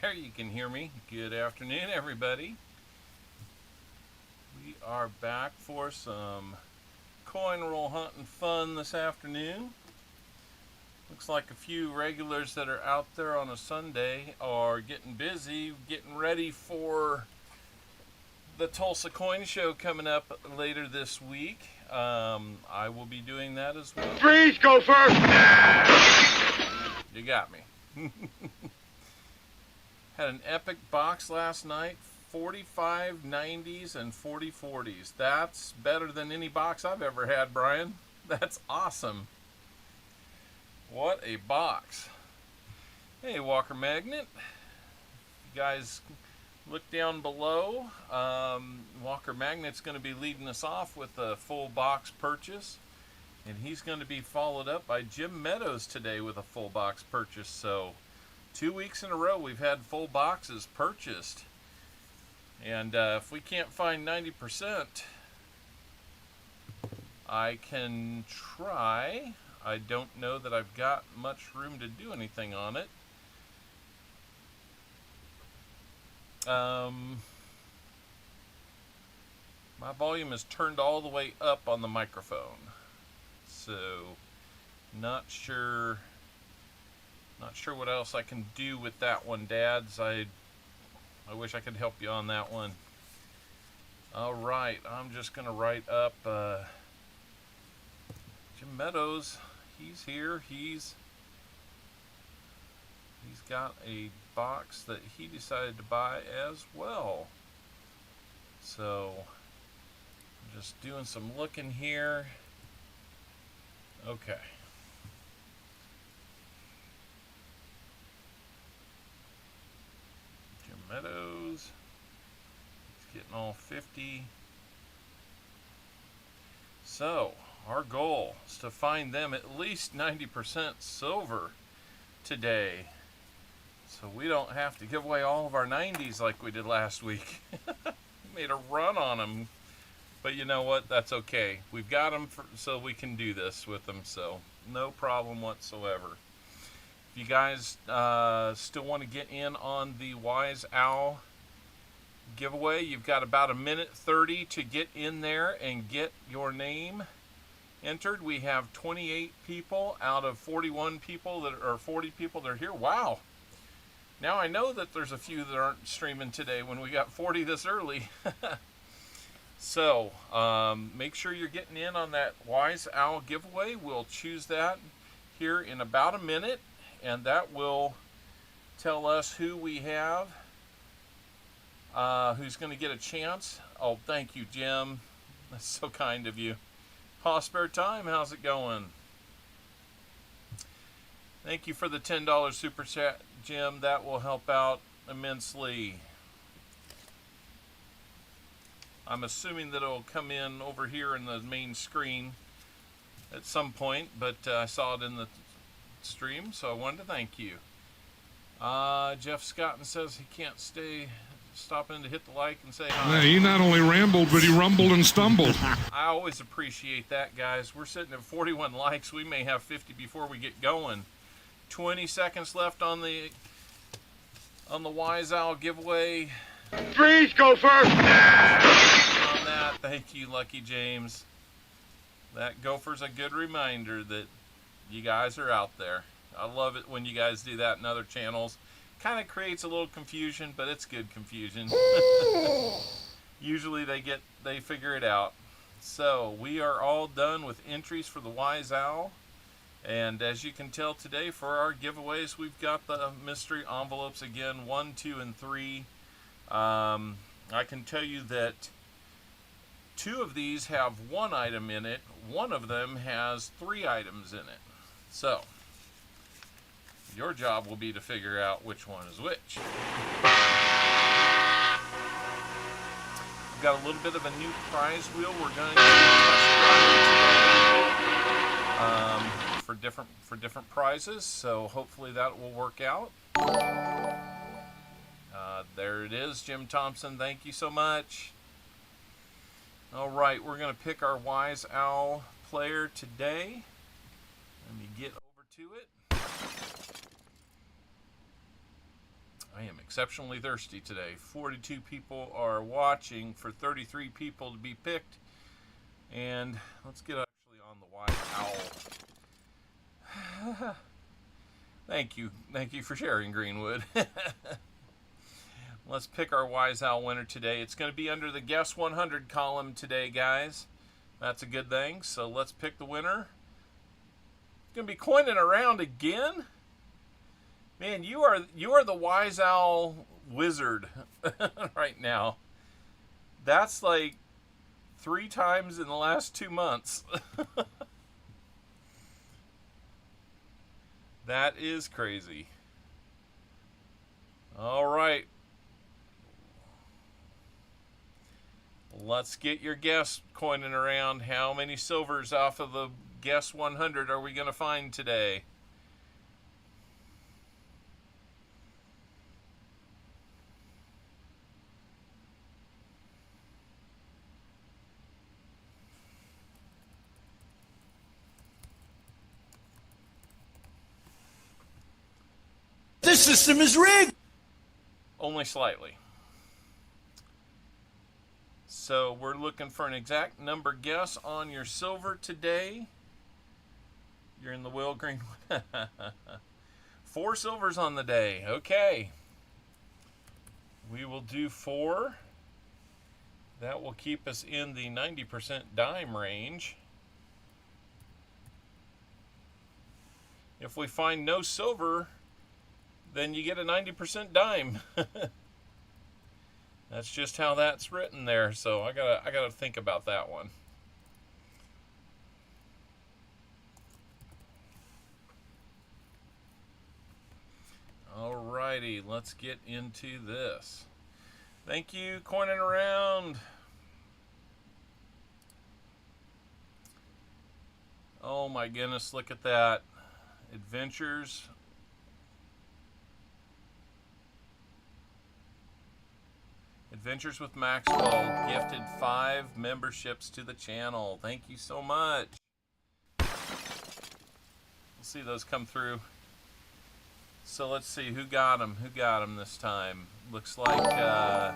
There you can hear me. Good afternoon, everybody. We are back for some coin roll hunting fun this afternoon. Looks like a few regulars that are out there on a Sunday are getting busy, getting ready for the Tulsa Coin Show coming up later this week. I will be doing that as well. Freeze, Gopher! You got me. Had an epic box last night. 45 90s and 40 40s. That's better than any box I've ever had, Brian. That's awesome. What a box. Hey, Walker Magnet. You guys look down below. Walker Magnet's going to be leading us off with a full box purchase. And he's going to be followed up by Jim Meadows today with a full box purchase. So 2 weeks in a row we've had full boxes purchased. And if we can't find 90%, I can try. I don't know that I've got much room to do anything on it. My volume is turned all the way up on the microphone. So, not sure what else I can do with that one, Dads. I wish I could help you on that one. All right, I'm just going to write up Jim Meadows. He's here. He's got a box that he decided to buy as well. So, I'm just doing some looking here. Okay. Meadows. He's getting all 50. So, our goal is to find them at least 90% silver today. So we don't have to give away all of our 90s like we did last week. We made a run on them. But you know what? That's okay. We've got them so we can do this with them. So, no problem whatsoever. If you guys still want to get in on the Wise Owl giveaway, you've got about 1:30 to get in there and get your name entered. We have 28 people out of 41 people that are 40 people that are here. Wow. Now I know that there's a few that aren't streaming today when we got 40 this early. So, make sure you're getting in on that Wise Owl giveaway. We'll choose that here in about a minute. And that will tell us who we have, who's going to get a chance. Oh, thank you, Jim. That's so kind of you. Paul Spare Time, how's it going? Thank you for the $10 super chat, Jim. That will help out immensely. I'm assuming that it will come in over here in the main screen at some point, but I saw it in the stream, so I wanted to thank you. Jeff Scotton says he can't stop in to hit the like and say hi. Yeah, he not only rambled, but he rumbled and stumbled. I always appreciate that, guys. We're sitting at 41 likes. We may have 50 before we get going. 20 seconds left on the Wise Owl giveaway. Freeze, Gopher! On that, thank you, Lucky James. That gopher's a good reminder that you guys are out there. I love it when you guys do that in other channels. Kind of creates a little confusion, but it's good confusion. Usually they figure it out. So we are all done with entries for the Wise Owl. And as you can tell today, for our giveaways, we've got the mystery envelopes again, 1, 2, and 3. I can tell you that 2 of these have 1 item in it. 1 of them has 3 items in it. So, your job will be to figure out which one is which. We've got a little bit of a new prize wheel we're going to for different prizes, so hopefully that will work out. There it is, Jim Thompson. Thank you so much. All right, we're going to pick our Wise Owl player today. Let me get over to it. I am exceptionally thirsty today. 42 people are watching for 33 people to be picked. And let's get actually on the Wise Owl. Thank you. Thank you for sharing, Greenwood. Let's pick our Wise Owl winner today. It's going to be under the Guess 100 column today, guys. That's a good thing. So let's pick the winner. It's going to be coining around again. Man, you are the Wise Owl wizard right now. That's like 3 times in the last 2 months. That is crazy. All right. Let's get your guess coining around. How many silvers off of the Guess 100 are we going to find today? This system is rigged! Only slightly. So we're looking for an exact number guess on your silver today. You're in the wheel, Greenwood. 4 silvers on the day. Okay. We will do 4. That will keep us in the 90% dime range. If we find no silver, then you get a 90% dime. That's just how that's written there. So I gotta think about that one. Alrighty, let's get into this. Thank you, coining around. Oh my goodness, look at that. Adventures. Adventures with Maxwell gifted 5 memberships to the channel. Thank you so much. We'll see those come through. So let's see who got them. Who got them this time? Looks like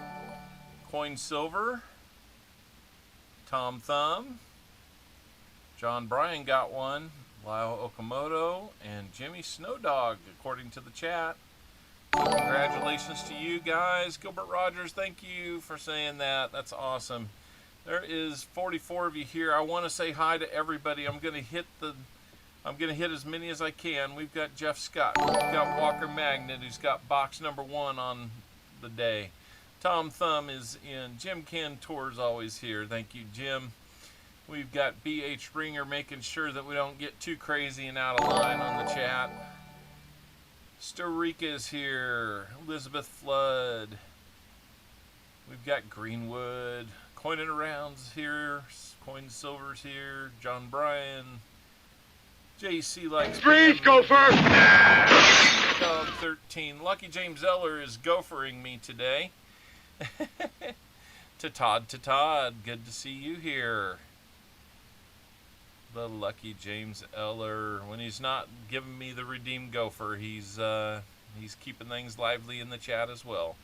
Coin Silver, Tom Thumb, John Bryan got one, Lyle Okamoto, and Jimmy Snowdog, according to the chat. So congratulations to you guys. Gilbert Rogers, thank you for saying that. That's awesome. There is 44 of you here. I want to say hi to everybody. I'm gonna hit as many as I can. We've got Jeff Scott. We've got Walker Magnet, who's got box number 1 on the day. Tom Thumb is in. Jim Cantor's always here. Thank you, Jim. We've got BH Ringer making sure that we don't get too crazy and out of line on the chat. Storica is here. Elizabeth Flood. We've got Greenwood. Coining Around's here. Coin Silver's here. John Bryan. JC likes Freeze, Gopher! Dog 13. Lucky James Eller is gophering me today. To Todd. Good to see you here. The Lucky James Eller. When he's not giving me the redeemed gopher, he's keeping things lively in the chat as well.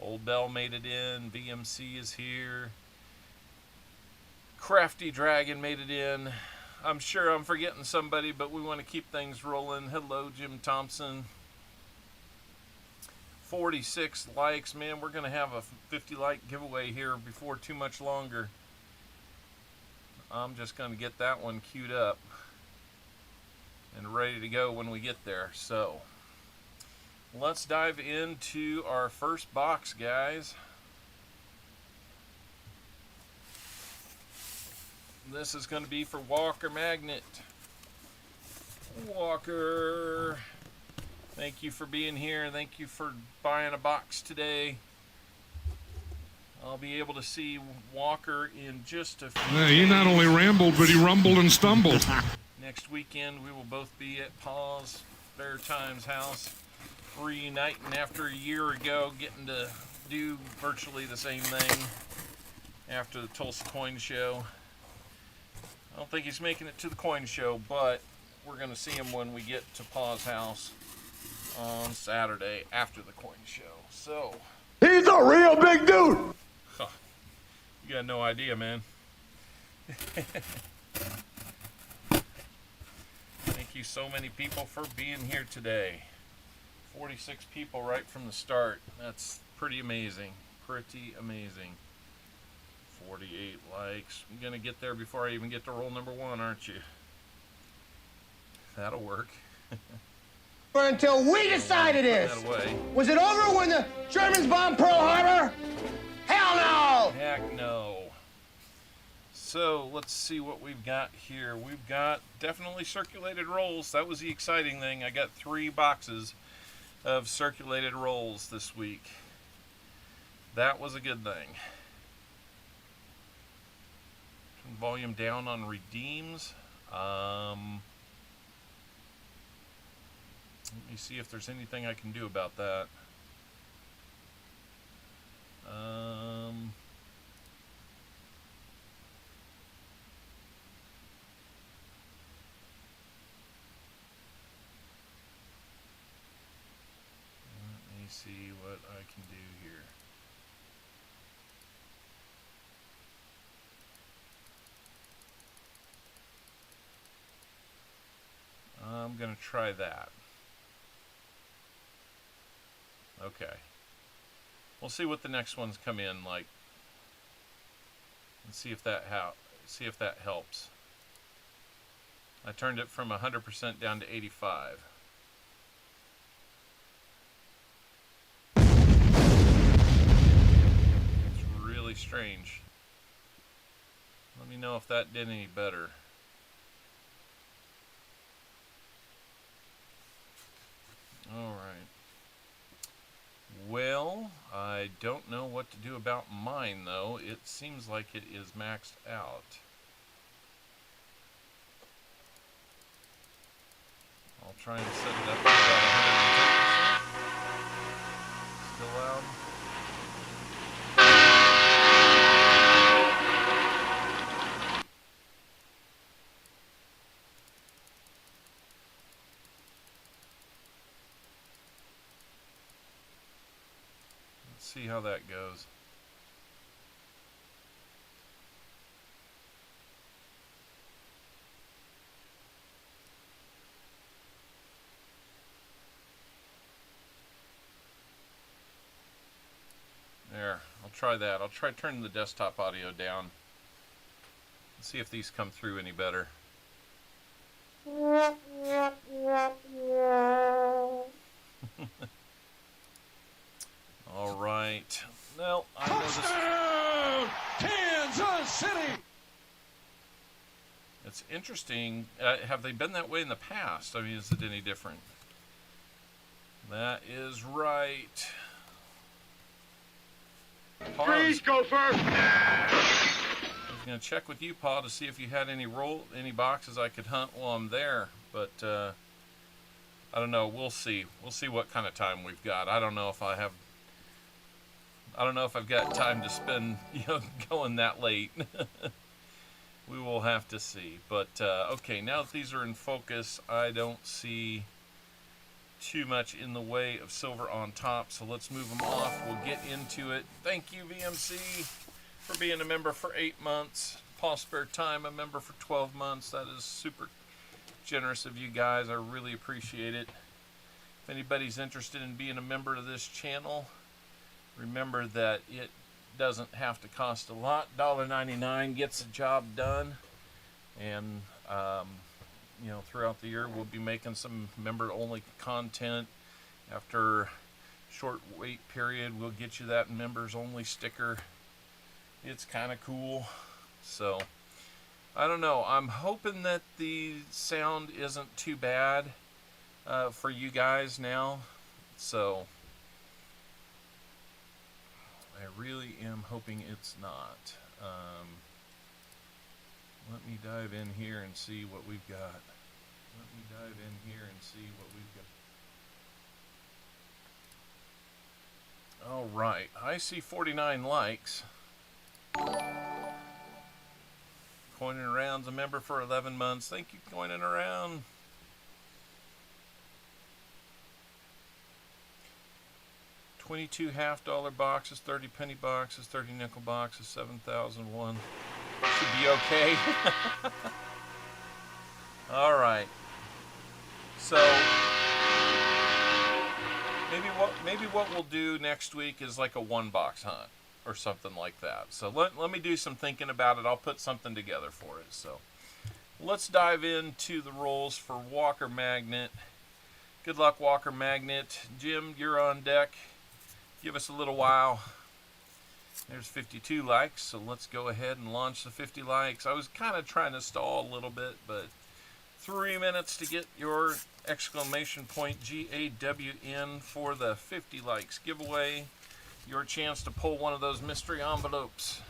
Old Bell made it in. VMC is here. Crafty Dragon made it in. I'm sure I'm forgetting somebody, but we want to keep things rolling. Hello, Jim Thompson. 46 likes. Man, we're going to have a 50 like giveaway here before too much longer. I'm just going to get that one queued up and ready to go when we get there. So let's dive into our first box, guys. This is going to be for Walker Magnet. Walker, thank you for being here. Thank you for buying a box today. I'll be able to see Walker in just a few Yeah, he not only rambled, but he rumbled and stumbled. Next weekend, we will both be at Paul's Fair Times house, reuniting after a year ago, getting to do virtually the same thing after the Tulsa Coin Show. I don't think he's making it to the coin show, but we're going to see him when we get to Pa's house. on Saturday after the coin show. So, He's a real big dude. huh, you got no idea, man. Thank you so many people for being here today. 46 people right from the start. That's pretty amazing. Pretty amazing. 48 likes. I'm gonna get there before I even get to roll number 1, aren't you? That'll work. Until we decide it is. That away. Was it over when the Germans bombed Pearl Harbor? Hell no! Heck no. So let's see what we've got here. We've got definitely circulated rolls. That was the exciting thing. I got 3 boxes of circulated rolls this week. That was a good thing. Turn volume down on redeems. Let me see if there's anything I can do about that. Let me see what I can do here. I'm going to try that. Okay. We'll see what the next ones come in like, and see if that helps. I turned it from 100% down to 85. It's really strange. Let me know if that did any better. All right. Well, I don't know what to do about mine, though. It seems like it is maxed out. I'll try and set it up to about 110%. Still loud. See how that goes. There, I'll try that. I'll try turning the desktop audio down. See if these come through any better. All right. Well, I know this. Kansas City! It's interesting. Have they been that way in the past? I mean, is it any different? That is right. Paul, Freeze, Gopher. I was going to check with you, Paul, to see if you had any boxes I could hunt while I'm there, but I don't know. We'll see. We'll see what kind of time we've got. I don't know if I've got time to spend, going that late. We will have to see. But, okay, now that these are in focus, I don't see too much in the way of silver on top. So let's move them off. We'll get into it. Thank you, VMC, for being a member for 8 months. Paul Spare Time, a member for 12 months. That is super generous of you guys. I really appreciate it. If anybody's interested in being a member of this channel, remember that it doesn't have to cost a lot. $1.99 gets the job done. And, throughout the year we'll be making some member-only content. After a short wait period, we'll get you that members-only sticker. It's kind of cool. So, I don't know. I'm hoping that the sound isn't too bad for you guys now. So, I really am hoping it's not. Let me dive in here and see what we've got. All right, I see 49 likes. Coining Around's a member for 11 months. Thank you, Coining Around. 22 half-dollar boxes, 30 penny boxes, 30 nickel boxes, 7,001. Should be okay. All right. So maybe what we'll do next week is like a one-box hunt or something like that. So let me do some thinking about it. I'll put something together for it. So let's dive into the rolls for Walker Magnet. Good luck, Walker Magnet. Jim, you're on deck. Give us a little while. There's 52 likes, so let's go ahead and launch the 50 likes. I was kind of trying to stall a little bit, but 3 minutes to get your exclamation point GAWN for the 50 likes giveaway. Your chance to pull one of those mystery envelopes.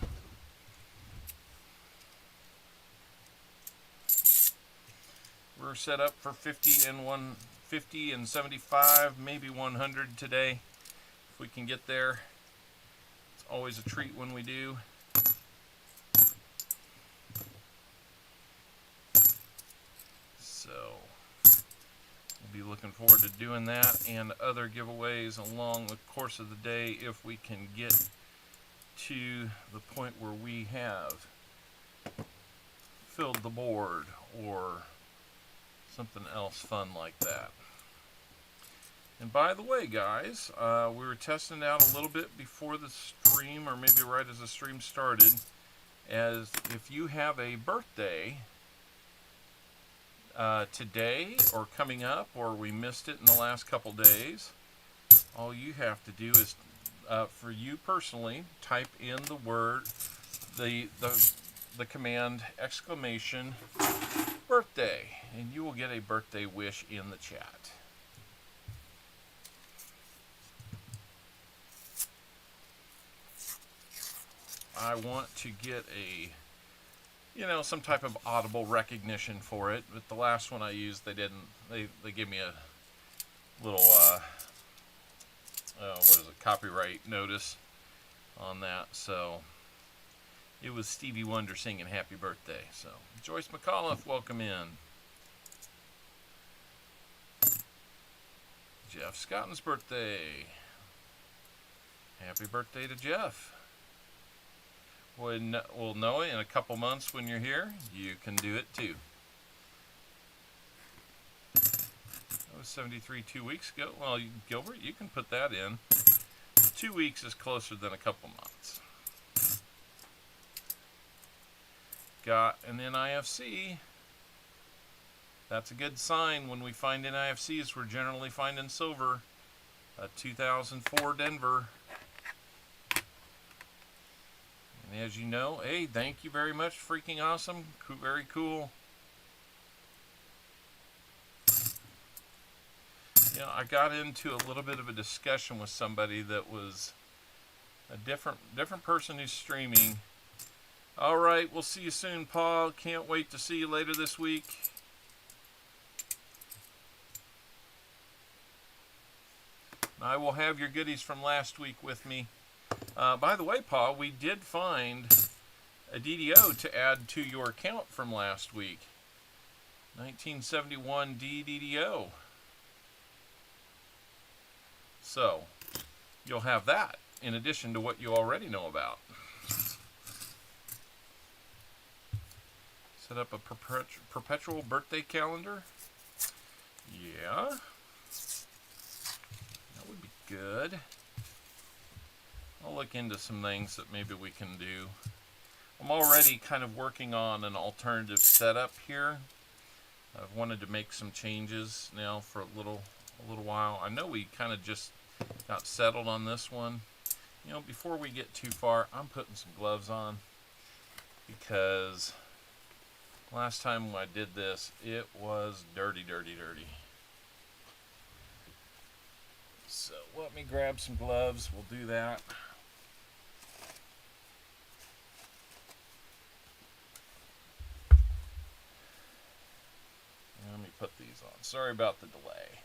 We're set up for 50 and 75, maybe 100 today. If we can get there, it's always a treat when we do. So we'll be looking forward to doing that and other giveaways along the course of the day if we can get to the point where we have filled the board or something else fun like that. And by the way, guys, we were testing out a little bit before the stream, or maybe right as the stream started, as if you have a birthday today or coming up, or we missed it in the last couple days, all you have to do is, for you personally, type in the word, the command exclamation birthday, and you will get a birthday wish in the chat. I want to get some type of audible recognition for it. But the last one I used, they didn't. They gave me a little copyright notice on that. So it was Stevie Wonder singing "Happy Birthday." So Joyce McAuliffe, welcome in. Jeff Scotton's birthday. Happy birthday to Jeff. Well, Noah, in a couple months when you're here, you can do it too. That was 73 2 weeks ago. Well, Gilbert, you can put that in. 2 weeks is closer than a couple months. Got an NIFC. That's a good sign. When we find NIFCs, we're generally finding silver. 2004 Denver. And as you know, hey, thank you very much. Freaking awesome. Very cool. I got into a little bit of a discussion with somebody that was a different person who's streaming. All right, we'll see you soon, Paul. Can't wait to see you later this week. I will have your goodies from last week with me. By the way, Paul, we did find a DDO to add to your account from last week. 1971 DDO. So, you'll have that in addition to what you already know about. Set up a perpetual birthday calendar. Yeah. That would be good. I'll look into some things that maybe we can do. I'm already kind of working on an alternative setup here. I've wanted to make some changes now for a little while. I know we kind of just got settled on this one. Before we get too far, I'm putting some gloves on because last time I did this, it was dirty. So let me grab some gloves. We'll do that. Let me put these on. Sorry about the delay.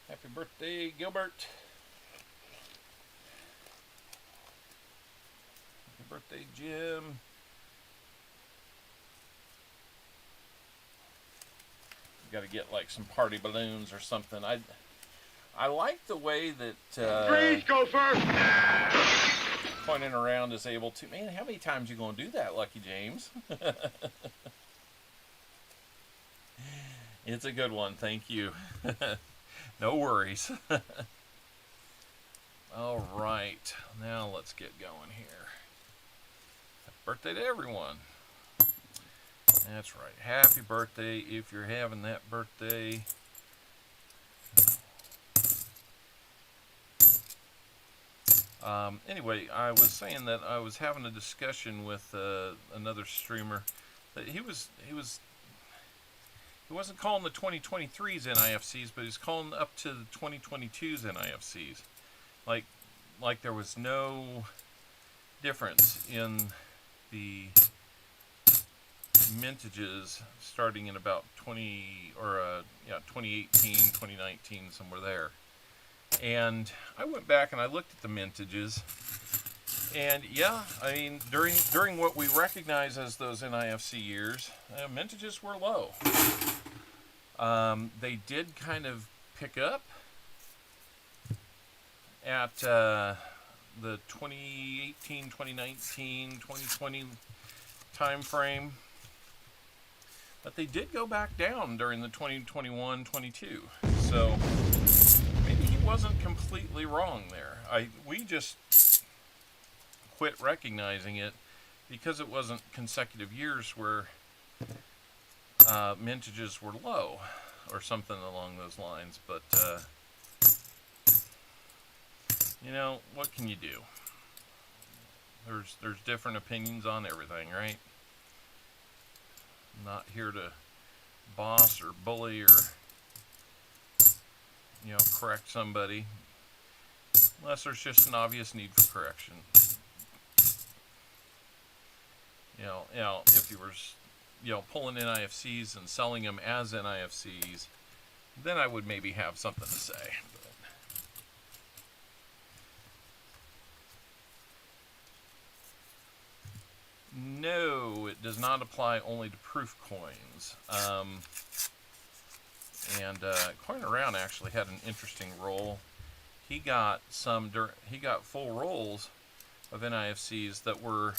Happy birthday, Gilbert. Happy birthday, Jim. got to get like some party balloons or something. I like the way that Freeze, Gopher! Pointing around is able to. Man, how many times you gonna do that, Lucky James? It's a good one, thank you. No worries. All right, now let's get going here. Happy birthday to everyone. That's right. Happy birthday if you're having that birthday. Anyway, I was saying that I was having a discussion with another streamer that he wasn't calling the 2023's NIFCs, but he's calling up to the 2022's NIFCs. Like there was no difference in the mintages starting in about 2018, 2019, somewhere there. And I went back and I looked at the mintages, and yeah, I mean during what we recognize as those NIFC years, mintages were low. They did kind of pick up at the 2018, 2019, 2020 time frame, but they did go back down during the 2021, 22. So maybe he wasn't completely wrong there. We just quit recognizing it because it wasn't consecutive years where mintages were low or something along those lines. But you know, what can you do? There's different opinions on everything, right? I'm not here to boss or bully or, you know, correct somebody unless there's just an obvious need for correction. You know, if you were, you know, pulling NIFCs and selling them as NIFCs, then I would maybe have something to say. But no, it does not apply only to proof coins. Coin Around actually had an interesting roll. He got full rolls of NIFCs that were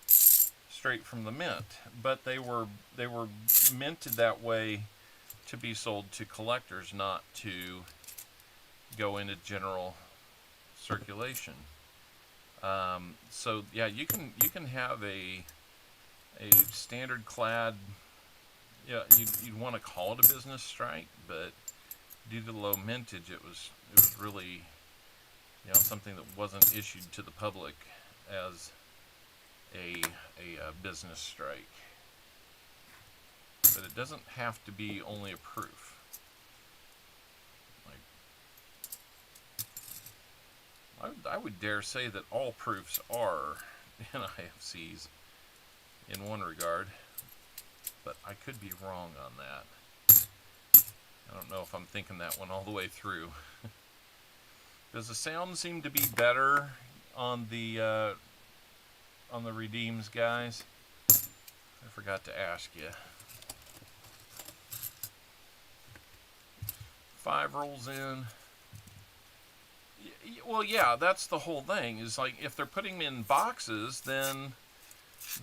straight from the mint, but they were minted that way to be sold to collectors, not to go into general circulation. So yeah, you can have a standard clad. Yeah, you'd want to call it a business strike, but due to the low mintage, it was really, you know, something that wasn't issued to the public as a business strike. But it doesn't have to be only a proof. I would dare say that all proofs are NIFCs in one regard, but I could be wrong on that. I don't know if I'm thinking that one all the way through. Does the sound seem to be better on the redeems, guys? I forgot to ask you. 5 rolls in. Well, yeah, that's the whole thing. Is like if they're putting them in boxes, then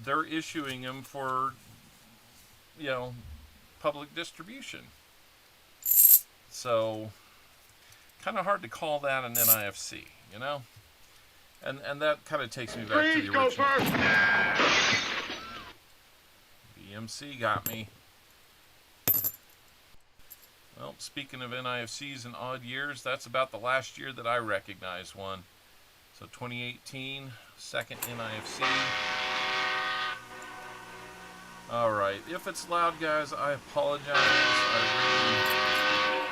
they're issuing them for, you know, public distribution. So, kind of hard to call that an NIFC, you know? And that kind of takes me back to the original. BMC got me. Well, speaking of NIFCs and odd years, that's about the last year that I recognized one. So 2018, second NIFC. Alright, if it's loud, guys, I apologize. I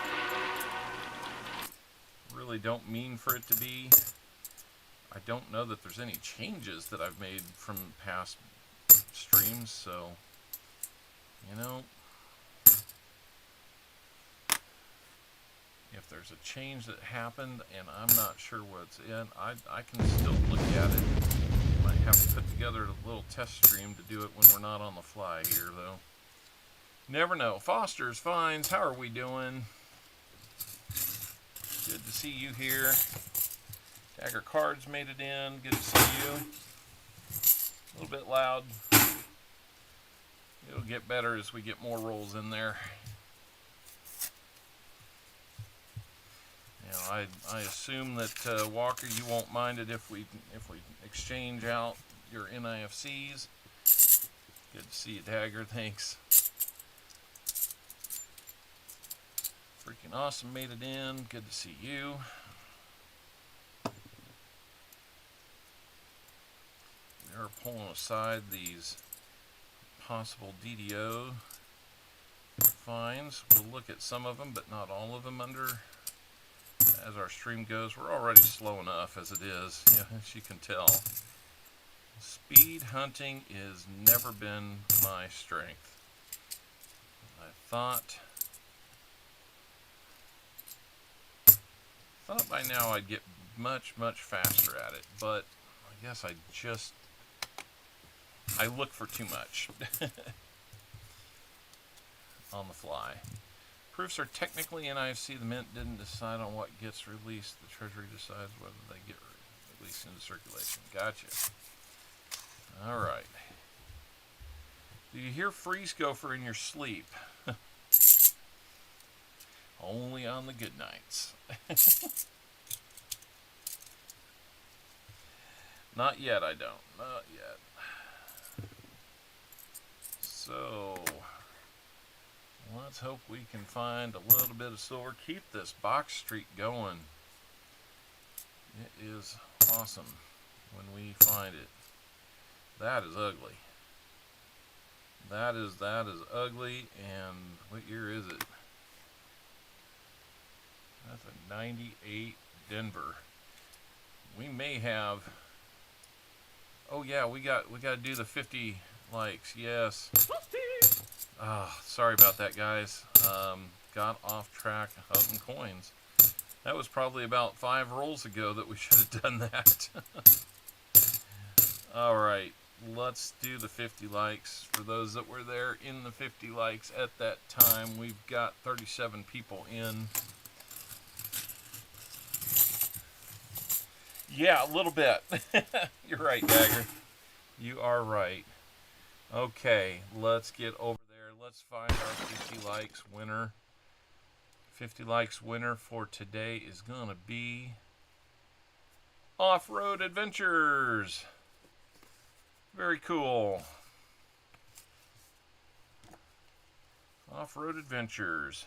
really don't mean for it to be. I don't know that there's any changes that I've made from past streams, so, you know, if there's a change that happened and I'm not sure what's in, I can still look at it. Might have to put together a little test stream to do it when we're not on the fly here, though. Never know. Foster's Finds, how are we doing? Good to see you here. Dagger Cards made it in. Good to see you. A little bit loud. It'll get better as we get more rolls in there. You know, I assume that Walker, you won't mind it if we exchange out your NIFCs. Good to see you, Dagger. Thanks. Freaking awesome made it in. Good to see you. We are pulling aside these possible DDO finds. We'll look at some of them, but not all of them as our stream goes. We're already slow enough as it is, as you can tell. Speed hunting has never been my strength. I thought by now I'd get much faster at it, but I guess I look for too much on the fly. Proofs are technically NIFC. The Mint didn't decide on what gets released. The Treasury decides whether they get released into circulation. Gotcha. All right. Do you hear Freeze Gopher in your sleep? Only on the good nights. Not yet, I don't. Not yet. So, let's hope we can find a little bit of silver. Keep this box streak going. It is awesome when we find it. That is ugly. That is ugly. And what year is it? That's a 98 Denver. We may have. Oh yeah, we got to do the 50 likes. Yes. Sorry about that, guys. Got off track hunting coins. That was probably about 5 rolls ago that we should have done that. All right, let's do the 50 likes. For those that were there in the 50 likes at that time, we've got 37 people in. Yeah, a little bit. You're right, Dagger. You are right. Okay, let's get over there. Let's find our 50 likes winner. 50 likes winner for today is going to be Off-Road Adventures. Very cool. Off-Road Adventures.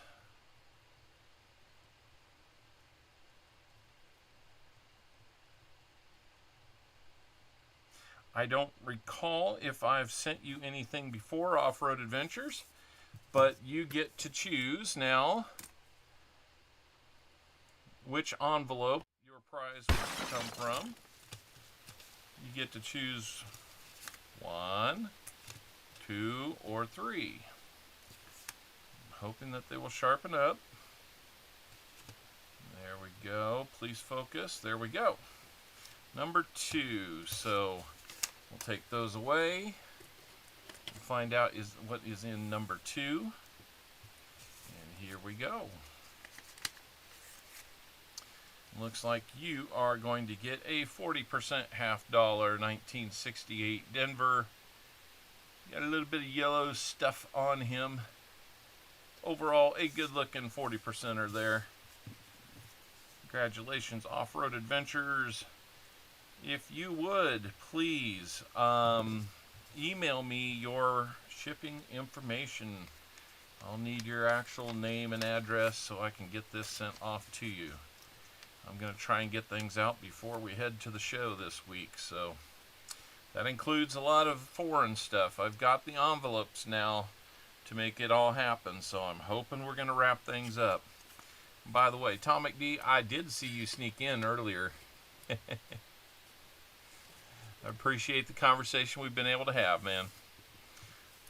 I don't recall if I've sent you anything before, Off-Road Adventures, but you get to choose now which envelope your prize will come from. You get to choose 1, 2, or 3. I'm hoping that they will sharpen up. There we go. Please focus. There we go. Number 2. So we'll take those away and find out what is in number 2. And here we go. Looks like you are going to get a 40% $half dollar 1968 Denver. Got a little bit of yellow stuff on him. Overall, a good looking 40%er there. Congratulations, Off-Road Adventures. If you would, please email me your shipping information. I'll need your actual name and address so I can get this sent off to you. I'm going to try and get things out before we head to the show this week. So that includes a lot of foreign stuff. I've got the envelopes now to make it all happen. So I'm hoping we're going to wrap things up. By the way, Tomic D, I did see you sneak in earlier. I appreciate the conversation we've been able to have, man.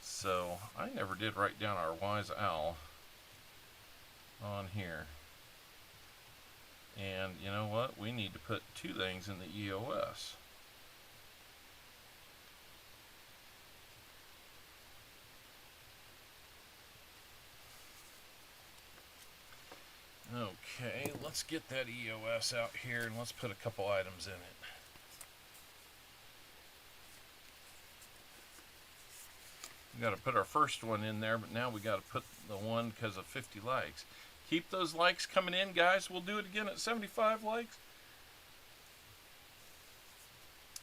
So I never did write down our Wise Owl on here. And you know what? We need to put 2 things in the EOS. let's get that EOS out here and let's put a couple items in it. We got to put our first one in there, but now we got to put the one because of 50 likes. Keep those likes coming in, guys. We'll do it again at 75 likes.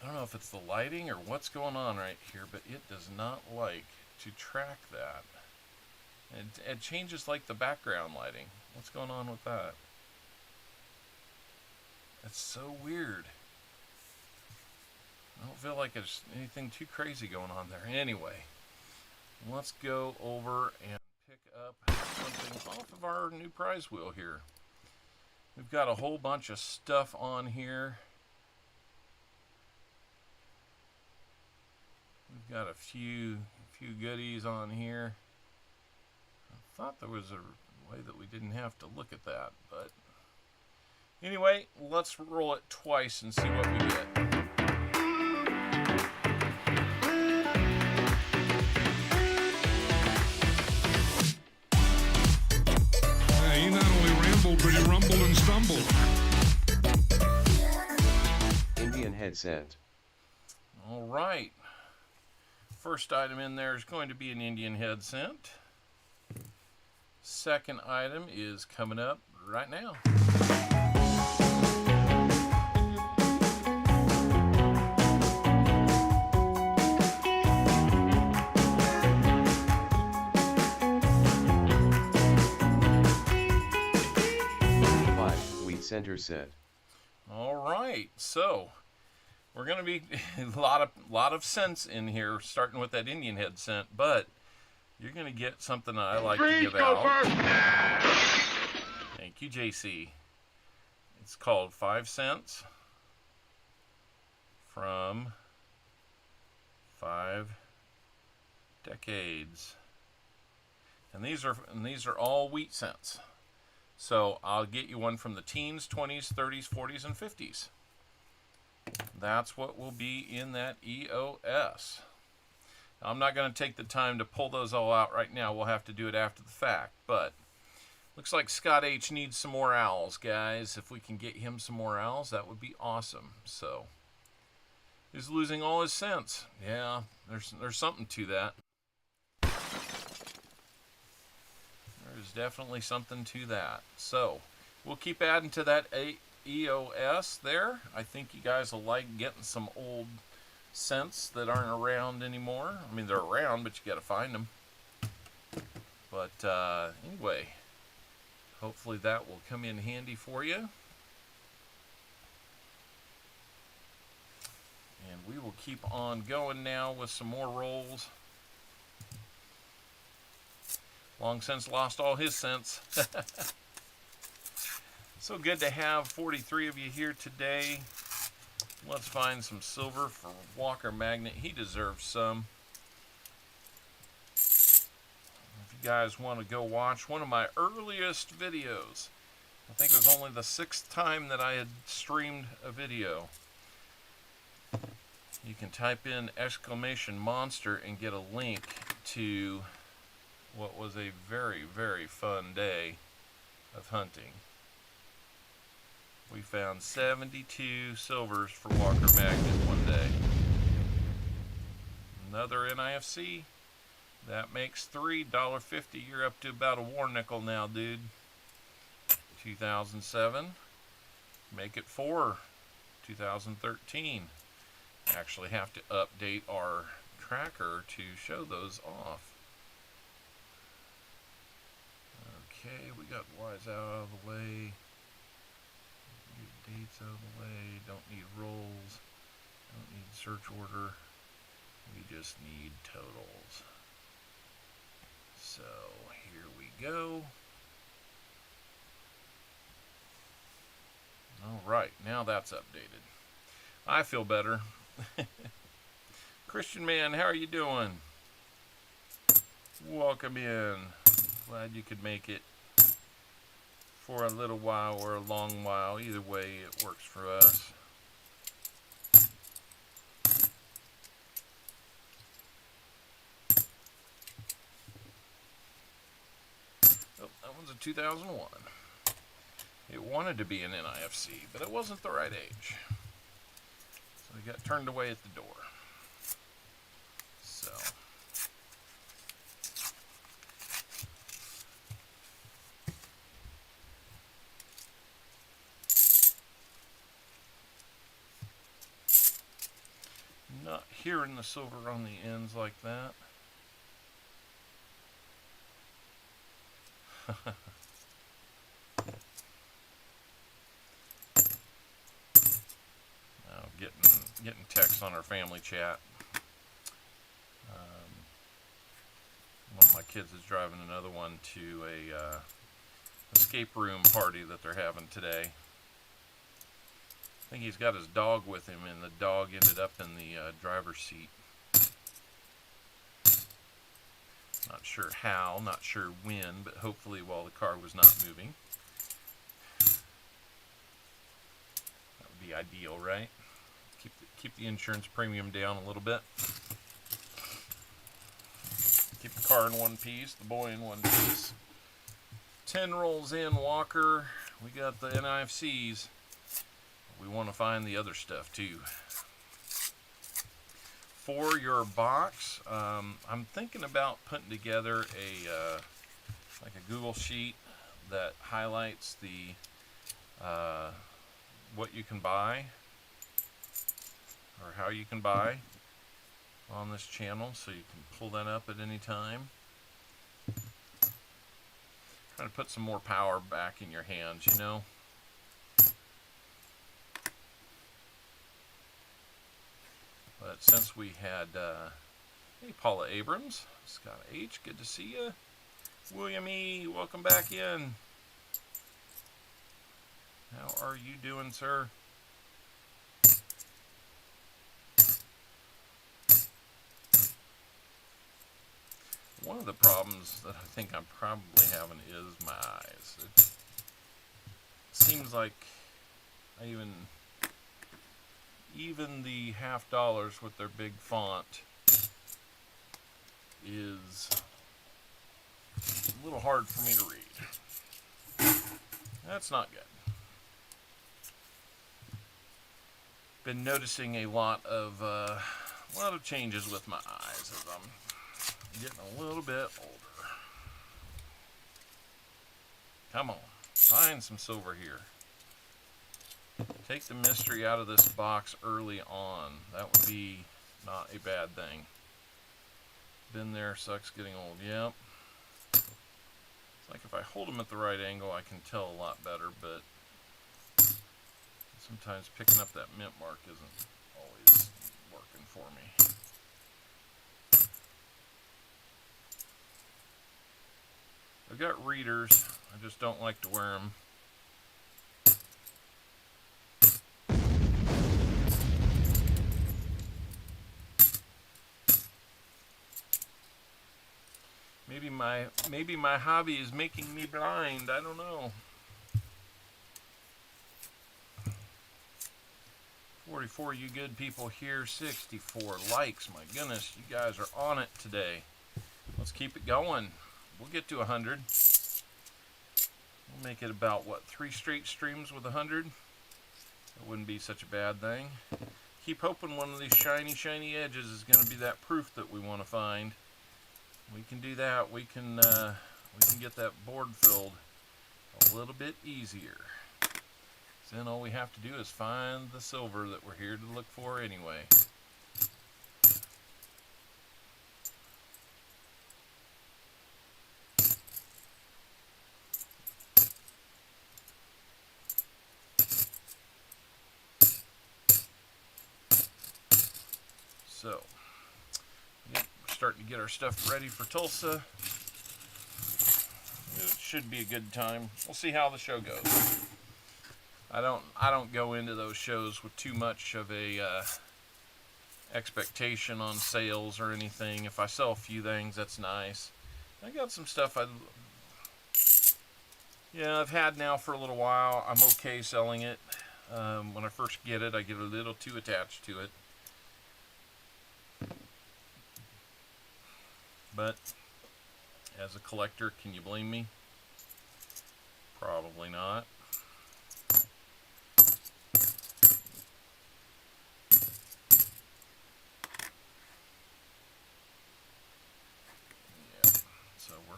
I don't know if it's the lighting or what's going on right here, but it does not like to track that. It changes like the background lighting. What's going on with that? It's so weird. I don't feel like there's anything too crazy going on there. Anyway, let's go over and pick up something off of our new prize wheel here. We've got a whole bunch of stuff on here. We've got a few goodies on here. I thought there was a way that we didn't have to look at that, but anyway, let's roll it twice and see what we get. He not only rambled, but he rumbled and stumbled. Indian headset. All right. First item in there is going to be an Indian headset. Second item is coming up right now. Wheat center set. All right, so we're going to be a lot of cents in here, starting with that Indian head cent, but you're going to get something that I like to give out. Thank you, JC. It's called 5 cents from 5 decades, and these are all wheat cents. So I'll get you one from the teens, 20s, 30s, 40s, and 50s. That's what will be in that EOS. I'm not going to take the time to pull those all out right now. We'll have to do it after the fact. But looks like Scott H needs some more owls, guys. If we can get him some more owls, that would be awesome. So he's losing all his cents. Yeah, there's something to that. There's definitely something to that. So we'll keep adding to that EOS there. I think you guys will like getting some old cents that aren't around anymore. I mean, they're around, but you got to find them. But anyway, hopefully that will come in handy for you. And we will keep on going now with some more rolls. Long since lost all his cents. So good to have 43 of you here today. Let's find some silver for Walker Magnet. He deserves some. If you guys want to go watch one of my earliest videos, I think it was only the 6th time that I had streamed a video. You can type in !monster and get a link to what was a very, very fun day of hunting. We found 72 silvers for Walker Magnet one day. Another NIFC. That makes $3.50. You're up to about a war nickel now, dude. 2007. Make it 4. 2013. Actually have to update our tracker to show those off. Okay, we got Wise out of the way. Get dates out of the way. Don't need rolls. Don't need search order. We just need totals. So here we go. Alright, now that's updated. I feel better. Christian man, how are you doing? Welcome in. Glad you could make it for a little while or a long while. Either way, it works for us. Oh, that one's a 2001. It wanted to be an NIFC, but it wasn't the right age. So he got turned away at the door. So not hearing the silver on the ends like that. Getting texts on our family chat. One of my kids is driving another one to a escape room party that they're having today. I think he's got his dog with him, and the dog ended up in the driver's seat. Not sure how, not sure when, but hopefully while the car was not moving. That would be ideal, right? Keep the insurance premium down a little bit. Keep the car in one piece, the boy in one piece. 10 rolls in, Walker. We got the NIFCs. We want to find the other stuff too. For your box, I'm thinking about putting together like a Google sheet that highlights the what you can buy or how you can buy on this channel, so you can pull that up at any time. Trying to put some more power back in your hands, you know. But since we had, hey, Paula Abrams, Scott H, good to see you. William E, welcome back in. How are you doing, sir? One of the problems that I think I'm probably having is my eyes. It seems like I even the half dollars with their big font is a little hard for me to read. That's not good. Been noticing a lot of changes with my eyes as I'm getting a little bit older. Come on, find some silver here. Take the mystery out of this box early on. That would be not a bad thing. Been there, sucks getting old. Yep. It's like if I hold them at the right angle, I can tell a lot better, but sometimes picking up that mint mark isn't always working for me. I've got readers, I just don't like to wear them. Maybe my hobby is making me blind, I don't know. 44 you good people here, 64 likes, my goodness, you guys are on it today. Let's keep it going. We'll get to 100. We'll make it about, what, 3 straight streams with 100? That wouldn't be such a bad thing. Keep hoping one of these shiny edges is going to be that proof that we want to find. We can do that. We can get that board filled a little bit easier. So then all we have to do is find the silver that we're here to look for anyway. So, yep, we're starting to get our stuff ready for Tulsa. It should be a good time. We'll see how the show goes. I don't go into those shows with too much of a expectation on sales or anything. If I sell a few things, that's nice. I got some stuff I've had now for a little while. I'm okay selling it. When I first get it, I get a little too attached to it. But as a collector, can you blame me? Probably not.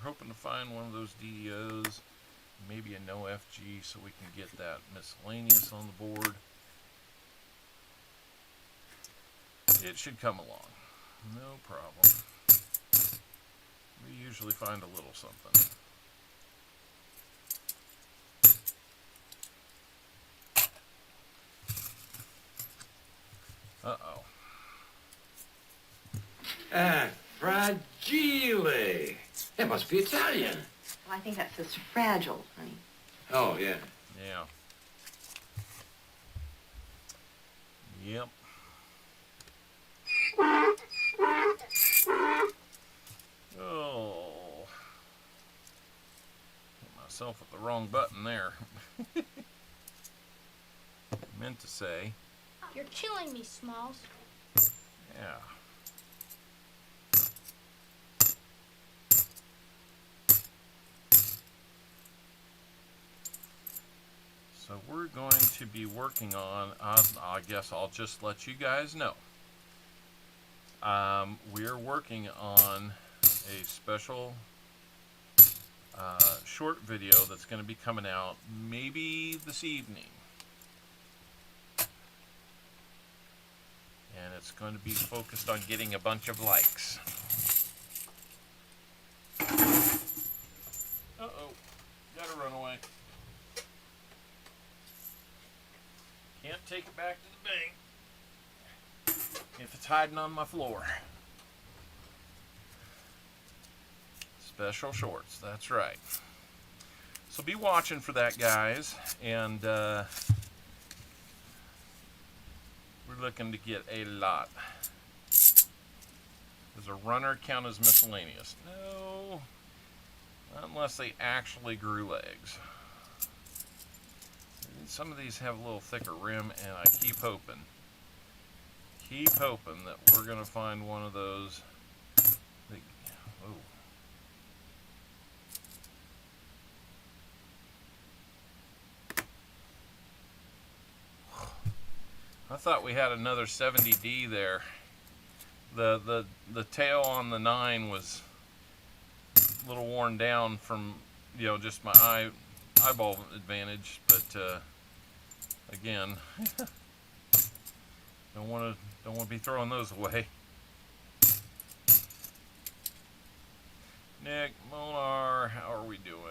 hoping to find one of those DDOs, maybe a no FG, so we can get that miscellaneous on the board. It should come along. No problem. We usually find a little something. Uh-oh. Fragile. That must be Italian. Well, I think that says fragile, honey. Oh, yeah. Yeah. Yep. Oh. Hit myself with the wrong button there. Meant to say. You're killing me, Smalls. Yeah. So we're going to be working on, I guess I'll just let you guys know. We're working on a special short video that's going to be coming out maybe this evening. And it's going to be focused on getting a bunch of likes. Uh-oh. Gotta run away. Can't take it back to the bank if it's hiding on my floor. Special shorts, that's right. So be watching for that, guys. And we're looking to get a lot. Does a runner count as miscellaneous? No, not unless they actually grew legs. Some of these have a little thicker rim, and I keep hoping that we're going to find one of those. Oh. I thought we had another 70D there. The tail on the 9 was a little worn down from, you know, just my eyeball advantage, but again, don't want to be throwing those away. Nick, Monar, how are we doing?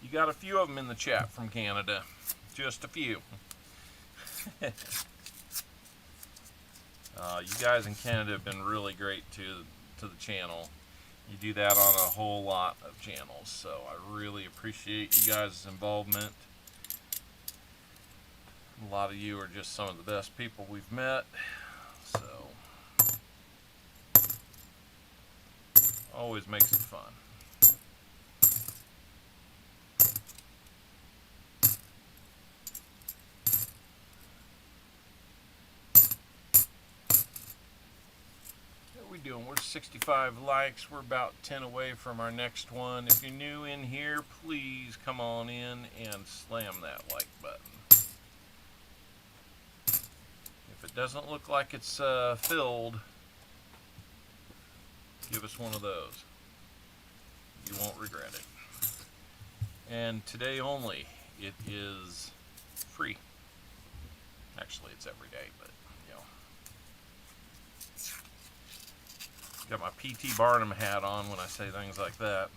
You got a few of them in the chat from Canada. Just a few. You guys in Canada have been really great to the channel. You do that on a whole lot of channels, so I really appreciate you guys' involvement. A lot of you are just some of the best people we've met, so always makes it fun. Doing? We're 65 likes. We're about 10 away from our next one. If you're new in here, please come on in and slam that like button. If it doesn't look like it's filled, give us one of those. You won't regret it. And today only, it is free. Actually, it's every day, but you know. Got my P.T. Barnum hat on when I say things like that.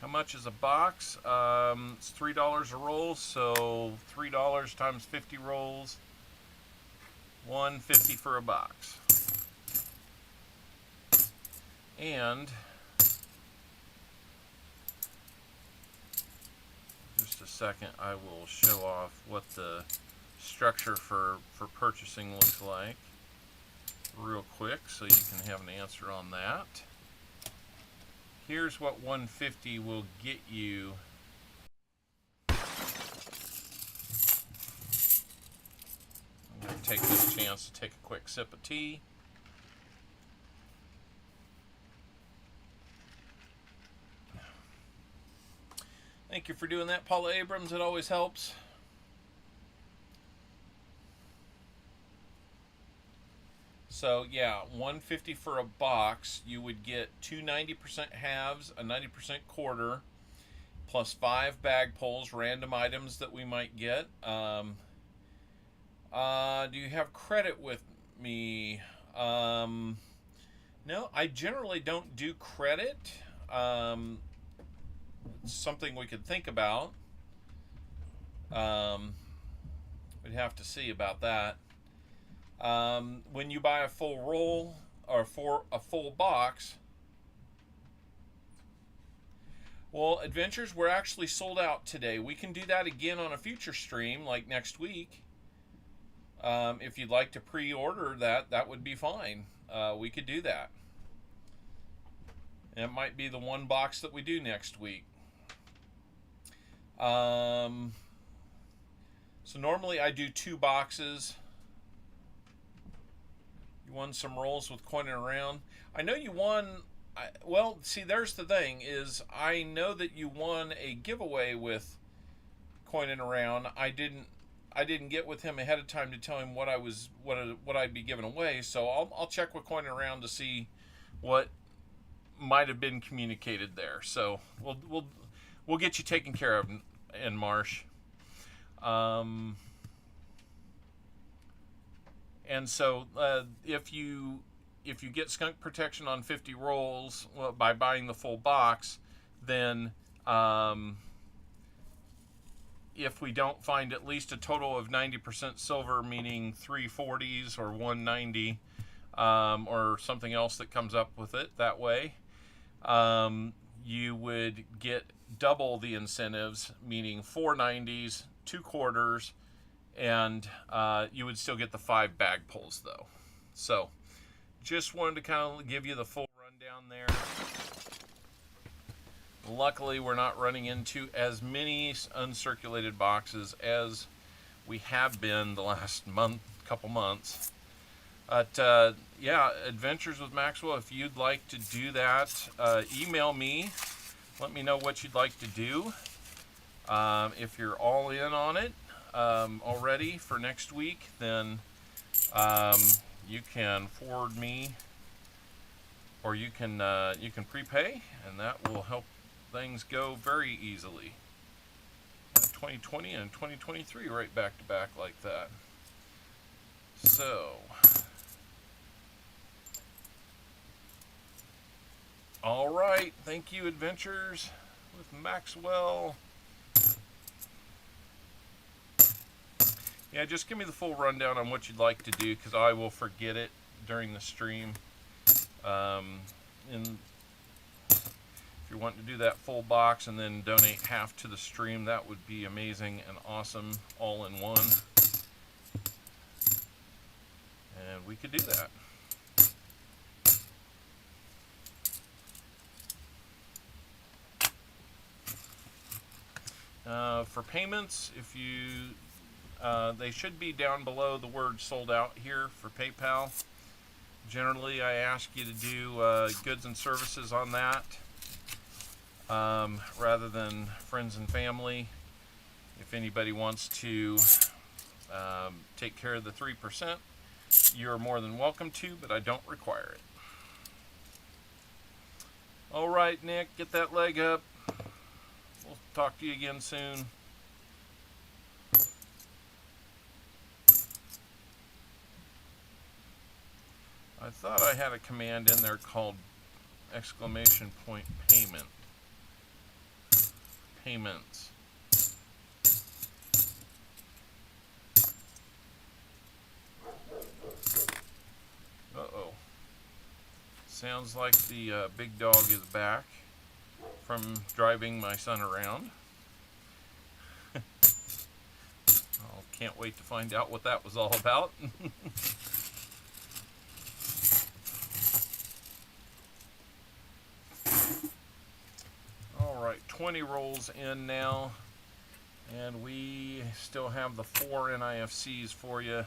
How much is a box? It's $3 a roll, so $3 times 50 rolls. $1.50 for a box. And just a second, I will show off what the structure for purchasing looks like real quick, so you can have an answer on that. Here's what 150 will get you. I'm going to take this chance to take a quick sip of tea. Thank you for doing that, Paula Abrams. It always helps. So yeah, 150 for a box. You would get two 90% halves, a 90% quarter, plus 5 bag pulls, random items that we might get. Do you have credit with me? No, I generally don't do credit. It's something we could think about. We'd have to see about that. When you buy a full roll or for a full box, well, Adventures, we're actually sold out today. We can do that again on a future stream, like next week. If you'd like to pre-order that, that would be fine. We could do that. It might be the one box that we do next week. So normally I do 2 boxes. You won some rolls with Coining Around. I know you won. Well, see, there's the thing is I know that you won a giveaway with Coining Around. I didn't get with him ahead of time to tell him what I'd be giving away. So I'll check with Coining Around to see what might have been communicated there. So we'll get you taken care of in Marsh. And so if you get skunk protection on 50 rolls by buying the full box, then if we don't find at least a total of 90% silver, meaning 340s or 190, or something else that comes up with it that way, you would get double the incentives, meaning 490s, 2 quarters, and you would still get the 5 bag pulls though. So just wanted to kind of give you the full rundown there. Luckily, we're not running into as many uncirculated boxes as we have been the last couple months. But yeah, Adventures with Maxwell, if you'd like to do that, email me. Let me know what you'd like to do. If you're all in on it already for next week, then you can forward me, or you can prepay, and that will help things go very easily. 2020 and 2023 right back to back like that. So all right, thank you, Adventures with Maxwell. Yeah, just give me the full rundown on what you'd like to do, because I will forget it during the stream. And if you're wanting to do that full box and then donate half to the stream, that would be amazing and awesome all in one. And we could do that. For payments, if you they should be down below the word sold out here for PayPal. Generally, I ask you to do goods and services on that rather than friends and family. If anybody wants to take care of the 3%, you're more than welcome to, but I don't require it. All right, Nick, get that leg up. We'll talk to you again soon. I thought I had a command in there called !payment. Payments. Uh-oh. Sounds like the big dog is back from driving my son around. Oh, can't wait to find out what that was all about. 20 rolls in now, and we still have the 4 NIFCs for you.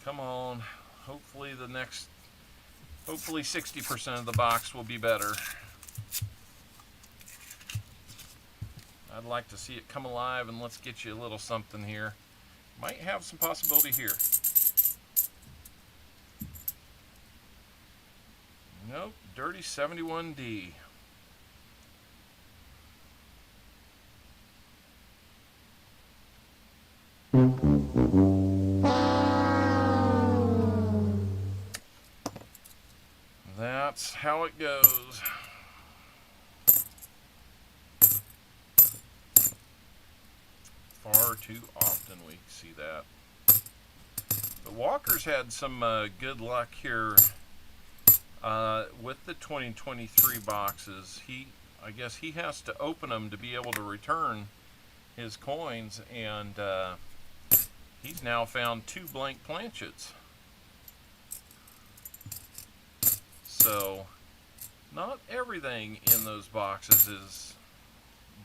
Come on. Hopefully 60% of the box will be better. I'd like to see it come alive, and let's get you a little something here. Might have some possibility here. Nope, dirty 71D. That's how it goes. Far too often we see that. But Walker's had some good luck here with the 2023 boxes. I guess he has to open them to be able to return his coins, and he's now found 2 blank planchets. So, not everything in those boxes is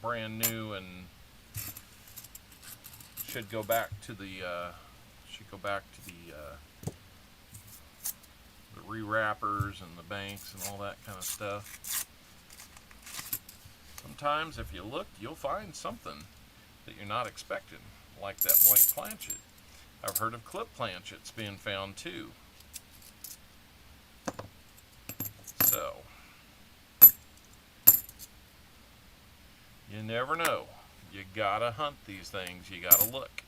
brand new and should go back to the rewrappers and the banks and all that kind of stuff. Sometimes if you look, you'll find something that you're not expecting, like that blank planchet. I've heard of clip planchets being found too. So, you never know. You gotta hunt these things. You gotta look.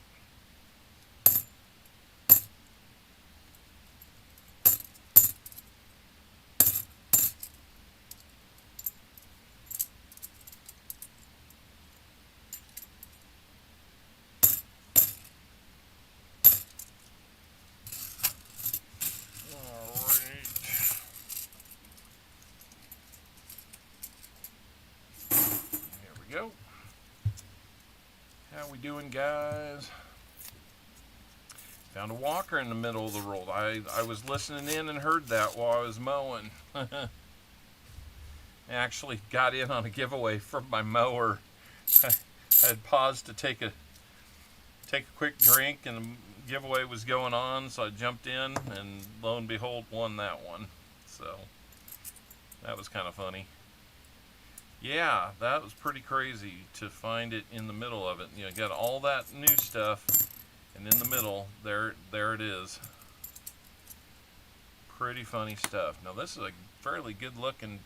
Go. How we doing, guys? Found a walker in the middle of the roll. I was listening in and heard that while I was mowing. I actually got in on a giveaway from my mower. I had paused to take a quick drink, and the giveaway was going on, so I jumped in, and lo and behold, won that one. So that was kind of funny. Yeah, that was pretty crazy to find it in the middle of it. You know, got all that new stuff, and in the middle, there it is. Pretty funny stuff. Now this is a fairly good-looking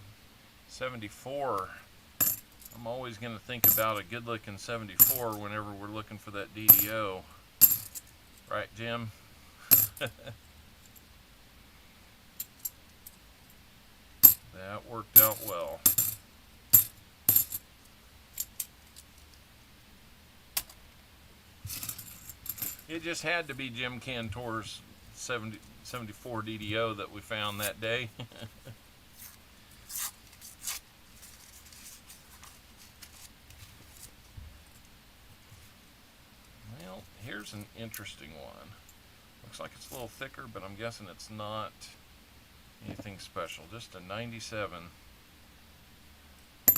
74. I'm always going to think about a good-looking 74 whenever we're looking for that DDO. Right, Jim? That worked out well. It just had to be Jim Cantor's 74 DDO that we found that day. Well, here's an interesting one. Looks like it's a little thicker, but I'm guessing it's not anything special. Just a 97. We've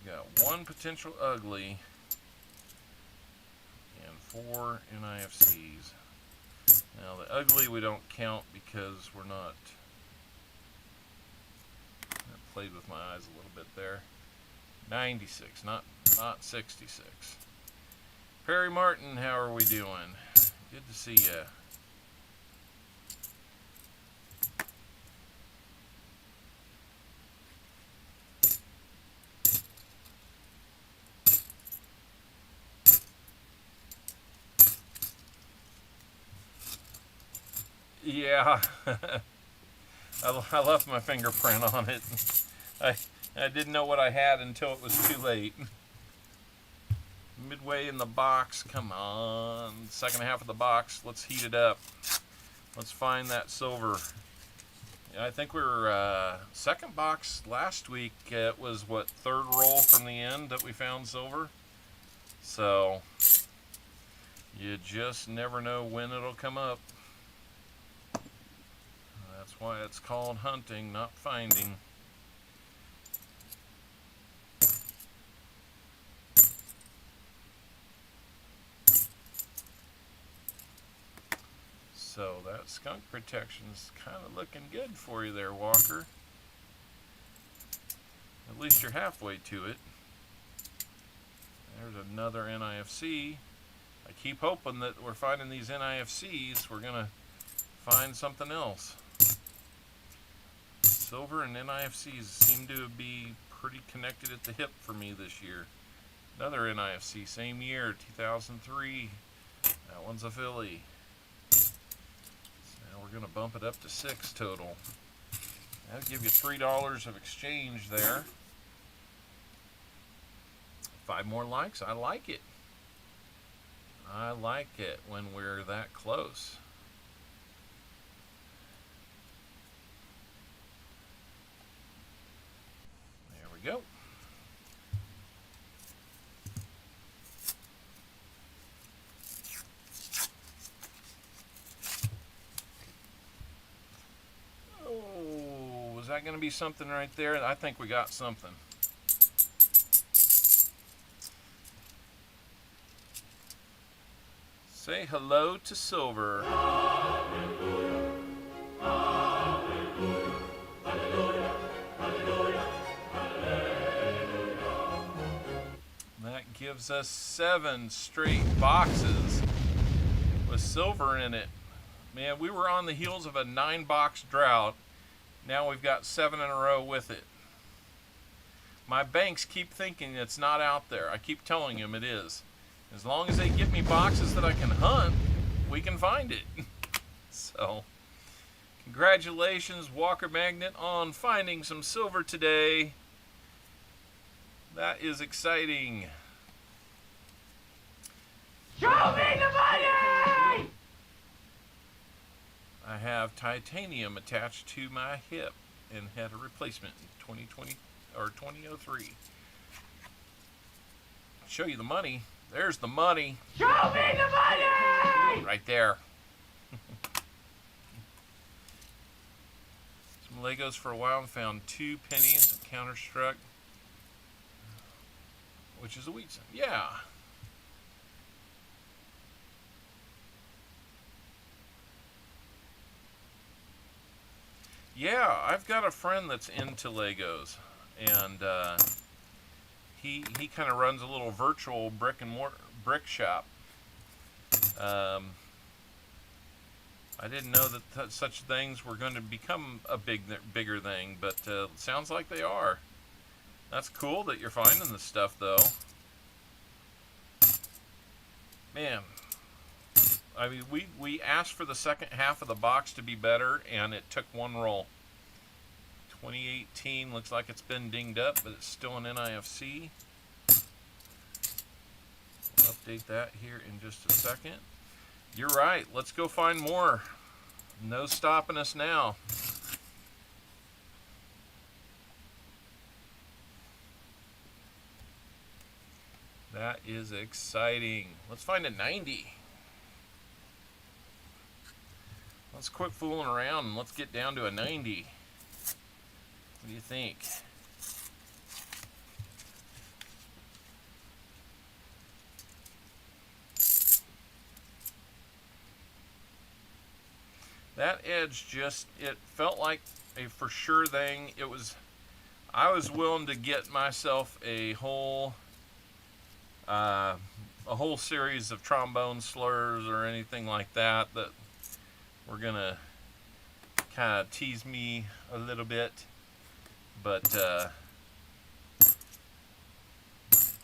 got 1 potential ugly. 4 NIFCs. Now the ugly we don't count because we're not. I played with my eyes a little bit there. 96, not 66. Perry Martin, how are we doing? Good to see ya. Yeah, I left my fingerprint on it. I didn't know what I had until it was too late. Midway in the box, come on. Second half of the box, let's heat it up. Let's find that silver. Yeah, I think we were second box last week. It was what, 3rd roll from the end that we found silver. So you just never know when it'll come up. That's why it's called hunting, not finding. That skunk protection's kind of looking good for you there, Walker. At least you're halfway to it. There's another NIFC. I keep hoping that we're finding these NIFCs. We're gonna find something else. Silver and NIFCs seem to be pretty connected at the hip for me this year. Another NIFC, same year, 2003. That one's a Philly. So now we're gonna bump it up to 6 total. That'll give you $3 of exchange there. 5 more likes. I like it. I like it when we're that close. There we go. Oh, was that going to be something right there? I think we got something. Say hello to silver. That gives us 7 straight boxes with silver in it. Man, we were on the heels of a 9-box drought. Now we've got 7 in a row with it. My banks keep thinking it's not out there. I keep telling them it is. As long as they give me boxes that I can hunt, we can find it. So, congratulations, Walker Magnet, on finding some silver today. That is exciting. Show me the money! I have titanium attached to my hip and had a replacement in 2020 or 2003. I'll show you the money. There's the money. Show me the money! Right there. Some Legos for a while and found 2 pennies, a counterstruck, which is a wheat cent. Yeah. Yeah, I've got a friend that's into Legos, and he kind of runs a little virtual brick shop. I didn't know that such things were going to become a bigger thing, but sounds like they are. That's cool that you're finding this stuff, though. Man, I mean, we asked for the second half of the box to be better, and it took 1 roll. 2018 looks like it's been dinged up, but it's still an NIFC. We'll update that here in just a second. You're right. Let's go find more. No stopping us now. That is exciting. Let's find a 90. Let's quit fooling around and let's get down to a 90. What do you think? That edge just, it felt like a for sure thing. It was, I was willing to get myself a whole series of trombone slurs or anything like that that were gonna kind of tease me a little bit, but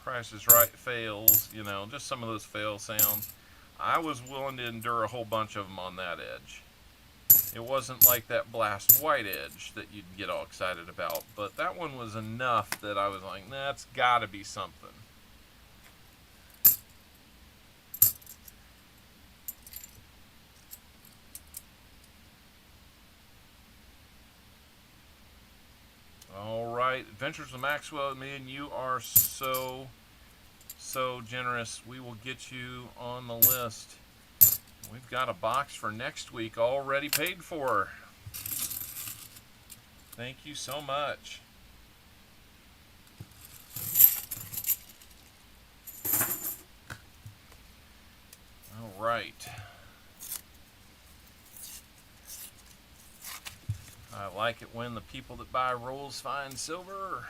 Price is Right fails, you know, just some of those fail sounds. I was willing to endure a whole bunch of them on that edge. It wasn't like that Blast White edge that you'd get all excited about, but that one was enough that I was like, nah, that's gotta be something. Alright, Adventures with Maxwell, me and you are so generous. We will get you on the list. We've got a box for next week already paid for. Thank you so much. All right. like it when the people that buy rolls find silver.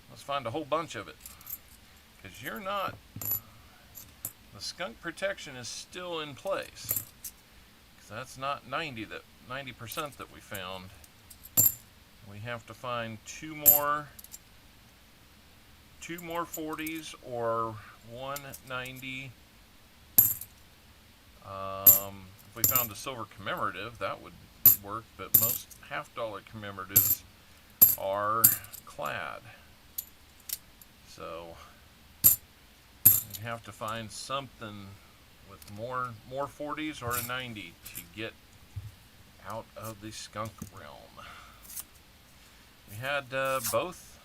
Let's find a whole bunch of it. Because you're not... The skunk protection is still in place. Because that's not 90%, that we found. We have to find two more 40s or 190. If we found a silver commemorative, that would work, but most half-dollar commemoratives are clad. So we have to find something with more 40s or a 90 to get out of the skunk realm. We had both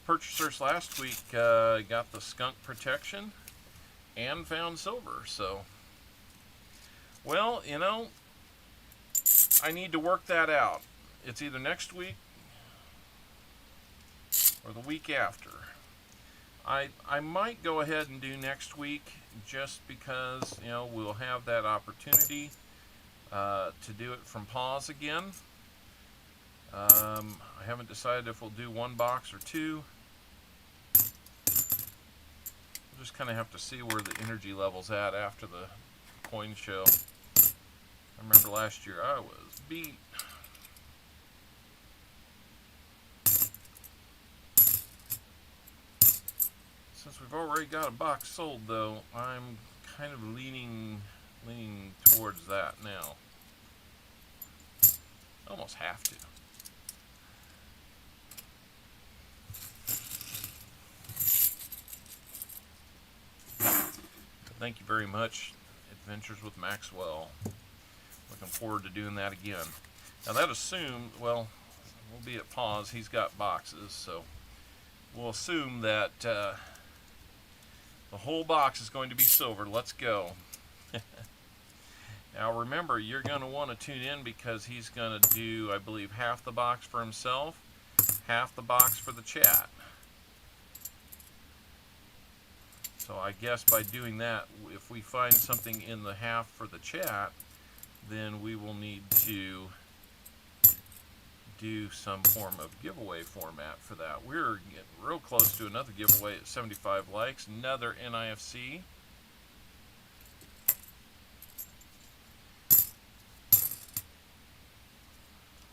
purchasers last week got the skunk protection and found silver. So, well, you know, I need to work that out. It's either next week or the week after. I might go ahead and do next week just because, you know, we'll have that opportunity to do it from pause again. I haven't decided if we'll do one box or two. We'll just kind of have to see where the energy level's at after the coin show. I remember last year I was beat. Since we've already got a box sold, though, I'm kind of leaning towards that now. Almost have to. Thank you very much, Adventures with Maxwell. Looking forward to doing that again. Now that assumes, well, we'll be at pause. He's got boxes, so we'll assume that the whole box is going to be silver. Let's go. Now remember, you're going to want to tune in because he's going to do, I believe, half the box for himself, half the box for the chat. So I guess by doing that, if we find something in the half for the chat, then we will need to do some form of giveaway format for that. We're getting real close to another giveaway at 75 likes, another NIFC.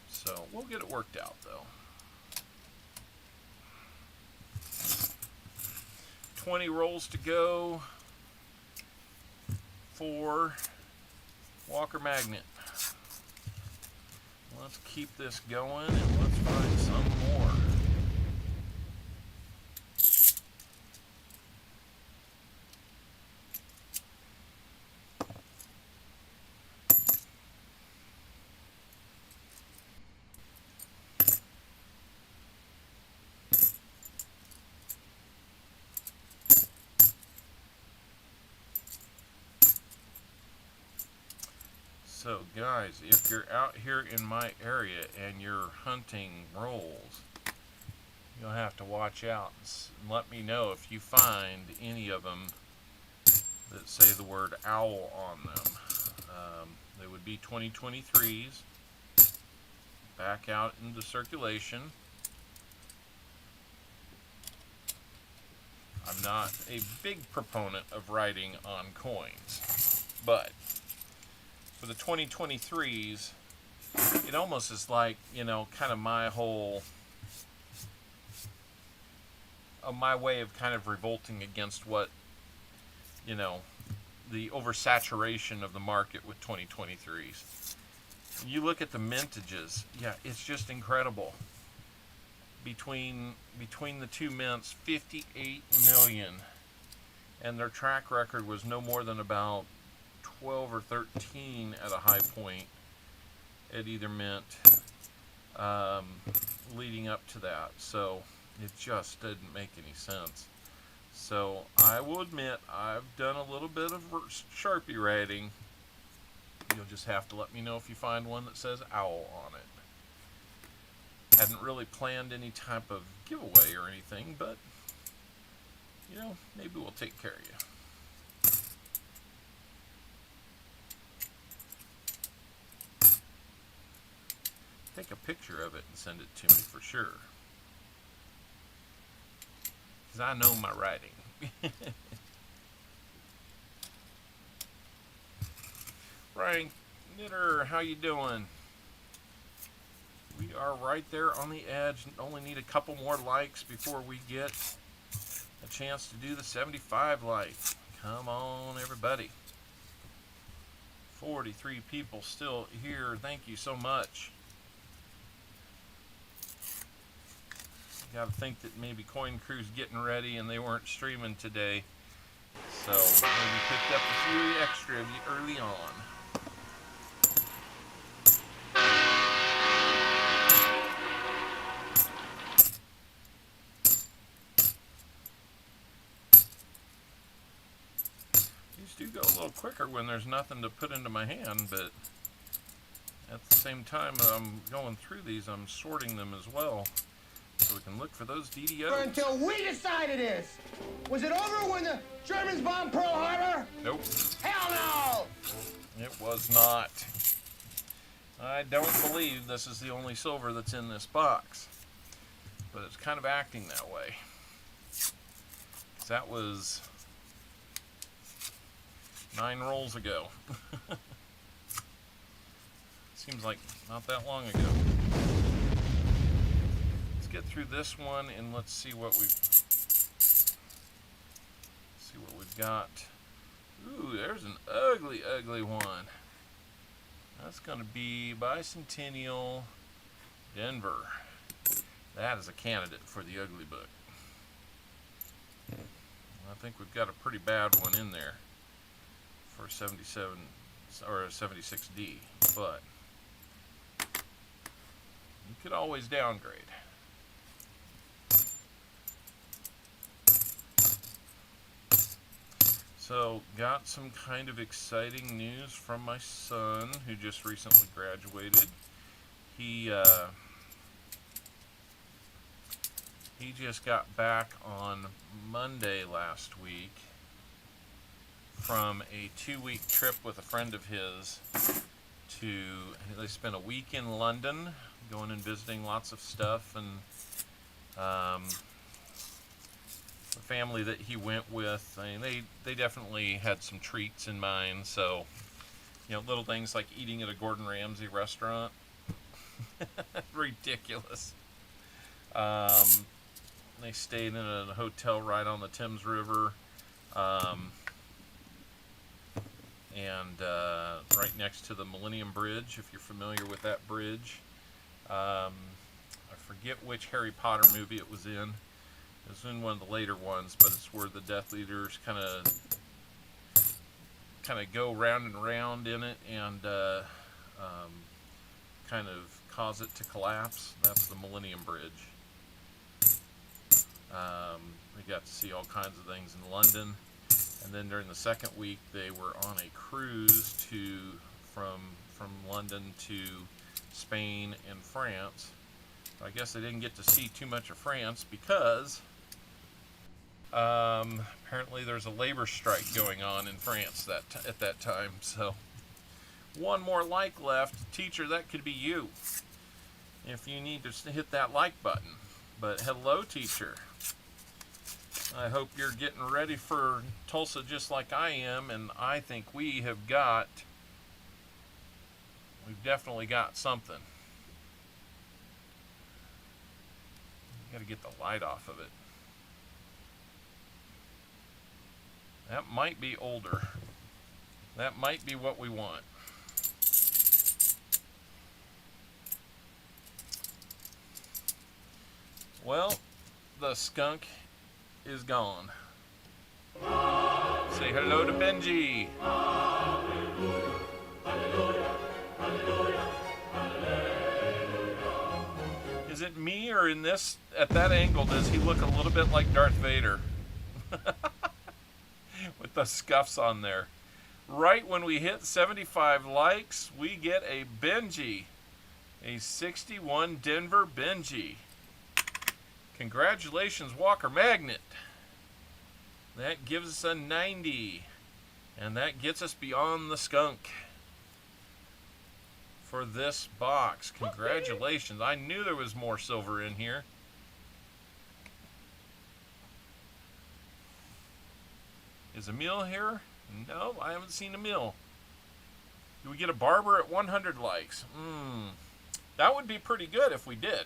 So we'll get it worked out though. 20 rolls to go for Walker Magnet. Let's keep this going and let's find some more. So guys, if you're out here in my area and you're hunting rolls, you'll have to watch out and let me know if you find any of them that say the word owl on them. They would be 2023s, back out into circulation. I'm not a big proponent of writing on coins, but for the 2023s, it almost is like, you know, kind of my whole, my way of kind of revolting against what, you know, the oversaturation of the market with 2023s. When you look at the mintages, yeah, it's just incredible. Between the two mints, 58 million, and their track record was no more than about 12 or 13 at a high point at either mint leading up to that. So it just didn't make any sense. So I will admit I've done a little bit of Sharpie writing. You'll just have to let me know if you find one that says owl on it. Hadn't really planned any type of giveaway or anything, but you know, maybe we'll take care of you. Take a picture of it and send it to me for sure. Because I know my writing. Frank Knitter, how you doing? We are right there on the edge. Only need a couple more likes before we get a chance to do the 75 like. Come on, everybody. 43 people still here. Thank you so much. Got to think that maybe Coin Crew's getting ready and they weren't streaming today. So maybe picked up a few extra of you early on. These do go a little quicker when there's nothing to put into my hand, but at the same time I'm going through these, I'm sorting them as well. So we can look for those DDOs. Until we decide it is. Was it over when the Germans bombed Pearl Harbor? Nope. Hell no! It was not. I don't believe this is the only silver that's in this box. But it's kind of acting that way. 'Cause that was 9 rolls ago. Seems like not that long ago. Get through this one and let's see what we've got. Ooh, there's an ugly one. That's gonna be Bicentennial Denver. That is a candidate for the ugly book. I think we've got a pretty bad one in there for 77 or a 76D, but you could always downgrade. So, got some kind of exciting news from my son, who just recently graduated. He just got back on Monday last week from a 2-week trip with a friend of his they spent a week in London, going and visiting lots of stuff, and the family that he went with, I mean, they definitely had some treats in mind. So, you know, little things like eating at a Gordon Ramsay restaurant. Ridiculous. They stayed in a hotel right on the Thames River, and right next to the Millennium Bridge, if you're familiar with that bridge. I forget which Harry Potter movie it was in. It was in one of the later ones, but it's where the Death Eaters kind of go round and round in it and kind of cause it to collapse. That's the Millennium Bridge. We got to see all kinds of things in London, and then during the second week they were on a cruise from London to Spain and France. I guess they didn't get to see too much of France because apparently there's a labor strike going on in France at that time. So, one more like left. Teacher, that could be you if you need to hit that like button. But hello, teacher. I hope you're getting ready for Tulsa just like I am, and I think we've definitely got something. Got to get the light off of it. That might be older. That might be what we want. Well, the skunk is gone. Say hello to Benji. Is it me, or in this, at that angle, does he look a little bit like Darth Vader? With the scuffs on there. Right when we hit 75 likes, we get a Benji. A 61 Denver Benji. Congratulations, Walker Magnet. That gives us a 90. And that gets us beyond the skunk. for this box. Congratulations. I knew there was more silver in here. Is Emil here? No, I haven't seen Emil. Do we get a barber at 100 likes? That would be pretty good if we did.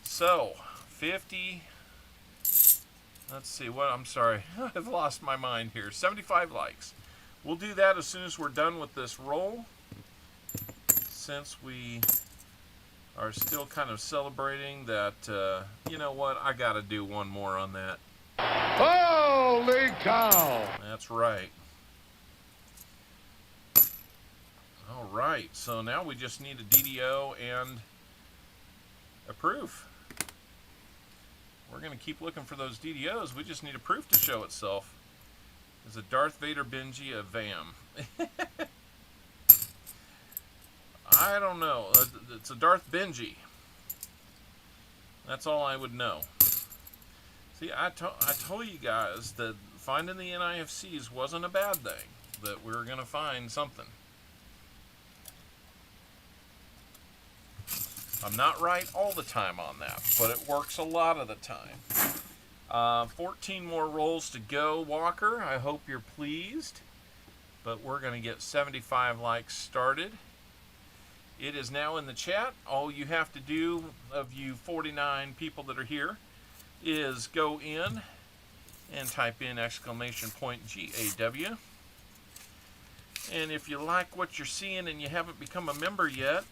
So, 50. Let's see what, I'm sorry. I've lost my mind here. 75 likes. We'll do that as soon as we're done with this roll. Since we are still kind of celebrating that, you know what? I got to do one more on that. Holy cow! That's right. All right, so now we just need a DDO and a proof. We're going to keep looking for those DDOs. We just need a proof to show itself. Is a Darth Vader Benji a VAM? I don't know. It's a Darth Benji. That's all I would know. See, I told you guys that finding the NIFCs wasn't a bad thing. That we were going to find something. I'm not right all the time on that, but it works a lot of the time. 14 more rolls to go, Walker. I hope you're pleased. But we're going to get 75 likes started. It is now in the chat. All you have to do, of you 49 people that are here, is go in and type in !GAW. And if you like what you're seeing and you haven't become a member yet,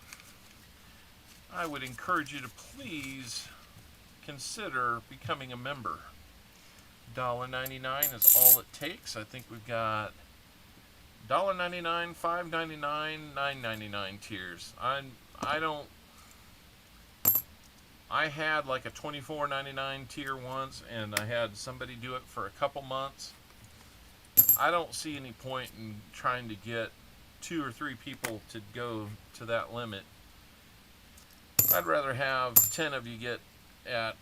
I would encourage you to please consider becoming a member. $1.99 is all it takes. I think we've got $1.99, $5.99, $9.99 tiers. I had like a $24.99 tier once, and I had somebody do it for a couple months. I don't see any point in trying to get 2 or 3 people to go to that limit. I'd rather have 10 of you get at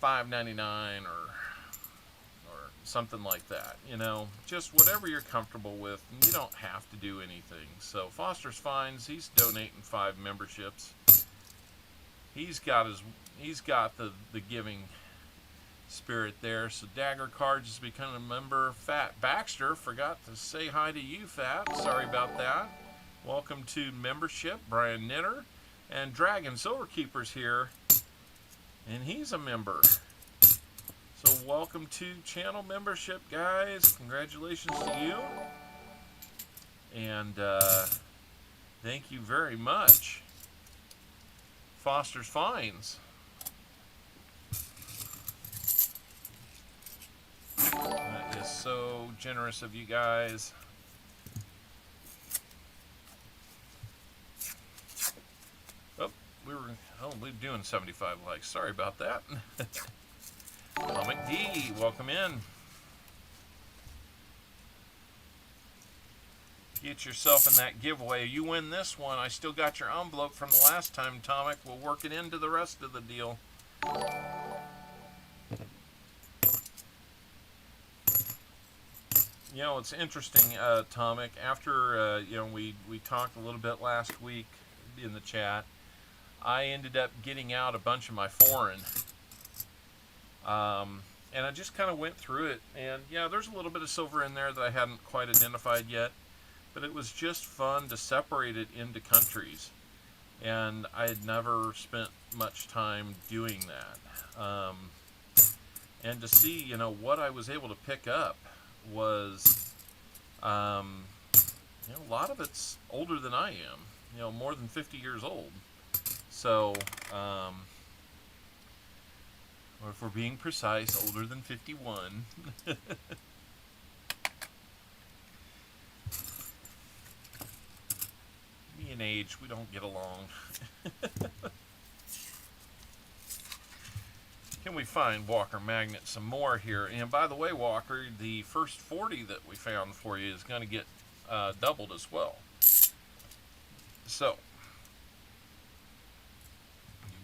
$5.99 or something like that. You know, just whatever you're comfortable with. And you don't have to do anything. So Foster's Finds, he's donating 5 memberships. He's got the giving spirit there. So Dagger Cards has become a member. Fat Baxter, forgot to say hi to you, Fat. Sorry about that. Welcome to membership. Brian Knitter. And Dragon Silverkeeper's here, and he's a member. So welcome to channel membership, guys. Congratulations to you. And thank you very much. Foster's Finds. That is so generous of you guys. We're doing 75 likes. Sorry about that. Comic D, welcome in. Get yourself in that giveaway. You win this one. I still got your envelope from the last time, Tomic. We'll work it into the rest of the deal. You know, it's interesting, Tomic. After you know, we talked a little bit last week in the chat. I ended up getting out a bunch of my foreign, and I just kind of went through it, and yeah, there's a little bit of silver in there that I hadn't quite identified yet, but it was just fun to separate it into countries, and I had never spent much time doing that, and to see, you know, what I was able to pick up was, you know, a lot of it's older than I am, you know, more than 50 years old. So, or if we're being precise, older than 51. Me and age, we don't get along. Can we find Walker Magnet some more here? And by the way, Walker, the first 40 that we found for you is going to get doubled as well. So,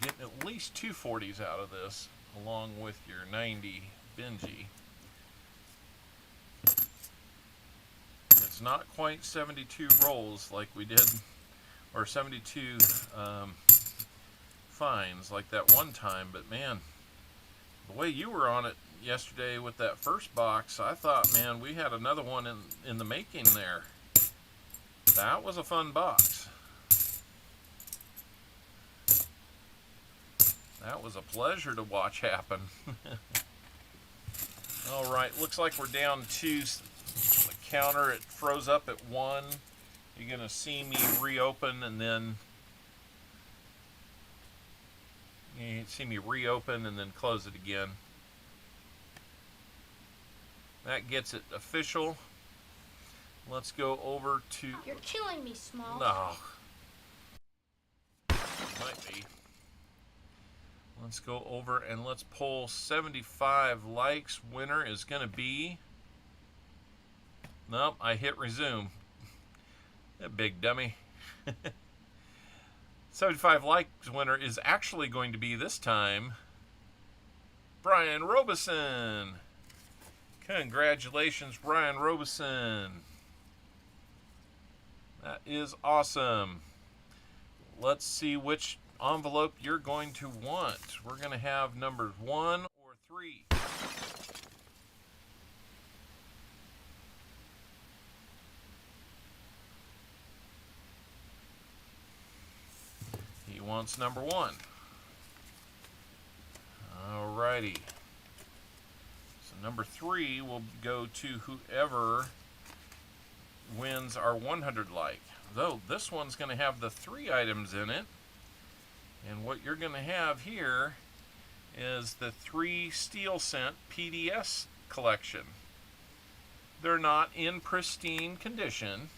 getting at least 2 40s out of this, along with your 90 Benji. It's not quite 72 rolls like we did or 72 finds like that one time. But man, the way you were on it yesterday with that first box, I thought, man, we had another one in the making there. That was a fun box. That was a pleasure to watch happen. All right, looks like we're down to the counter. It froze up at 1. You're going to see me reopen, and then you see me reopen and then close it again. That gets it official. Let's go over to... You're killing me, Smalls. No. Might be. Let's go over and let's pull 75 likes. Winner is going to be... Nope, I hit resume. That big dummy. 75 likes winner is actually going to be this time Brian Robeson. Congratulations, Brian Robeson. That is awesome. Let's see which envelope you're going to want. We're going to have numbers 1 or 3. He wants number 1. Alrighty. So number 3 will go to whoever wins our 100 like. Though this one's going to have the 3 items in it. And what you're going to have here is the 3 steel cent PDS collection. They're not in pristine condition,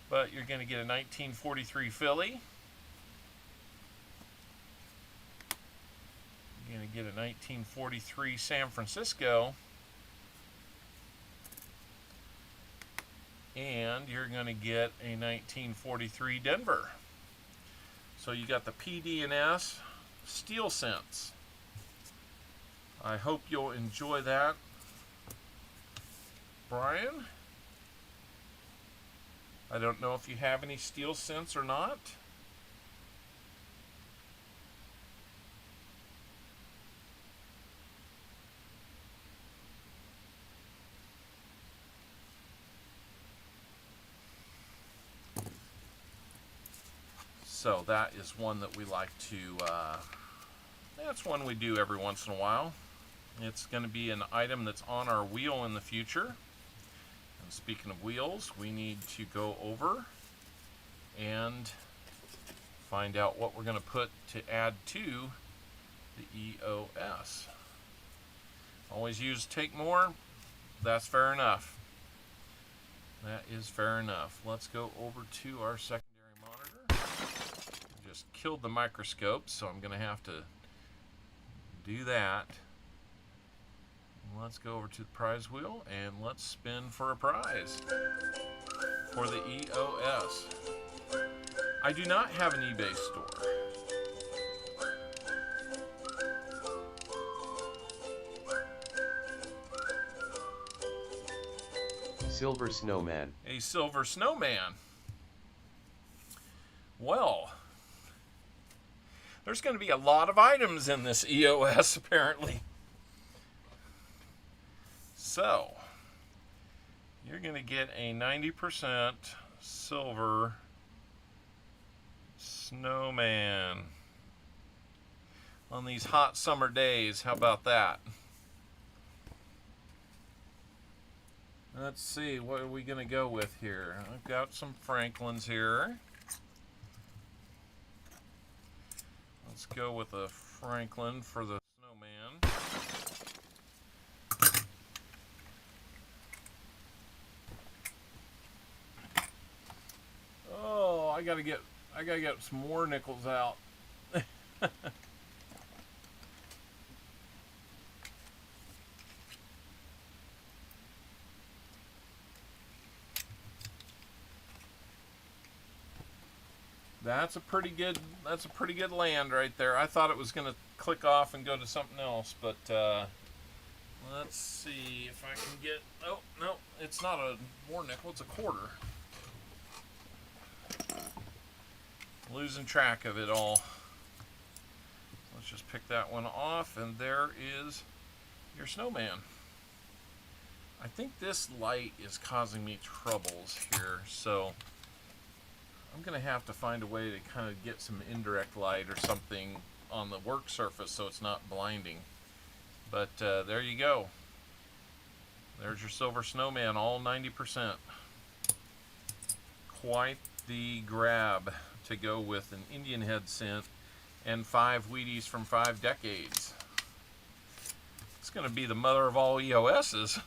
but you're going to get a 1943 Philly. You're going to get a 1943 San Francisco. And you're going to get a 1943 Denver. So you got the PD&S steel cents. I hope you'll enjoy that. Brian? I don't know if you have any steel cents or not. So that is one that we like to, that's one we do every once in a while. It's going to be an item that's on our wheel in the future. And speaking of wheels, we need to go over and find out what we're going to put to add to the EOS. Always use take more. That's fair enough. That is fair enough. Let's go over to our secondary monitor. Just killed the microscope, so I'm going to have to do that. Let's go over to the prize wheel and let's spin for a prize for the EOS. I do not have an eBay store. Silver Snowman. A silver snowman. Well, there's going to be a lot of items in this EOS apparently. So, you're going to get a 90% silver snowman on these hot summer days. How about that? Let's see, what are we going to go with here? I've got some Franklins here. Let's go with a Franklin for the snowman. Oh, I gotta get some more nickels out. That's a pretty good land right there. I thought it was gonna click off and go to something else, but let's see if I can get. Oh no, it's not a war nickel; it's a quarter. Losing track of it all. Let's just pick that one off, and there is your snowman. I think this light is causing me troubles here, so I'm going to have to find a way to kind of get some indirect light or something on the work surface so it's not blinding. But there you go. There's your silver snowman, all 90%. Quite the grab to go with an Indian head scent and 5 Wheaties from 5 decades. It's going to be the mother of all EOSs.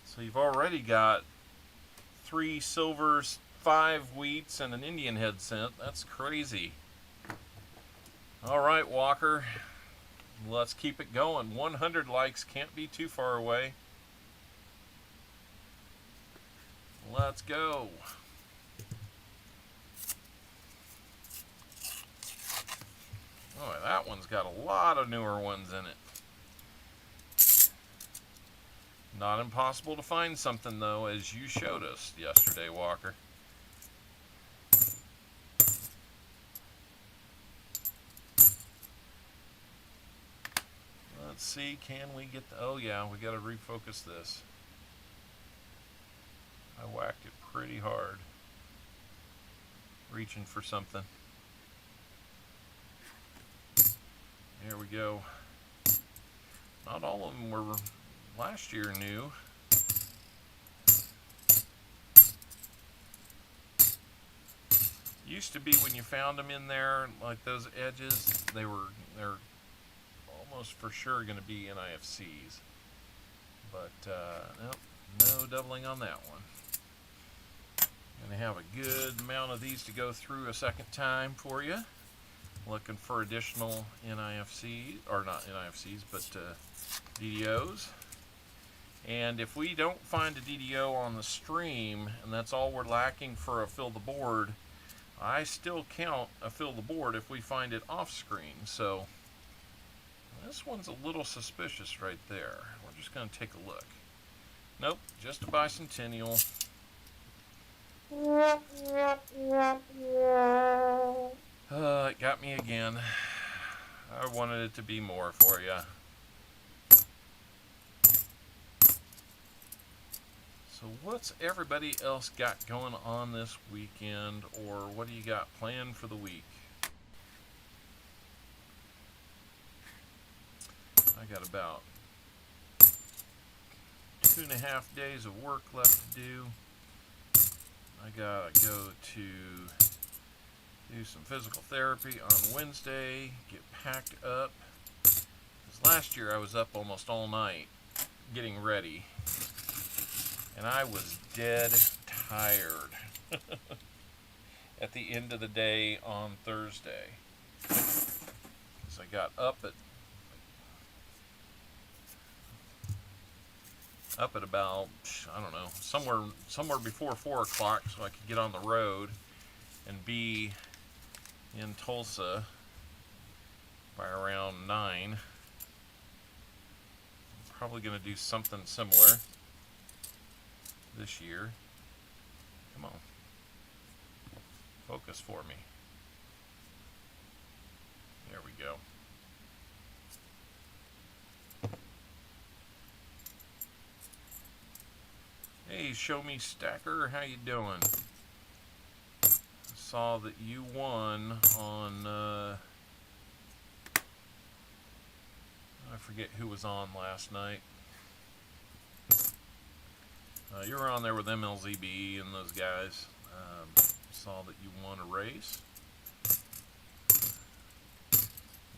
So you've already got 3 silvers, 5 wheats, and an Indian head scent. That's crazy. All right, Walker. Let's keep it going. 100 likes can't be too far away. Let's go. Oh, that one's got a lot of newer ones in it. Not impossible to find something, though, as you showed us yesterday, Walker. Let's see, can we get the... Oh, yeah, we got to refocus this. I whacked it pretty hard. Reaching for something. There we go. Not all of them were last year new. Used to be when you found them in there, like those edges, they're almost for sure going to be NIFCs. But nope, no doubling on that one. Going to have a good amount of these to go through a second time for you. Looking for additional NIFCs, or not NIFCs, but DDOs. And if we don't find a DDO on the stream, and that's all we're lacking for a fill the board, I still count a fill the board if we find it off screen. So this one's a little suspicious right there. We're just going to take a look. Nope, just a bicentennial. It got me again. I wanted it to be more for you. So what's everybody else got going on this weekend, or what do you got planned for the week? I got about 2.5 days of work left to do. I gotta go to do some physical therapy on Wednesday, get packed up. 'Cause last year I was up almost all night getting ready, and I was dead tired at the end of the day on Thursday. So I got up at about, I don't know, somewhere before 4 o'clock so I could get on the road and be in Tulsa by around 9. I'm probably going to do something similar this year. Come on. Focus for me. There we go. Hey, Show Me Stacker, how you doing? Saw that you won on, I forget who was on last night. You were on there with MLZB and those guys. Saw that you won a race.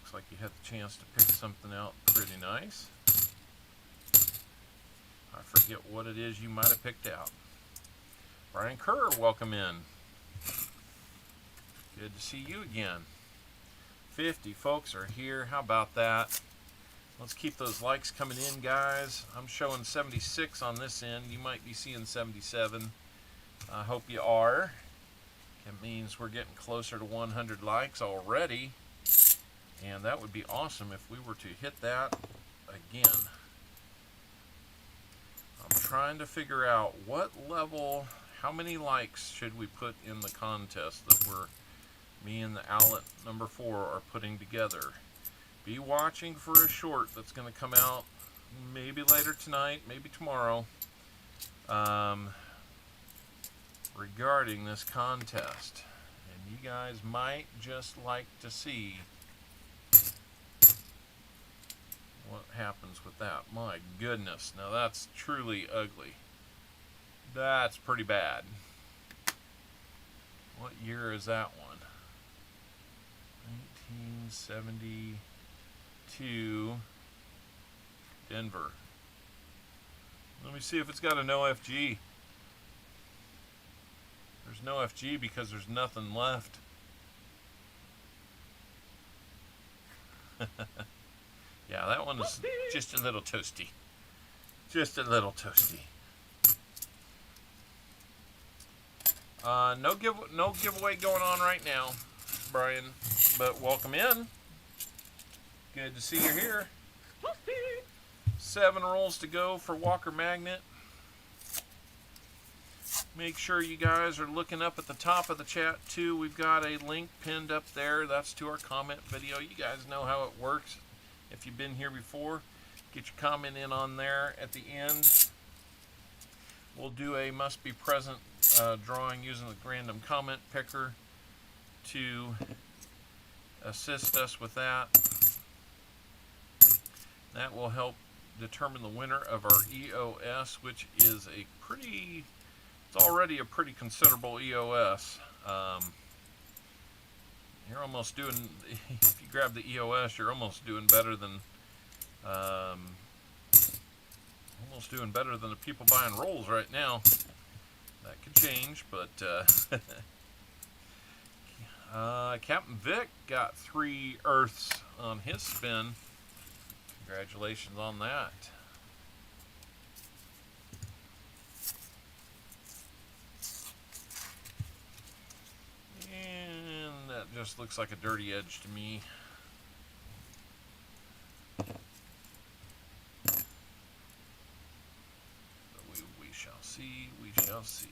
Looks like you had the chance to pick something out pretty nice. I forget what it is you might have picked out. Brian Kerr, welcome in. Good to see you again. 50 folks are here. How about that? Let's keep those likes coming in, guys. I'm showing 76 on this end. You might be seeing 77. I hope you are. It means we're getting closer to 100 likes already. And that would be awesome if we were to hit that again. I'm trying to figure out what level how many likes should we put in the contest that me and the Owlet number 4 are putting together? Be watching for a short that's going to come out maybe later tonight, maybe tomorrow, regarding this contest. And you guys might just like to see what happens with that. My goodness, now that's truly ugly. That's pretty bad. What year is that one? 1972 Denver. Let me see if it's got an OFG. There's no FG because there's nothing left. Yeah, that one is just a little toasty. Just a little toasty. No giveaway going on right now, Brian, but welcome in. Good to see you here. 7 rolls to go for Walker Magnet. Make sure you guys are looking up at the top of the chat too. We've got a link pinned up there. That's to our comment video. You guys know how it works. If you've been here before, get your comment in on there at the end. We'll do a must be present drawing using the random comment picker to assist us with that. That will help determine the winner of our EOS, which is a pretty, it's already a pretty considerable EOS. You're almost doing, if you grab the EOS, you're almost doing better than the people buying rolls right now. That could change, but Captain Vic got 3 Earths on his spin. Congratulations on that. And that just looks like a dirty edge to me. But we shall see, we shall see.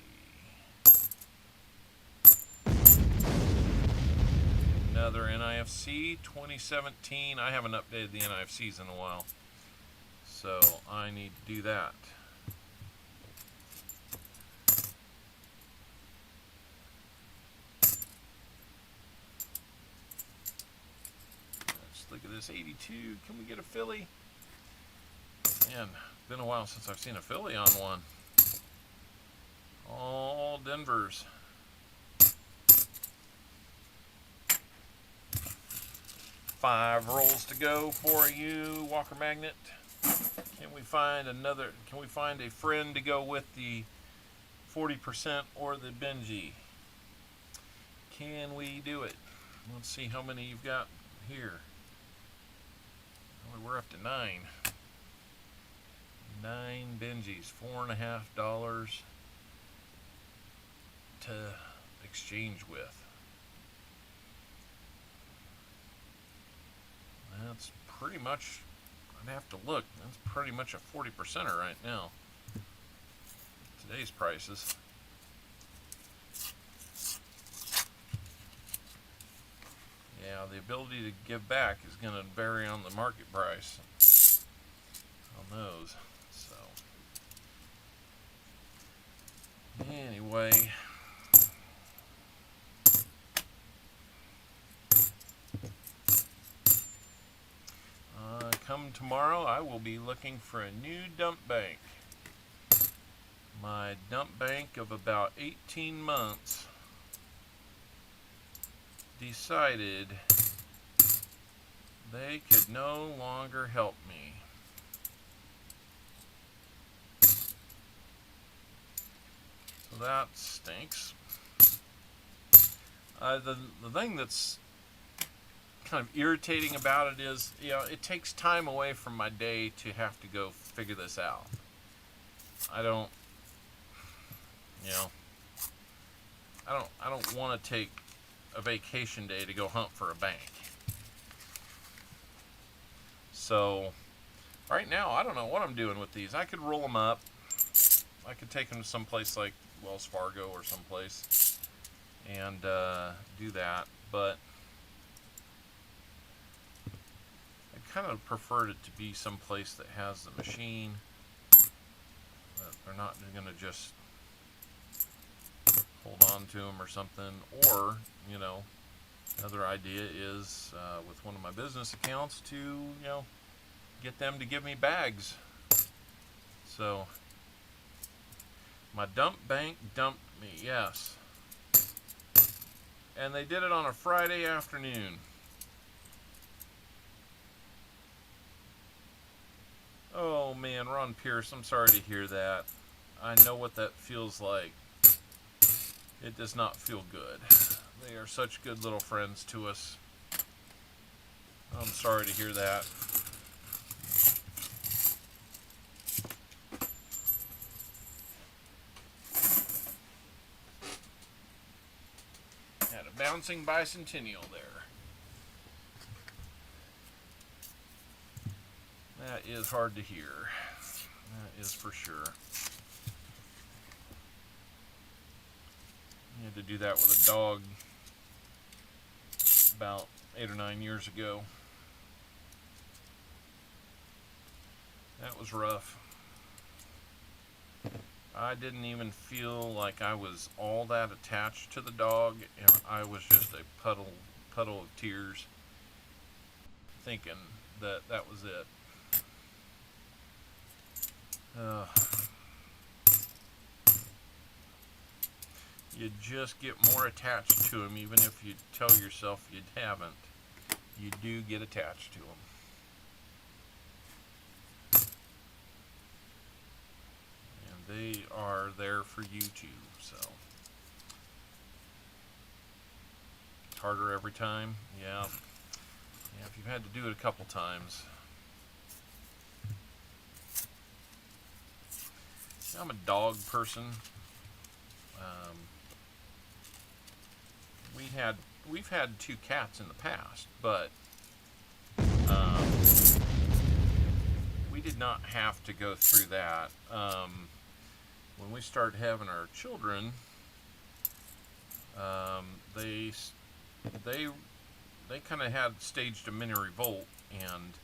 Another NIFC 2017. I haven't updated the NIFCs in a while, so I need to do that. Let's look at this 82. Can we get a Philly? Man, been a while since I've seen a Philly on one. All Denvers. Five rolls to go for you, Walker Magnet. Can we find a friend to go with the 40% or the Benji? Can we do it? Let's see how many you've got here. We're up to 9. 9 Benjis, $4.50 to exchange with. That's pretty much, I'd have to look, that's pretty much a 40%er right now. Today's prices. Yeah, the ability to give back is going to vary on the market price on those. So, anyway. Come tomorrow, I will be looking for a new dump bank. My dump bank of about 18 months decided they could no longer help me. So that stinks. The thing that's kind of irritating about it is, you know, it takes time away from my day to have to go figure this out. I don't want to take a vacation day to go hunt for a bank. So right now I don't know what I'm doing with these. I could roll them up. I could take them to someplace like Wells Fargo or someplace and do that. But I kind of preferred it to be someplace that has the machine, that they're not going to just hold on to them or something. Or, you know, another idea is with one of my business accounts to, you know, get them to give me bags. So my dump bank dumped me, yes. And they did it on a Friday afternoon. Oh man, Ron Pierce, I'm sorry to hear that. I know what that feels like. It does not feel good. They are such good little friends to us. I'm sorry to hear that. Had a bouncing bicentennial there. That is hard to hear. That is for sure. I had to do that with a dog about 8 or 9 years ago. That was rough. I didn't even feel like I was all that attached to the dog, and I was just a puddle of tears, thinking that that was it. You just get more attached to them, even if you tell yourself you haven't. You do get attached to them. And they are there for you too, so. It's harder every time, yeah. Yeah, if you've had to do it a couple times. I'm a dog person. We've had 2 cats in the past, but we did not have to go through that. When we started having our children, they kind of had staged a mini revolt, and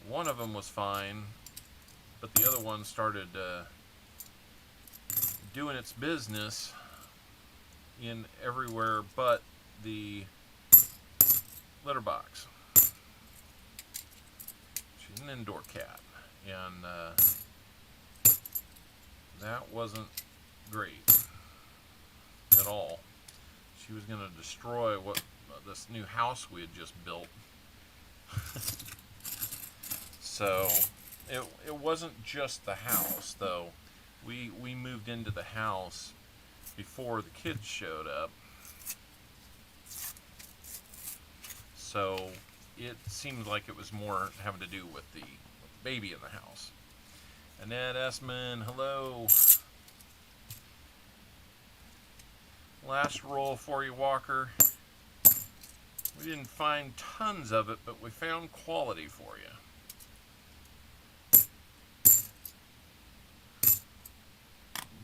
one of them was fine, but the other one started doing its business in everywhere but the litter box. She's an indoor cat, and that wasn't great at all. She was going to destroy what this new house we had just built. So it wasn't just the house, though. We moved into the house before the kids showed up, so it seemed like it was more having to do with the baby in the house. Annette Essman, hello. Last roll for you, Walker. We didn't find tons of it, but we found quality for you.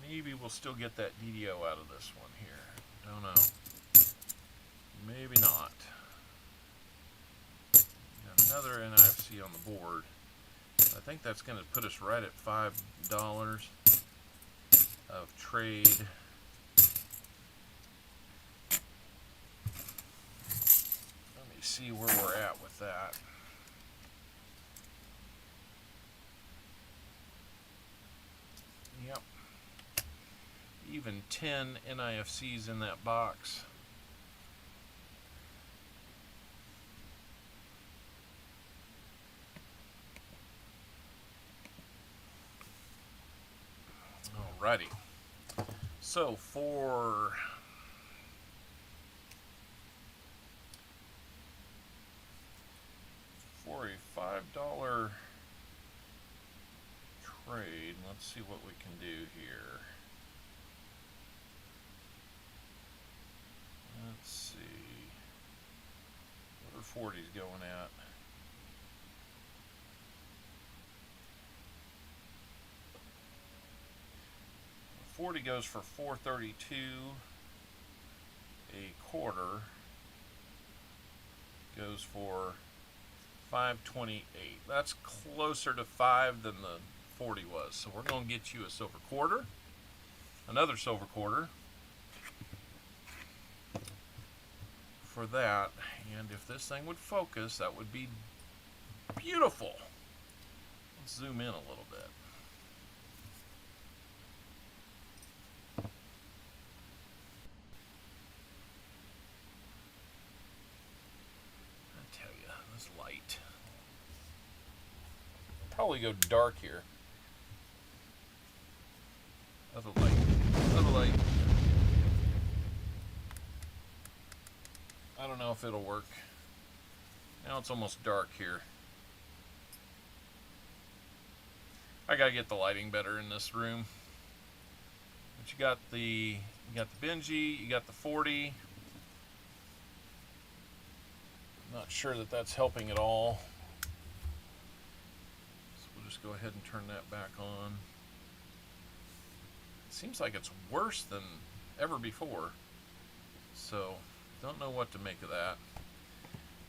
Maybe we'll still get that DDO out of this one here. Don't know. Maybe not. Got another NIFC on the board. I think that's going to put us right at $5 of trade. Let me see where we're at with that. Yep. Even 10 NIFCs in that box. Alrighty. So for a $5 trade, let's see what we can do here. Let's see. What are 40s going at? 40 goes for 432 a quarter. Goes for 528. That's closer to 5 than the 40 was. So we're going to get you a silver quarter. Another silver quarter. For that. And if this thing would focus, that would be beautiful. Let's zoom in a little bit. Light. Probably go dark here. Other light. Other light. I don't know if it'll work. Now it's almost dark here. I gotta get the lighting better in this room. But you got the Benji, you got the 40. Not sure that that's helping at all. So we'll just go ahead and turn that back on. It seems like it's worse than ever before. So, don't know what to make of that.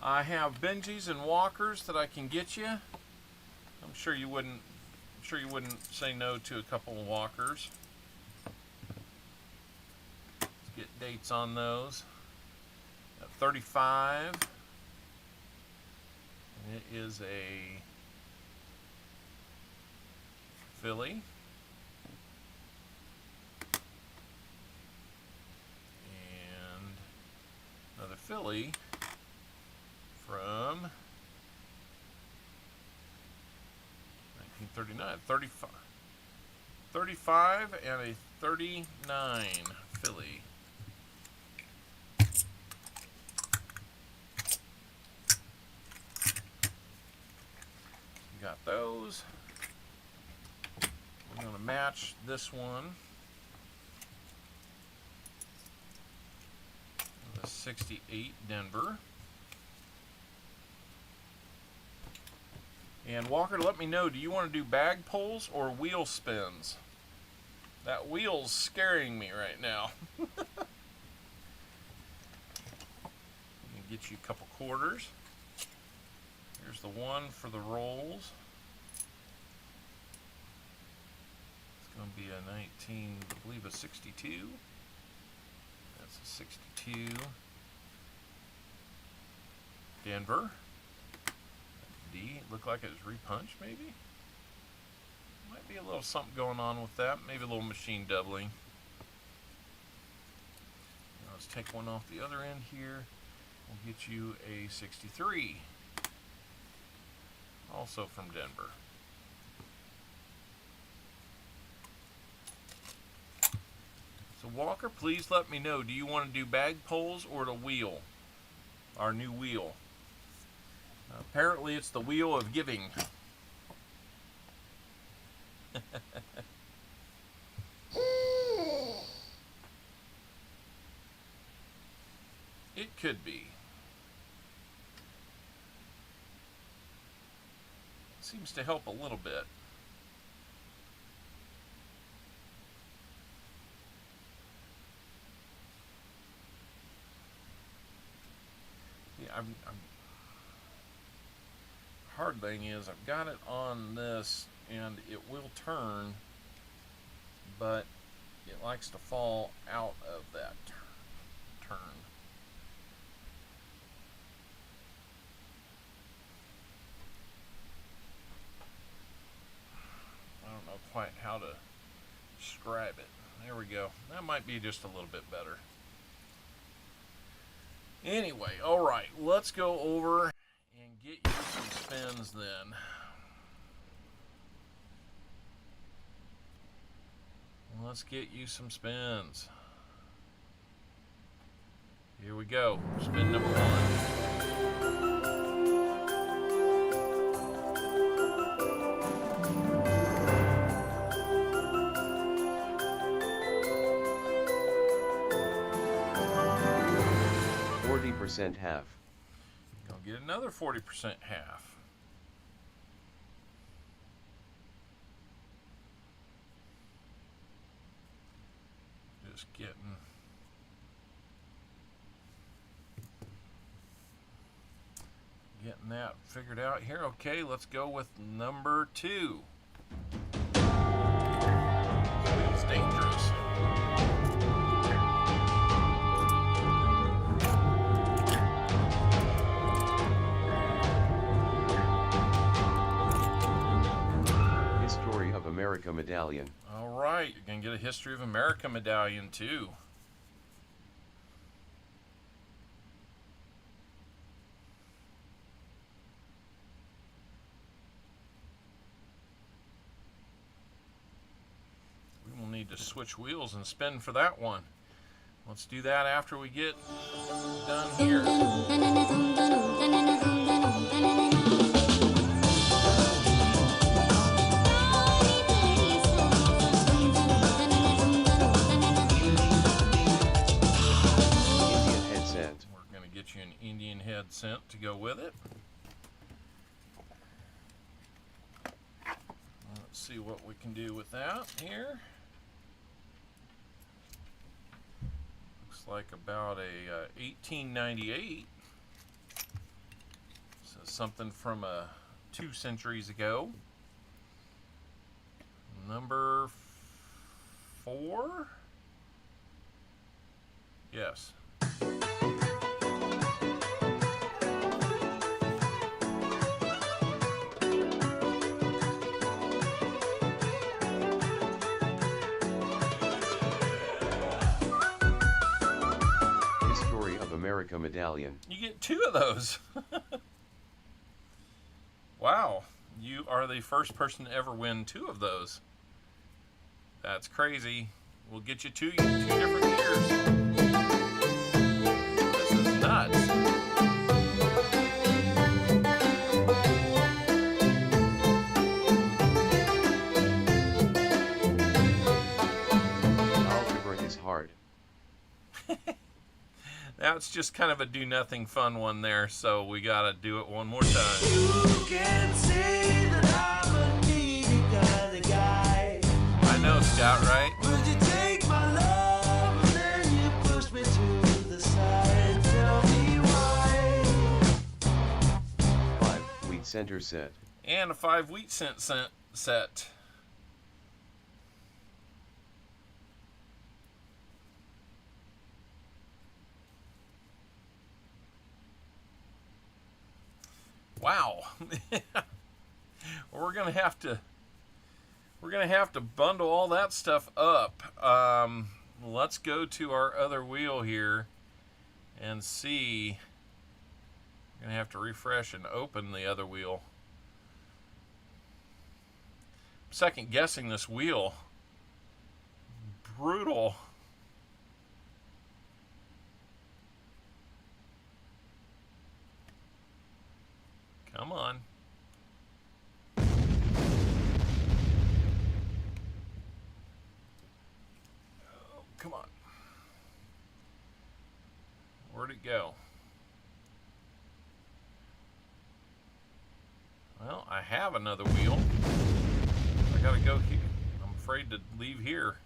I have Benjis and walkers that I can get you. I'm sure you wouldn't say no to a couple of walkers. Let's get dates on those. At 35. It is a filly. And another filly from 1939. 35 and a 39 filly. Got those. We're going to match this one with a 68 Denver. And Walker, let me know, do you want to do bag pulls or wheel spins? That wheel's scaring me right now. Get you a couple quarters. Here's the one for the rolls. It's going to be a 19, I believe a 62. That's a 62. Denver. D, looked like it was repunched maybe. Might be a little something going on with that. Maybe a little machine doubling. Now let's take one off the other end here. We'll get you a 63. Also from Denver. So Walker, please let me know. Do you want to do bag pulls or the wheel? Our new wheel. Apparently it's the wheel of giving. It could be. Seems to help a little bit. Yeah, hard thing is I've got it on this and it will turn, but it likes to fall out of that turn. I don't know quite how to describe it. There we go. That might be just a little bit better. Anyway, alright, let's go over and get you some spins then. Let's get you some spins. Here we go. Spin number 1. 40% half. Gonna get another 40% half. Just getting that figured out here. Okay, let's go with number 2. It's dangerous. History of America medallion. All right, you're going to get a History of America medallion too. We will need to switch wheels and spin for that one. Let's do that after we get done here. Get you an Indian head cent to go with it. Let's see what we can do with that here. Looks like about a 1898. So something from 2 centuries ago. Number 4? Yes. America medallion. You get 2 of those. Wow, you are the first person to ever win 2 of those. That's crazy. We'll get you 2 different years. This is nuts. Algebra is hard. Now it's just kind of a do-nothing fun one there, so we gotta do it one more time. You can say that I'm a needy kind of guy. I know, Scott, right? Would you take my love and then you push me to the side? Tell me why. 5 wheat center set. And a 5 wheat cent set. Wow. We're gonna have to bundle all that stuff up. Let's go to our other wheel here and see. We're gonna have to refresh and open the other wheel. I'm second guessing this wheel. Brutal. Come on. Oh, come on. Where'd it go? Well, I have another wheel. I gotta go here. I'm afraid to leave here.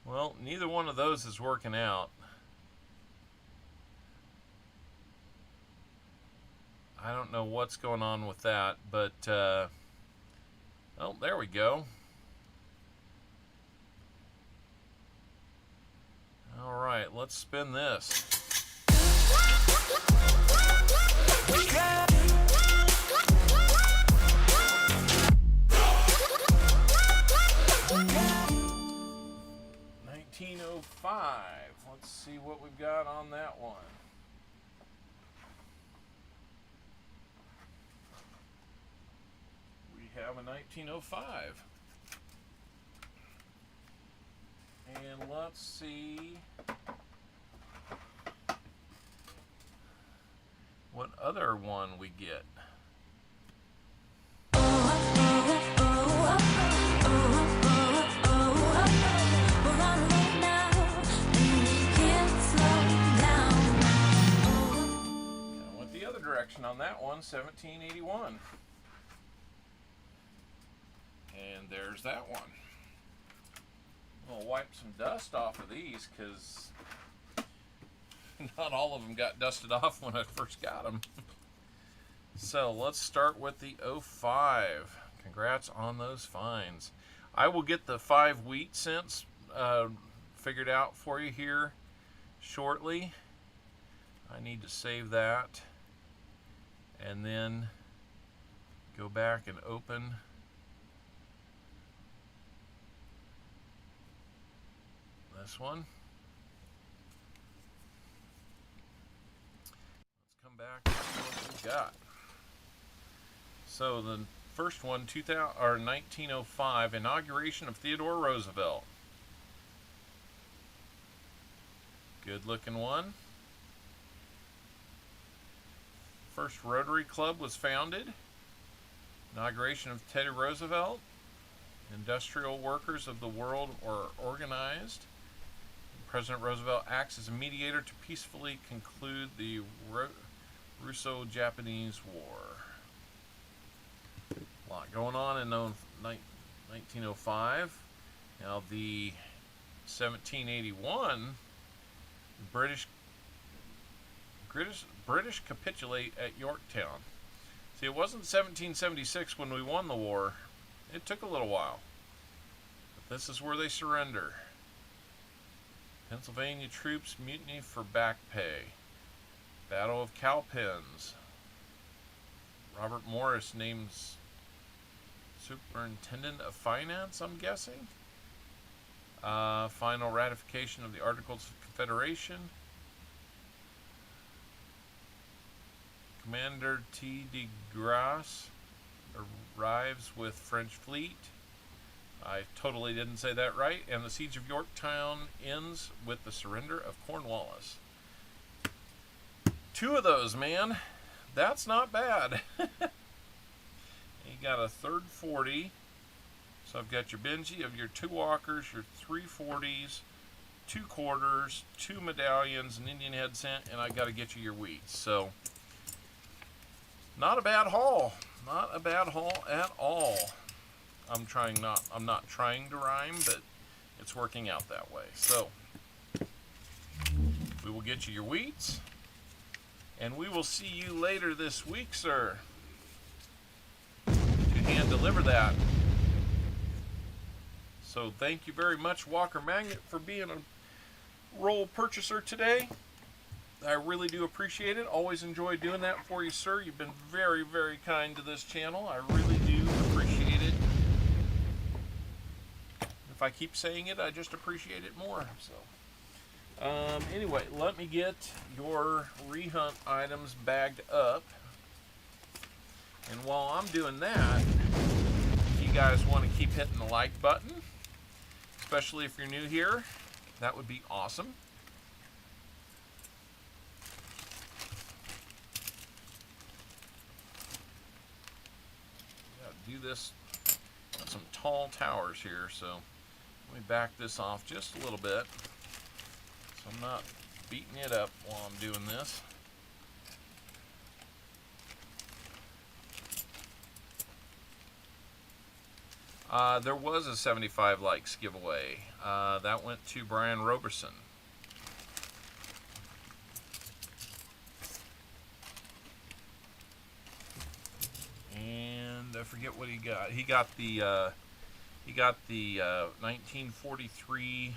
Well, neither one of those is working out. I don't know what's going on with that, but, oh, there we go. All right, let's spin this. $19.05. Let's see what we've got on that one. We have a 1905. And let's see what other one we get. direction on that one, 1781. And there's that one. We'll wipe some dust off of these because not all of them got dusted off when I first got them. So let's start with the 05. Congrats on those finds. I will get the 5 wheat cents figured out for you here shortly. I need to save that and then go back and open this one. Let's come back and see what we got. So the first one, 1905, inauguration of Theodore Roosevelt. Good looking one. First Rotary Club was founded. Inauguration of Teddy Roosevelt. Industrial workers of the world were organized. President Roosevelt acts as a mediator to peacefully conclude the Russo-Japanese War. A lot going on in 1905. Now the 1781, British capitulate at Yorktown. See, it wasn't 1776 when we won the war. It took a little while. But this is where they surrender. Pennsylvania troops mutiny for back pay. Battle of Cowpens. Robert Morris names Superintendent of Finance, I'm guessing. Final ratification of the Articles of Confederation. Commander T. de Grasse arrives with French fleet. I totally didn't say that right. And the siege of Yorktown ends with the surrender of Cornwallis. 2 of those, man. That's not bad. You got a third 40. So I've got your Benji of your 2 walkers, your 3 40s, 2 quarters, 2 medallions, an Indian head cent, and I got to get you your wheats. So not a bad haul. Not a bad haul at all. I'm not trying to rhyme, but it's working out that way. So we will get you your wheats, and we will see you later this week, sir, to hand deliver that. So thank you very much, Walker Magnet, for being a roll purchaser today. I really do appreciate it. Always enjoy doing that for you, sir. You've been very, very kind to this channel. I really do appreciate it. If I keep saying it, I just appreciate it more. So, anyway, let me get your rehunt items bagged up. And while I'm doing that, if you guys want to keep hitting the like button, especially if you're new here, that would be awesome. Do this. Got some tall towers here, so let me back this off just a little bit so I'm not beating it up while I'm doing this. There was a 75 likes giveaway. That went to Brian Roberson. And I forget what he got. He got the 1943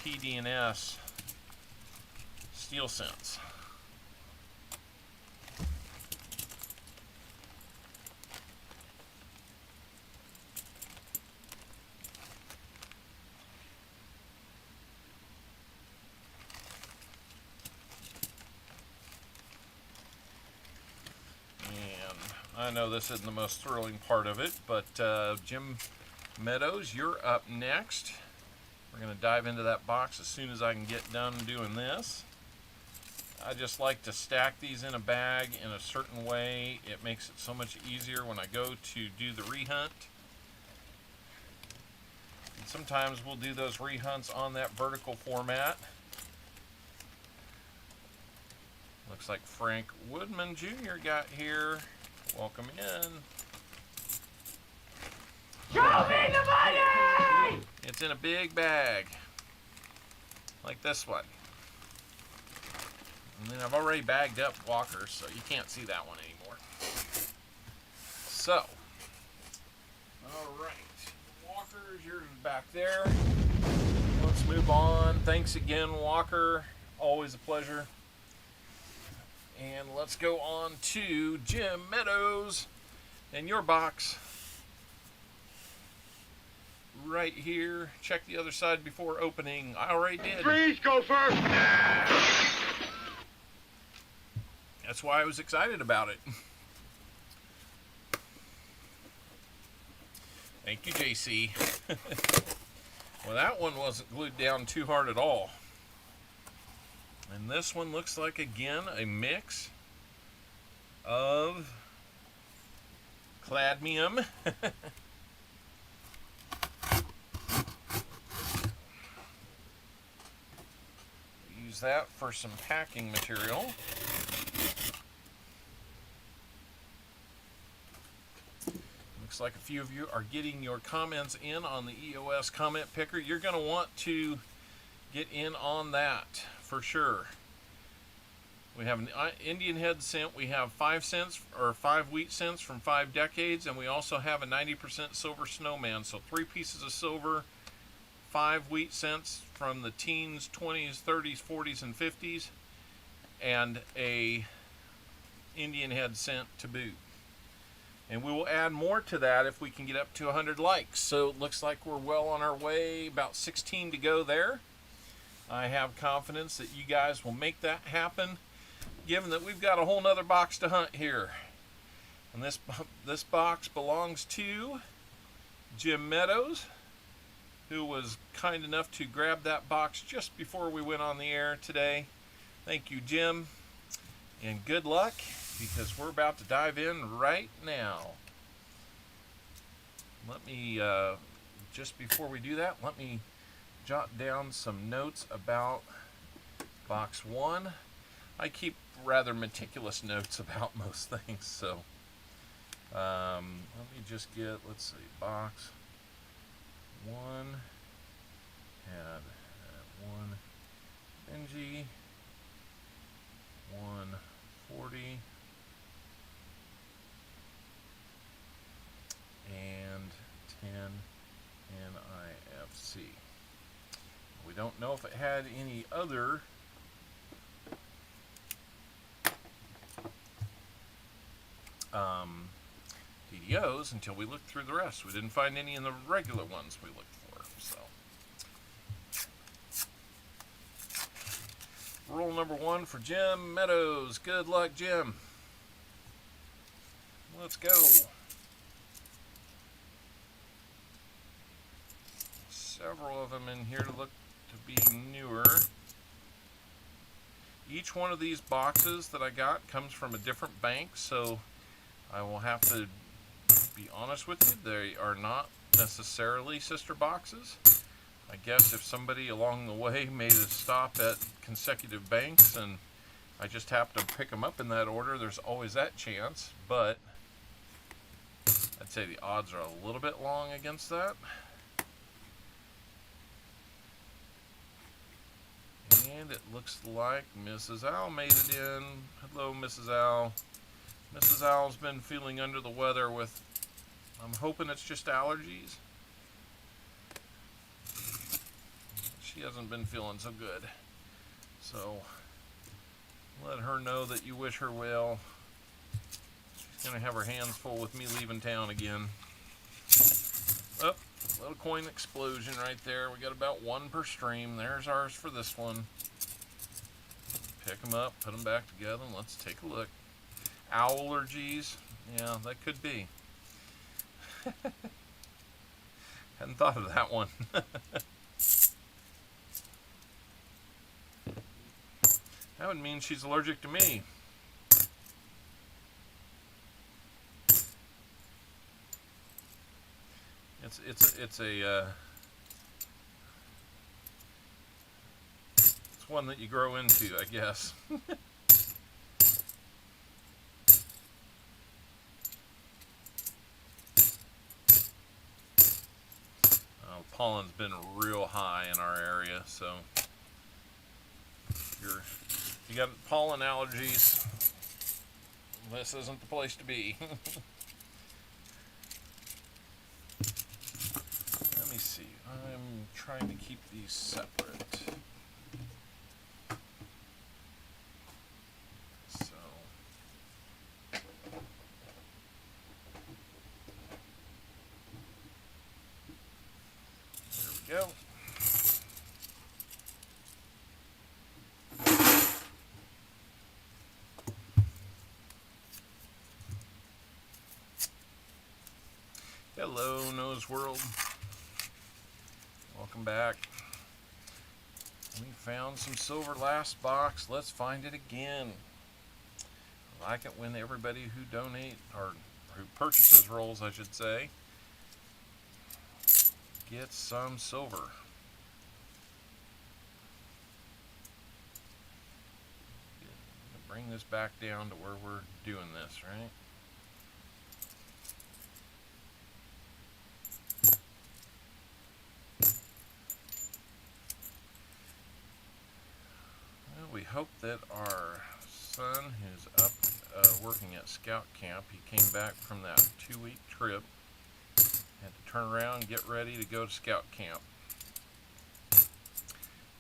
PD&S steel cents. I know this isn't the most thrilling part of it, but Jim Meadows, you're up next. We're going to dive into that box as soon as I can get done doing this. I just like to stack these in a bag in a certain way. It makes it so much easier when I go to do the rehunt. And sometimes we'll do those rehunts on that vertical format. Looks like Frank Woodman Jr. got here. Welcome in. Show me the money! It's in a big bag. Like this one. And then I've already bagged up Walker's, so you can't see that one anymore. So. Alright. Walker's, yours is back there. Let's move on. Thanks again, Walker. Always a pleasure. And let's go on to Jim Meadows and your box. Right here. Check the other side before opening. I already did. Freeze, go first. That's why I was excited about it. Thank you, JC. Well, that one wasn't glued down too hard at all. And this one looks like, again, a mix of cadmium. Use that for some packing material. Looks like a few of you are getting your comments in on the EOS comment picker. You're going to want to get in on that for sure. We have an Indian head cent. We have 5 cents or 5 wheat cents from 5 decades, and we also have a 90% silver snowman. So 3 pieces of silver, 5 wheat cents from the teens, 20s, 30s, 40s, and 50s, and a Indian head cent to boot. And we will add more to that if we can get up to 100 likes. So it looks like we're well on our way, about 16 to go there. I have confidence that you guys will make that happen, given that we've got a whole nother box to hunt here. And this box belongs to Jim Meadows, who was kind enough to grab that box just before we went on the air today. Thank you, Jim, and good luck, because we're about to dive in right now. Let me, just before we do that, let me jot down some notes about box 1. I keep rather meticulous notes about most things, so let me just get, let's see, box 1 had 1 Benji, 140, and 10 NIFC. We don't know if it had any other DDOs until we looked through the rest. We didn't find any in the regular ones we looked for. So, roll number 1 for Jim Meadows. Good luck, Jim. Let's go. Several of them in here to look to be newer. Each one of these boxes that I got comes from a different bank, so I will have to be honest with you, they are not necessarily sister boxes. I guess if somebody along the way made a stop at consecutive banks and I just happen to pick them up in that order, there's always that chance, but I'd say the odds are a little bit long against that. And it looks like Mrs. Owl made it in. Hello, Mrs. Owl. Mrs. Owl's been feeling under the weather with, I'm hoping it's just allergies. She hasn't been feeling so good. So, let her know that you wish her well. She's going to have her hands full with me leaving town again. Oh, little coin explosion right there. We got about 1 per stream. There's ours for this one. Pick them up, put them back together, and let's take a look. Allergies. Yeah, that could be. Hadn't thought of that one. That would mean she's allergic to me. It's one that you grow into, I guess. pollen's been real high in our area, so if you got pollen allergies, this isn't the place to be. Let me see. I'm trying to keep these separate. So there we go. Hello, Nose World. Welcome back. We found some silver last box. Let's find it again. I like it when everybody who donate, or who purchases rolls, I should say, gets some silver. Bring this back down to where we're doing this, right? Well, we hope that our son, who's up working at Scout Camp, he came back from that 2-week trip, had to turn around, get ready to go to Scout Camp.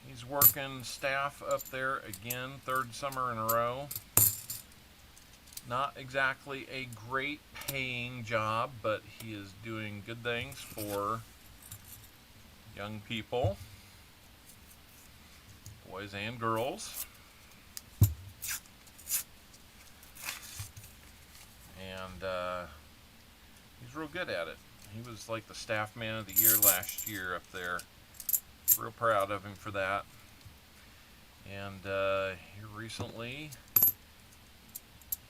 He's working staff up there again, 3rd summer in a row. Not exactly a great paying job, but he is doing good things for young people, boys and girls. And he's real good at it. He was like the staff man of the year last year up there. Real proud of him for that. And here recently,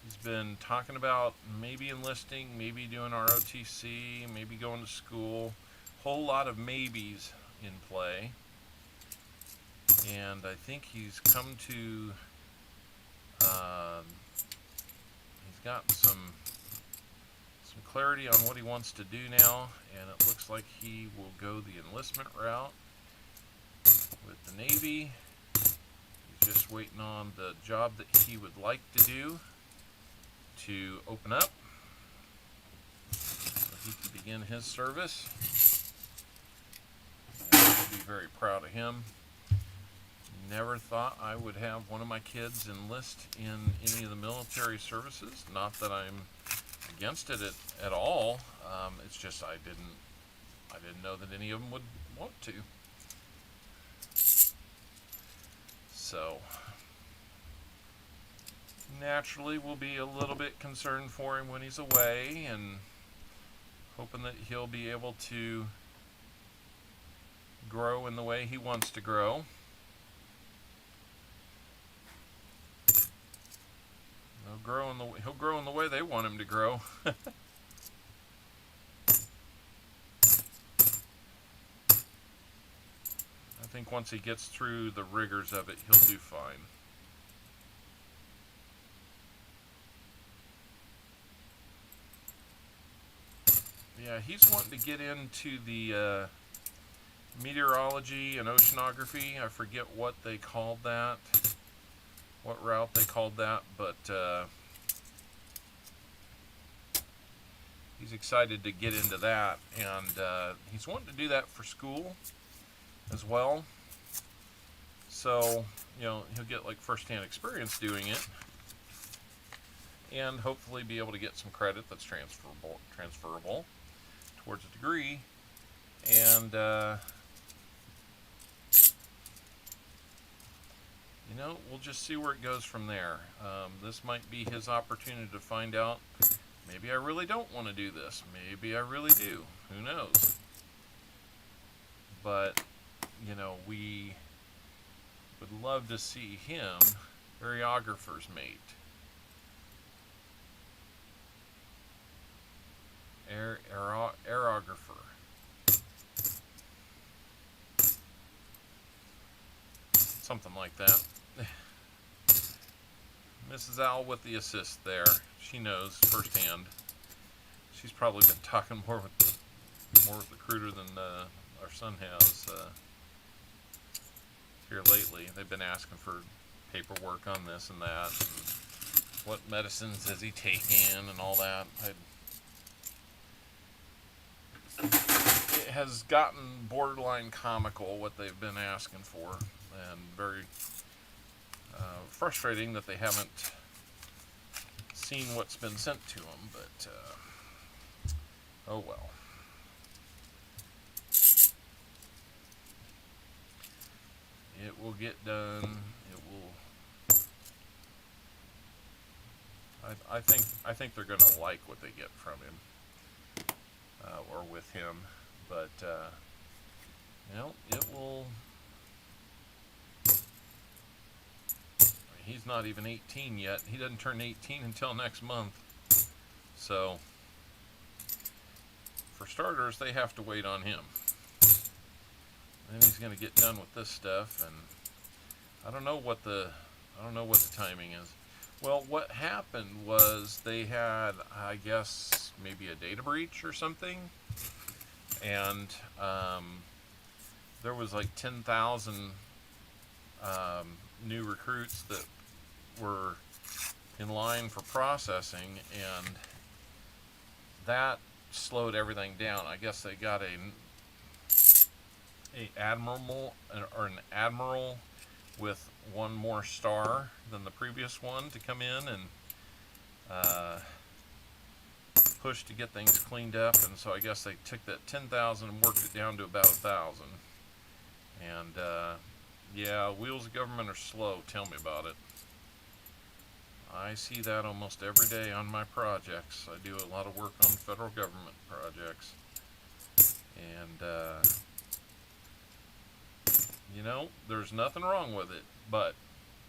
he's been talking about maybe enlisting, maybe doing ROTC, maybe going to school. Whole lot of maybes in play. And I think he's come to, he's gotten some clarity on what he wants to do now, and it looks like he will go the enlistment route with the Navy. He's just waiting on the job that he would like to do to open up so he can begin his service. And I'll be very proud of him. Never thought I would have one of my kids enlist in any of the military services. Not that I'm against it at all. It's just I didn't know that any of them would want to. So naturally we'll be a little bit concerned for him when he's away, and hoping that he'll be able to grow in the way he wants to grow. He'll grow in the way they want him to grow. I think once he gets through the rigors of it, he'll do fine. Yeah, he's wanting to get into the meteorology and oceanography. I forget what they called that, what route they called that, but he's excited to get into that, and he's wanting to do that for school as well. So, you know, he'll get like first-hand experience doing it, and hopefully be able to get some credit that's transferable towards a degree. And you know, we'll just see where it goes from there. This might be his opportunity to find out, maybe I really don't want to do this. Maybe I really do. Who knows? But, you know, we would love to see him aerographer's mate. Aerographer. Something like that. Mrs. Owl with the assist there. She knows firsthand. She's probably been talking more with the recruiter than our son has here lately. They've been asking for paperwork on this and that, and what medicines is he taking and all that. It has gotten borderline comical what they've been asking for, and very frustrating that they haven't seen what's been sent to them, but oh well. It will get done. It will. I think they're going to like what they get from him, or with him, but you know, it will. He's not even 18 yet. He doesn't turn 18 until next month. So, for starters, they have to wait on him. Then he's going to get done with this stuff, and I don't know what the timing is. Well, what happened was they had, I guess, maybe a data breach or something, and there was like 10,000 new recruits that were in line for processing, and that slowed everything down. I guess they got an admiral with one more star than the previous one to come in and push to get things cleaned up, and so I guess they took that 10,000 and worked it down to about 1,000. And yeah, wheels of government are slow. Tell me about it. I see that almost every day on my projects. I do a lot of work on federal government projects, and you know, there's nothing wrong with it, but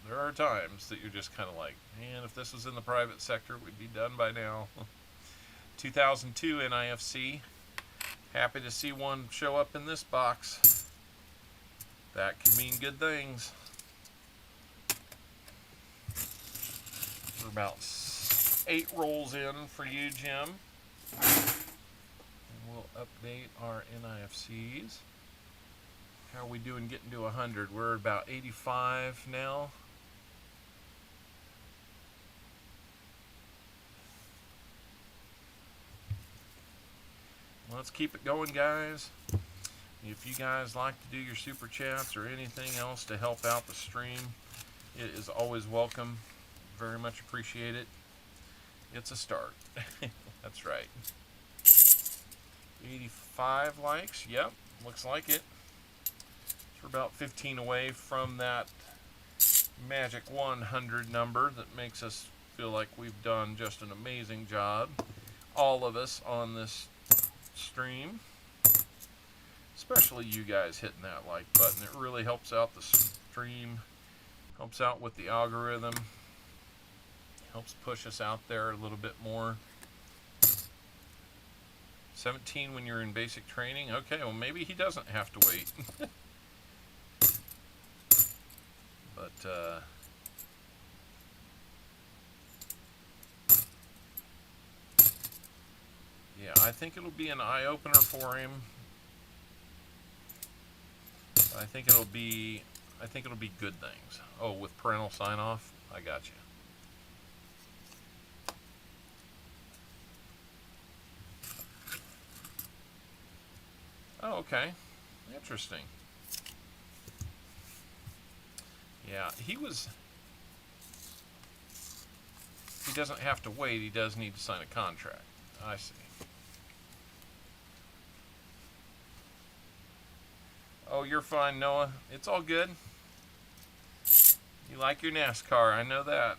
there are times that you're just kind of like, man, if this was in the private sector, we'd be done by now. 2002 NIFC. Happy to see one show up in this box. That could mean good things. We're about 8 rolls in for you, Jim. And we'll update our NIFCs. How are we doing getting to 100? We're about 85 now. Let's keep it going, guys. If you guys like to do your super chats or anything else to help out the stream, it is always welcome. Very much appreciate it. It's a start. That's right. 85 likes. Yep, looks like it. We're about 15 away from that magic 100 number that makes us feel like we've done just an amazing job. All of us on this stream. Especially you guys hitting that like button. It really helps out the stream. Helps out with the algorithm. Helps push us out there a little bit more. 17 when you're in basic training. Okay, well maybe he doesn't have to wait. But yeah, I think it'll be an eye-opener for him. I think it'll be good things. Oh, with parental sign-off? I got you. Oh, okay. Interesting. Yeah, he doesn't have to wait, he does need to sign a contract. I see. Oh, you're fine, Noah. It's all good. You like your NASCAR, I know that.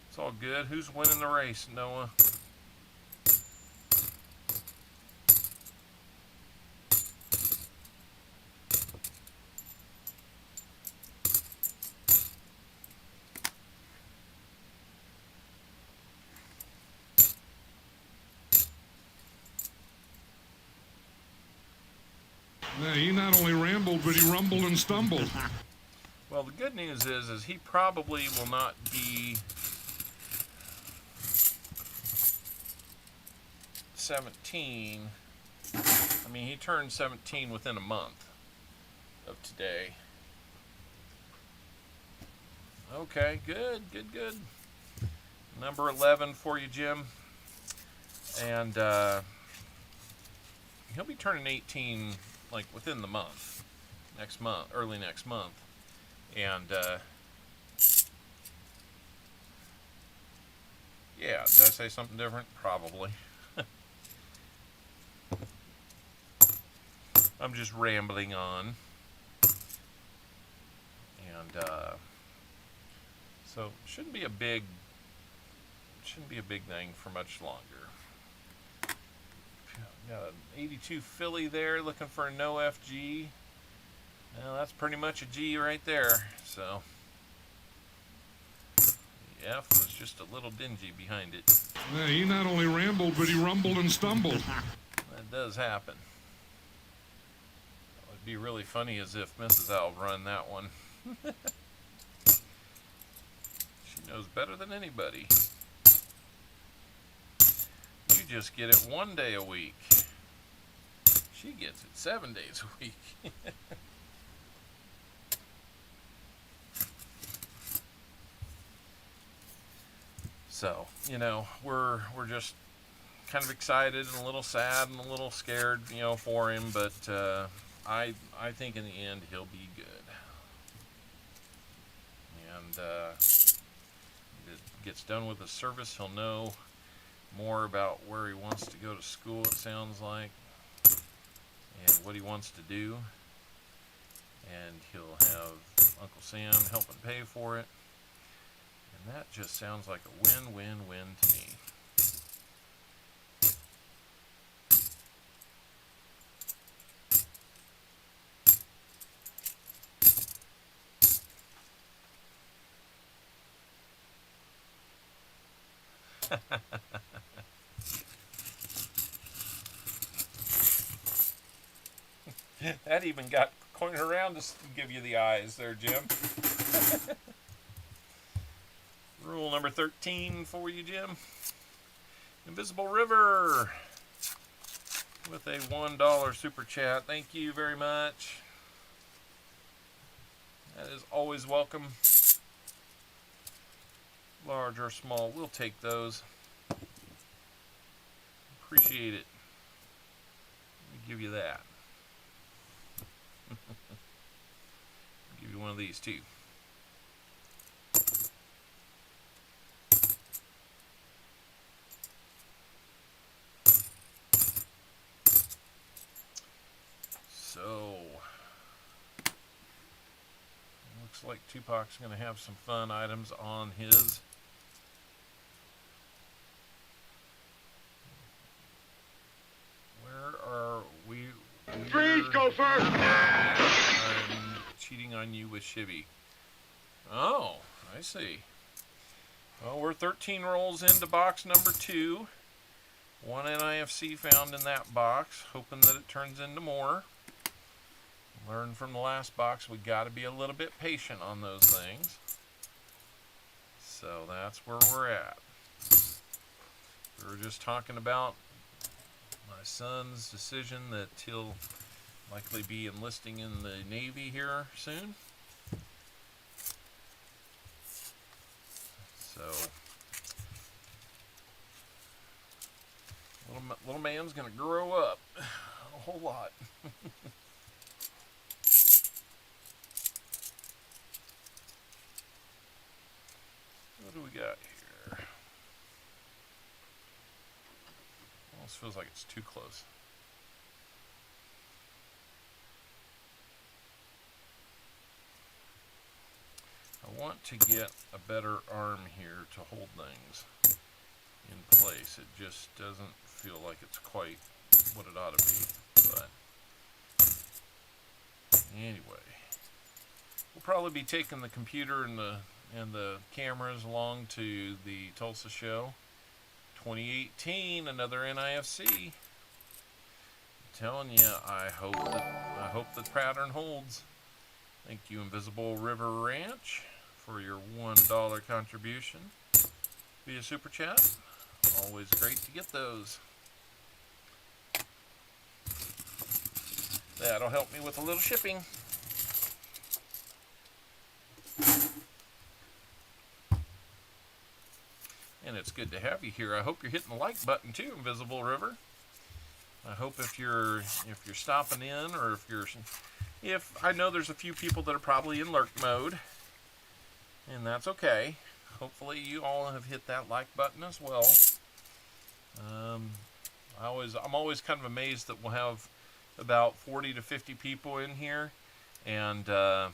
It's all good. Who's winning the race, Noah? Yeah, he not only rambled, but he rumbled and stumbled. Well, the good news is he probably will not be 17. I mean, he turned 17 within a month of today. Okay, good, good, good. Number 11 for you, Jim. And he'll be turning 18 like within the month. Next month, early next month. And yeah, did I say something different? Probably. I'm just rambling on. And so shouldn't be a big thing for much longer. Got an 82 Philly there looking for a no FG. Well, that's pretty much a G right there. So the F was just a little dingy behind it. Yeah, he not only rambled, but he rumbled and stumbled. That does happen. What would be really funny is if Mrs. Owl run that one. She knows better than anybody. You just get it 1 day a week. She gets it 7 days a week. So, you know, we're just kind of excited and a little sad and a little scared, you know, for him, but I think in the end he'll be good. And it gets done with the service, he'll know more about where he wants to go to school, it sounds like, and what he wants to do, and he'll have Uncle Sam help him pay for it, and that just sounds like a win-win-win to me. That even got pointed around to give you the eyes there, Jim. Rule number 13 for you, Jim. Invisible River with a $1 super chat. Thank you very much. That is always welcome. Large or small, we'll take those. Appreciate it. Let me give you that. I'll give you one of these too. So, looks like Tupac's going to have some fun items on his. Where are we? Freeze, Gopher! I'm cheating on you with Shibby. Oh, I see. Well, we're 13 rolls into box number 2. One NIFC found in that box. Hoping that it turns into more. Learned from the last box, we got to be a little bit patient on those things. So that's where we're at. We were just talking about my son's decision that he'll likely be enlisting in the Navy here soon. So, little man's gonna grow up a whole lot. What do we got here? Almost feels like it's too close. I want to get a better arm here to hold things in place. It just doesn't feel like it's quite what it ought to be. But anyway, we'll probably be taking the computer and the cameras along to the Tulsa show. 2018, another NIFC. I'm telling you, I hope the pattern holds. Thank you, Invisible River Ranch, for your $1 contribution via Super Chat. Always great to get those. That'll help me with a little shipping. And it's good to have you here. I hope you're hitting the like button too, Invisible River. I hope if you're stopping in, or if I know there's a few people that are probably in lurk mode, and that's okay. Hopefully you all have hit that like button as well. I'm always kind of amazed that we'll have about 40 to 50 people in here, and that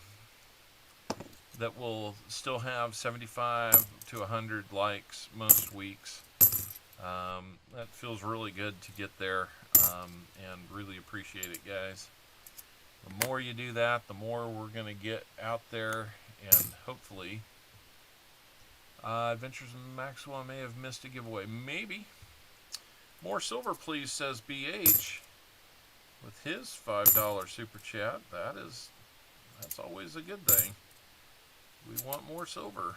will still have 75 to 100 likes most weeks. That feels really good to get there, and really appreciate it, guys. The more you do that, the more we're going to get out there, and hopefully Adventures in Maxwell, I may have missed a giveaway. Maybe. More silver, please, says BH with his $5 super chat. That's always a good thing. We want more silver.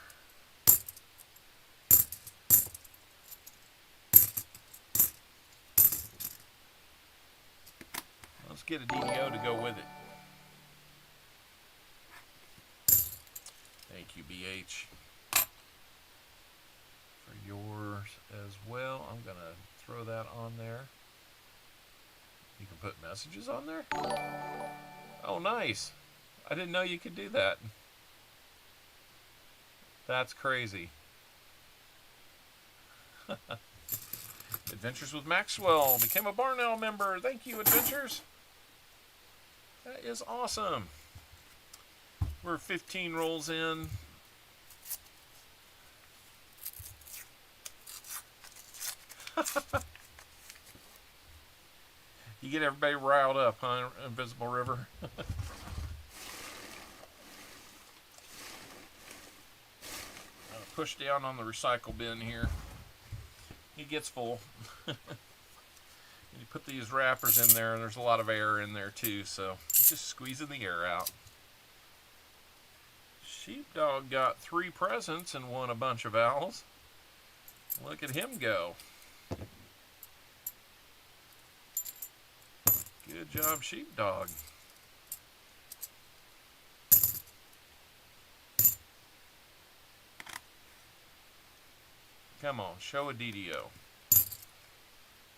Let's get a DDO to go with it. Thank you, BH. For yours as well. I'm going to throw that on there. You can put messages on there? Oh, nice. I didn't know you could do that. That's crazy. Adventures with Maxwell became a Barnell member. Thank you, Adventures. That is awesome. We're 15 rolls in. You get everybody riled up, huh, Invisible River? Push down on the recycle bin here. It gets full. You put these wrappers in there, and there's a lot of air in there too, so just squeezing the air out. Sheepdog got 3 presents and won a bunch of owls. Look at him go. Good job, Sheepdog. Come on, show a DDO.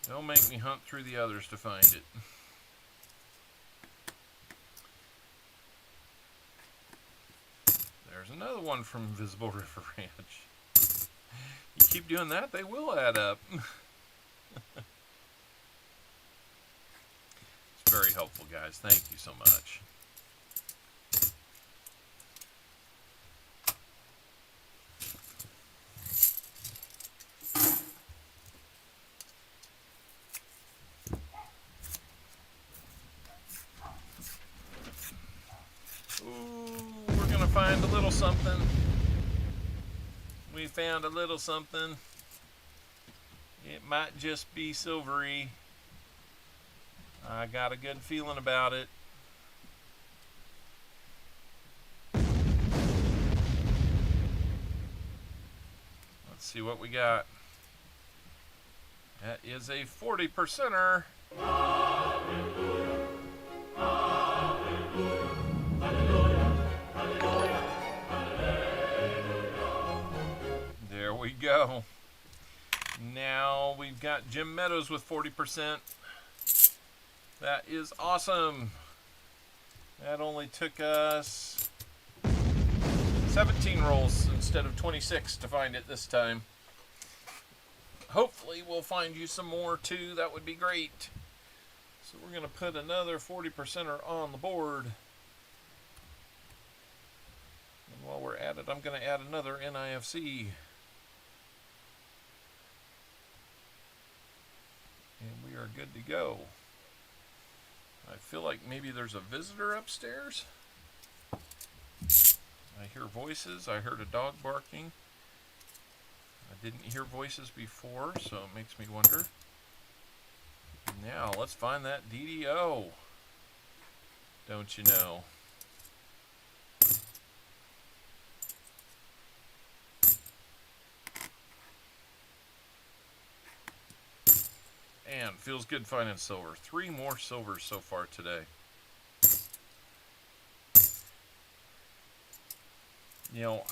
Don't make me hunt through the others to find it. There's another one from Invisible River Ranch. You keep doing that, they will add up. It's very helpful, guys. Thank you so much. Find a little something. We found a little something. It might just be silvery. I got a good feeling about it. Let's see what we got. That is a 40%er. There we go. Now we've got Jim Meadows with 40%. That is awesome. That only took us 17 rolls instead of 26 to find it this time. Hopefully we'll find you some more too. That would be great. So we're going to put another 40%er on the board. And while we're at it, I'm going to add another NIFC. And we are good to go. I feel like maybe there's a visitor upstairs. I hear voices. I heard a dog barking. I didn't hear voices before, so it makes me wonder. Now, let's find that DDO. Don't you know? And feels good finding silver. 3 more silvers so far today. You know,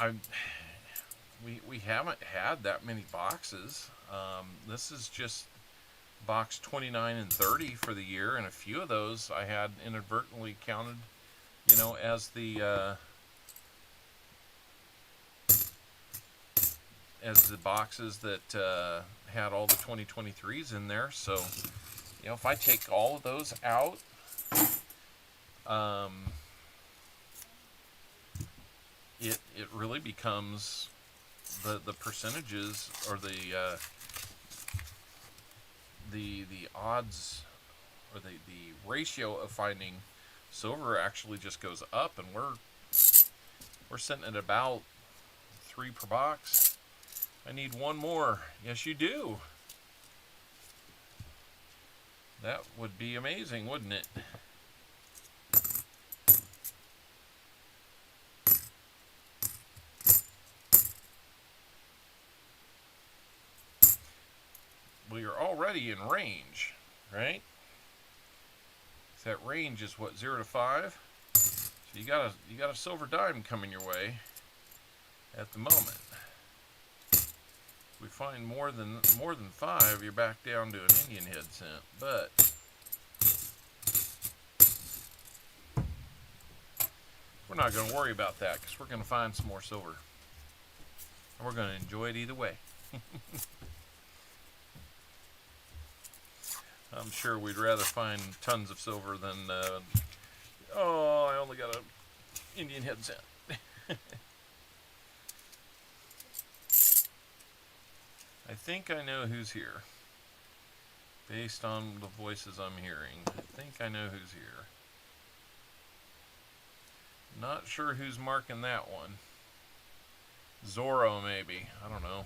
we haven't had that many boxes. This is just box 29 and 30 for the year, and a few of those I had inadvertently counted, you know, as the boxes that had all the 2023s in there. So, you know, if I take all of those out, it really becomes the percentages, or the odds, or the ratio of finding silver actually just goes up, and we're sitting at about 3 per box. I need one more. Yes, you do. That would be amazing, wouldn't it? Well, you're already in range, right? That range is what, 0 to 5? So you got a silver dime coming your way at the moment. If we find more than 5, you're back down to an Indian head cent. But we're not going to worry about that, because we're going to find some more silver, and we're going to enjoy it either way. I'm sure we'd rather find tons of silver than, oh, I only got a Indian head cent. I think I know who's here. Based on the voices I'm hearing, I think I know who's here. Not sure who's marking that one. Zorro, maybe. I don't know.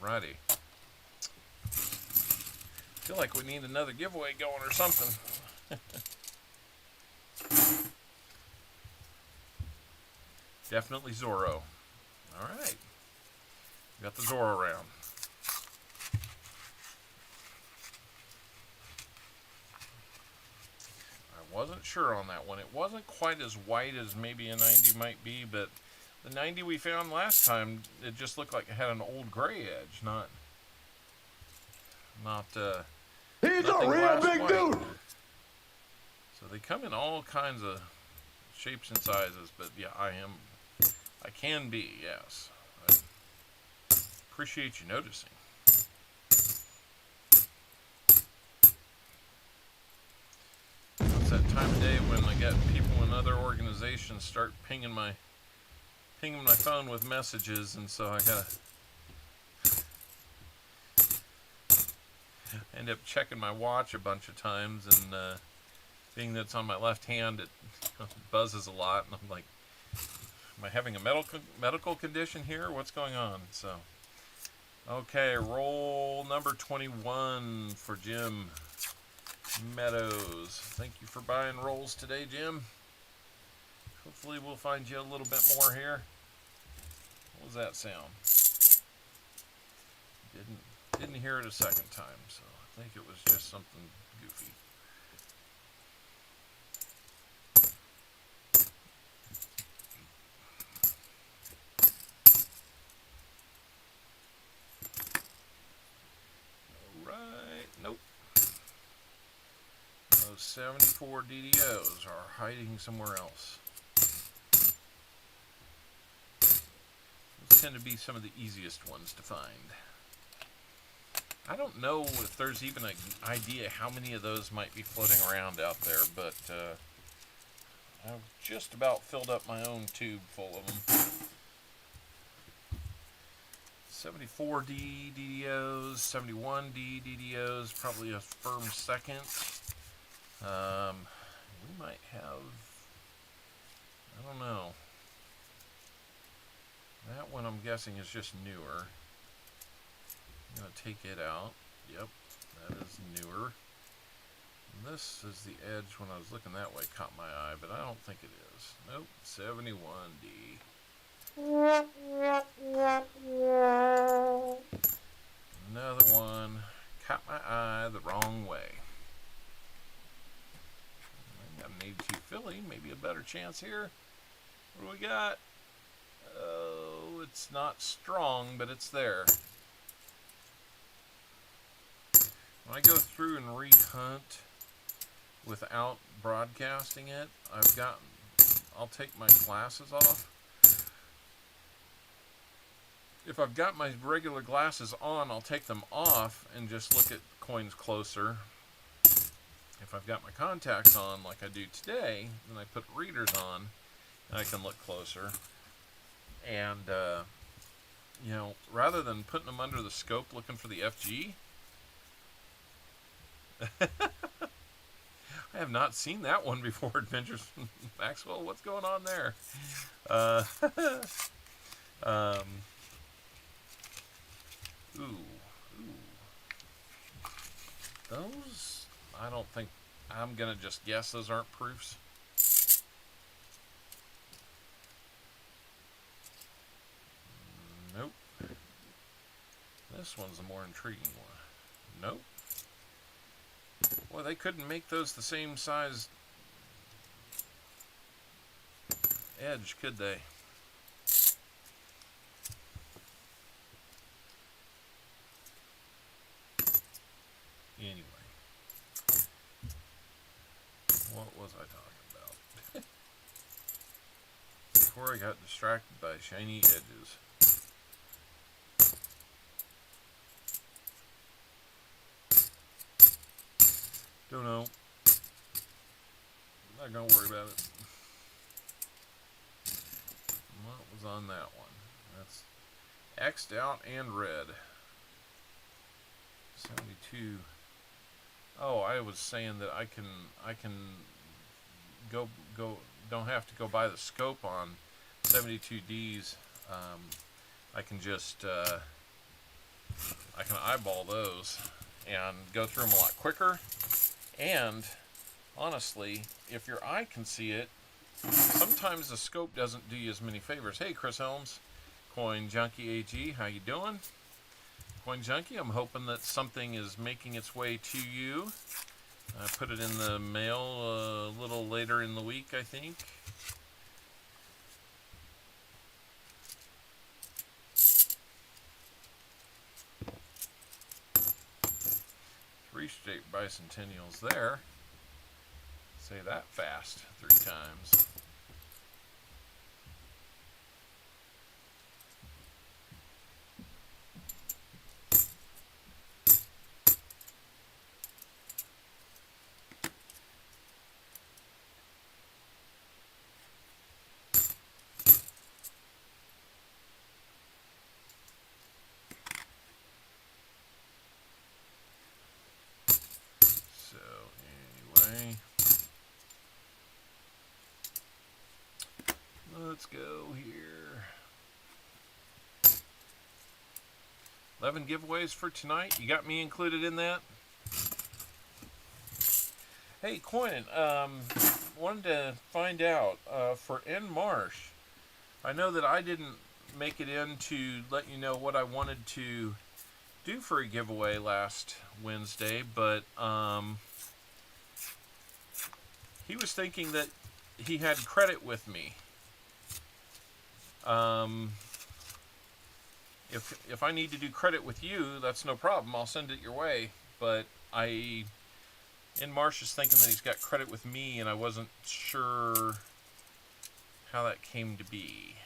Alrighty. Feel like we need another giveaway going or something. Definitely Zorro. Alright. Got the Zorro round. I wasn't sure on that one. It wasn't quite as white as maybe a 90 might be, but the 90 we found last time, it just looked like it had an old gray edge, not He's a real big dude. So they come in all kinds of shapes and sizes, but yeah, I can be, yes. I appreciate you noticing. It's that time of day when I get people in other organizations start pinging my phone with messages, and so I gotta end up checking my watch a bunch of times, and being that it's on my left hand, it buzzes a lot, and I'm like, am I having a medical condition here? What's going on? So, okay, roll number 21 for Jim Meadows. Thank you for buying rolls today, Jim. Hopefully we'll find you a little bit more here. What was that sound? Didn't hear it a second time, so I think it was just something goofy. Alright, nope. Those 74 DDOs are hiding somewhere else. Those tend to be some of the easiest ones to find. I don't know if there's even an idea how many of those might be floating around out there, but I've just about filled up my own tube full of them. 74D DDOs, 71D DDOs, probably a firm second. We might have, I don't know. That one I'm guessing is just newer. I'm going to take it out. Yep, that is newer. And this is the edge when I was looking that way caught my eye, but I don't think it is. Nope, 71D. Another one caught my eye the wrong way. I got an 82 Philly, maybe a better chance here. What do we got? Oh, it's not strong, but it's there. When I go through and rehunt without broadcasting it, I'll take my glasses off. If I've got my regular glasses on, I'll take them off and just look at coins closer. If I've got my contacts on, like I do today, then I put readers on and I can look closer. And, you know, rather than putting them under the scope looking for the FG, I have not seen that one before, Adventures from Maxwell. What's going on there? Those, I don't think, I'm going to just guess those aren't proofs. Nope. This one's a more intriguing one. Nope. Boy, they couldn't make those the same size edge, could they? Anyway. What was I talking about? Before I got distracted by shiny edges. Don't know. I'm not gonna worry about it. What was on that one? That's X'd out and red. 72. Oh, I was saying that I can go don't have to go by the scope on 72Ds. I can just I can eyeball those and go through them a lot quicker. And honestly, if your eye can see it, sometimes the scope doesn't do you as many favors. Hey, Chris Helms, Coin Junkie AG, how you doing? Coin Junkie, I'm hoping that something is making its way to you. I put it in the mail a little later in the week, I think. Three straight bicentennials there. Say that fast 3 times. Let's go here. 11 giveaways for tonight. You got me included in that? Hey, Coin, wanted to find out for N Marsh. I know that I didn't make it in to let you know what I wanted to do for a giveaway last Wednesday, but he was thinking that he had credit with me. If I need to do credit with you, that's no problem. I'll send it your way. But N Marsh is thinking that he's got credit with me, and I wasn't sure how that came to be.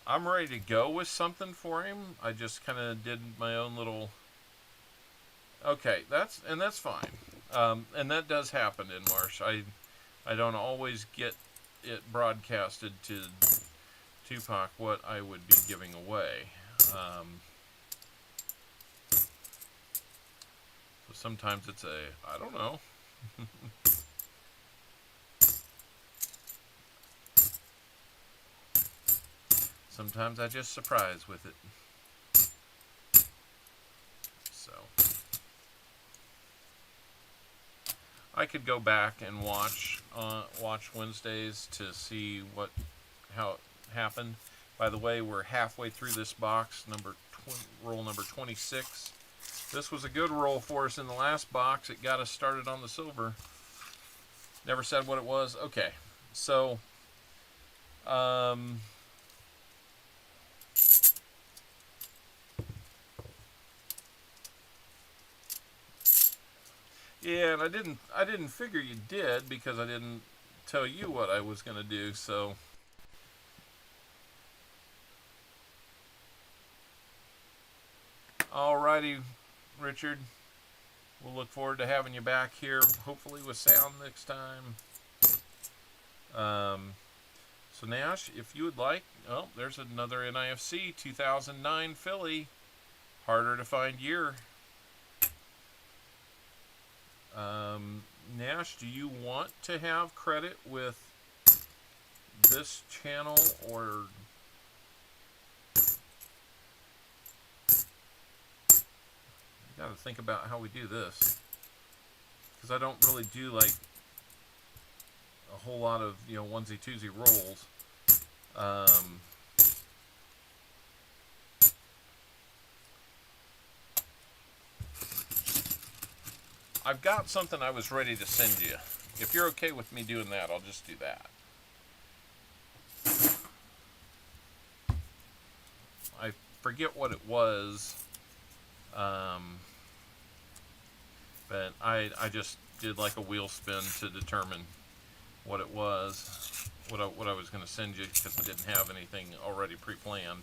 I'm ready to go with something for him. I just kind of did my own little. Okay, that's fine. And that does happen in Marsh. I don't always get it broadcasted to Tupac what I would be giving away. So sometimes it's I don't know. Sometimes I just surprise with it. So I could go back and watch Wednesdays to see how it happened. By the way, we're halfway through this box, roll number 26. This was a good roll for us in the last box. It got us started on the silver. Never said what it was. Okay, so yeah, and I didn't figure you did because I didn't tell you what I was going to do, so alrighty, Richard. We'll look forward to having you back here, hopefully with sound next time. So Nash, if you would like, oh, there's another NIFC 2009 Philly. Harder to find year. Nash, do you want to have credit with this channel, or got to think about how we do this, because I don't really do like a whole lot of, you know, onesie twosie rolls. I've got something I was ready to send you. If you're okay with me doing that, I'll just do that. I forget what it was. But I just did like a wheel spin to determine what it was, what I was going to send you, because I didn't have anything already pre-planned.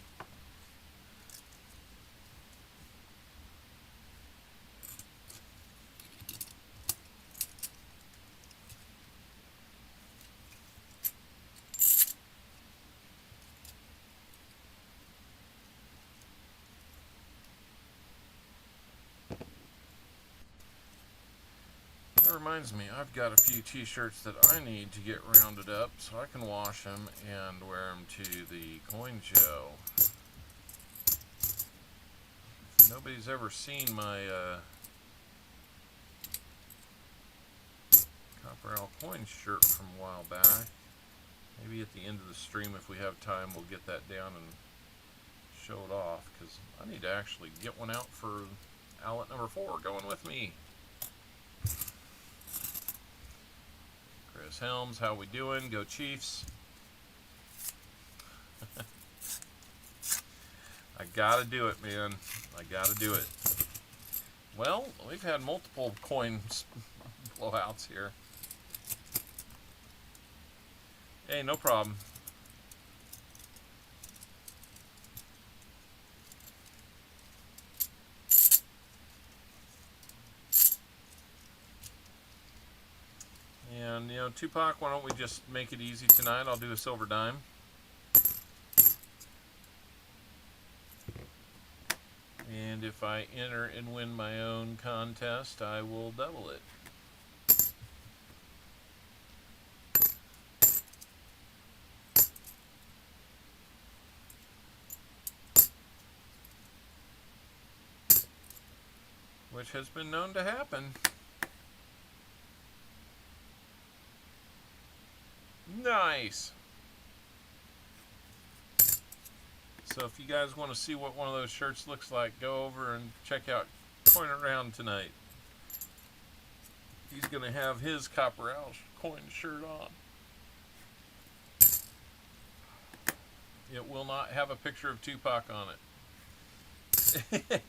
That reminds me, I've got a few t-shirts that I need to get rounded up so I can wash them and wear them to the coin show. If nobody's ever seen my CopperOwlCoins shirt from a while back, maybe at the end of the stream, if we have time, we'll get that down and show it off, because I need to actually get one out for outlet number 4 going with me. Chris Helms, how we doing? Go Chiefs. I gotta do it, man. I gotta do it. Well, we've had multiple coins blowouts here. Hey, no problem. And, you know, Tupac, why don't we just make it easy tonight? I'll do a silver dime. And if I enter and win my own contest, I will double it. Which has been known to happen. Nice. So if you guys want to see what one of those shirts looks like, go over and check out Coin Around tonight. He's going to have his CopperOwlCoins shirt on. It will not have a picture of Tupac on it.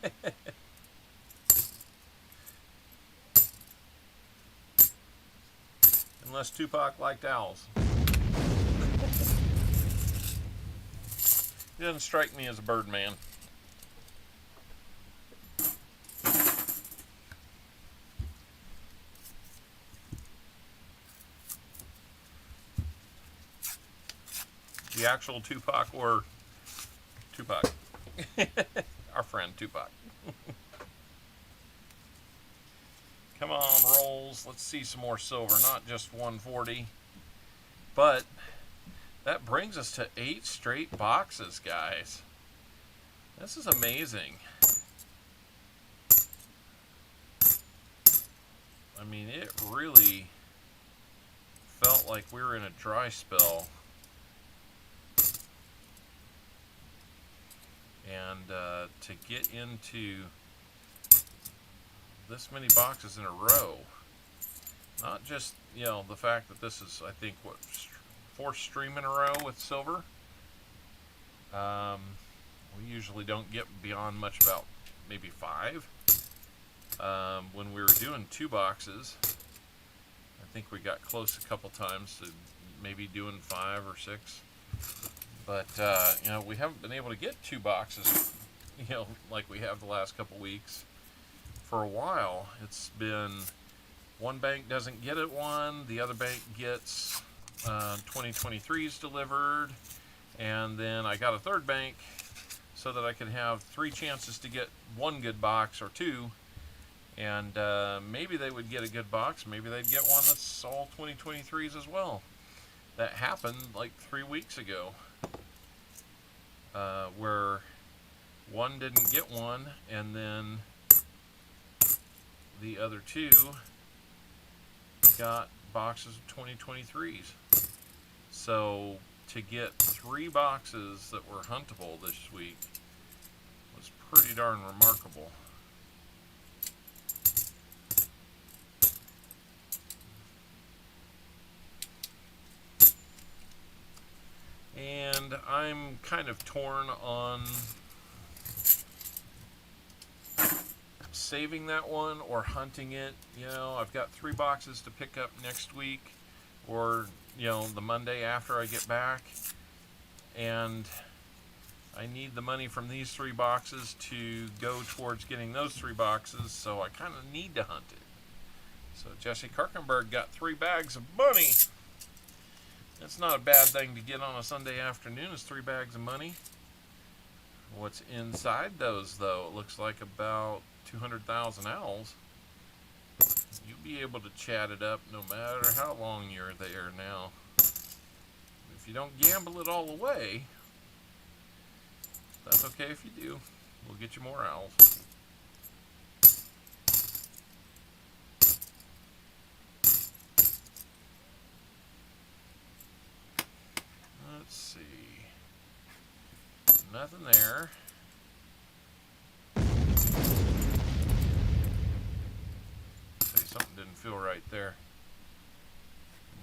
Unless Tupac liked owls. He doesn't strike me as a bird man. The actual Tupac or Tupac. Our friend Tupac. Come on, rolls. Let's see some more silver. Not just 140. But that brings us to 8 straight boxes, guys. This is amazing. I mean, it really felt like we were in a dry spell. And to get into this many boxes in a row, not just, you know, the fact that this is, I think, what, fourth stream in a row with silver. We usually don't get beyond much about maybe 5. When we were doing 2 boxes, I think we got close a couple times to maybe doing 5 or 6. But, you know, we haven't been able to get 2 boxes, you know, like we have the last couple weeks. For a while, it's been one bank doesn't get it one, the other bank gets 2023s delivered, and then I got a third bank so that I could have 3 chances to get 1 good box or 2, and maybe they would get a good box, maybe they'd get one that's all 2023s as well. That happened like 3 weeks ago, where one didn't get one, and then the other 2 got boxes of 2023s. So to get 3 boxes that were huntable this week was pretty darn remarkable. And I'm kind of torn on saving that one or hunting it. You know, I've got 3 boxes to pick up next week, or, you know, the Monday after I get back, and I need the money from these 3 boxes to go towards getting those 3 boxes, so I kind of need to hunt it. So Jesse Kirkenberg got 3 bags of money. That's not a bad thing to get on a Sunday afternoon, is 3 bags of money. What's inside those, though? It looks like about 200,000 owls. You'll be able to chat it up no matter how long you're there now. If you don't gamble it all away, that's okay if you do. We'll get you more owls. Let's see. Nothing there. Say something didn't feel right there.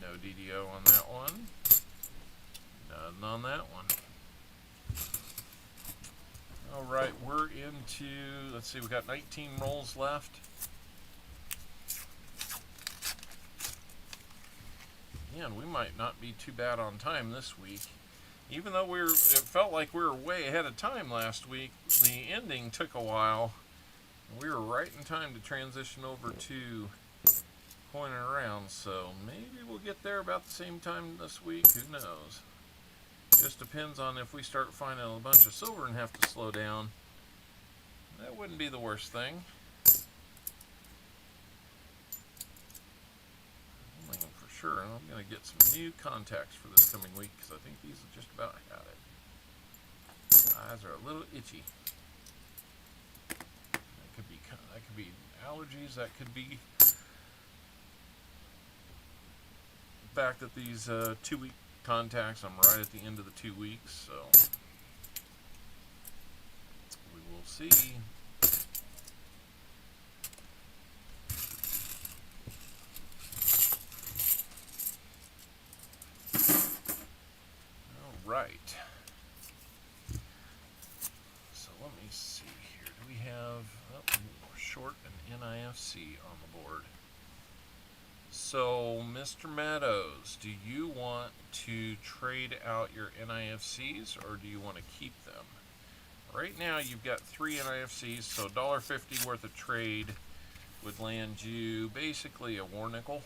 No DDO on that one. Nothing on that one. Alright, we're into, let's see, we got 19 rolls left. And we might not be too bad on time this week. Even though it felt like we were way ahead of time last week, the ending took a while. We were right in time to transition over to coining around, so maybe we'll get there about the same time this week. Who knows? Just depends on if we start finding a bunch of silver and have to slow down. That wouldn't be the worst thing. Sure, I'm going to get some new contacts for this coming week because I think these have just about had it. Eyes are a little itchy. That could be allergies. That could be the fact that these 2-week contacts, I'm right at the end of the 2 weeks, so we will see. Right. So let me see here. Do we have, we're short an NIFC on the board. So, Mr. Meadows, do you want to trade out your NIFCs or do you want to keep them? Right now you've got 3 NIFCs, so $1.50 worth of trade would land you basically a war nickel.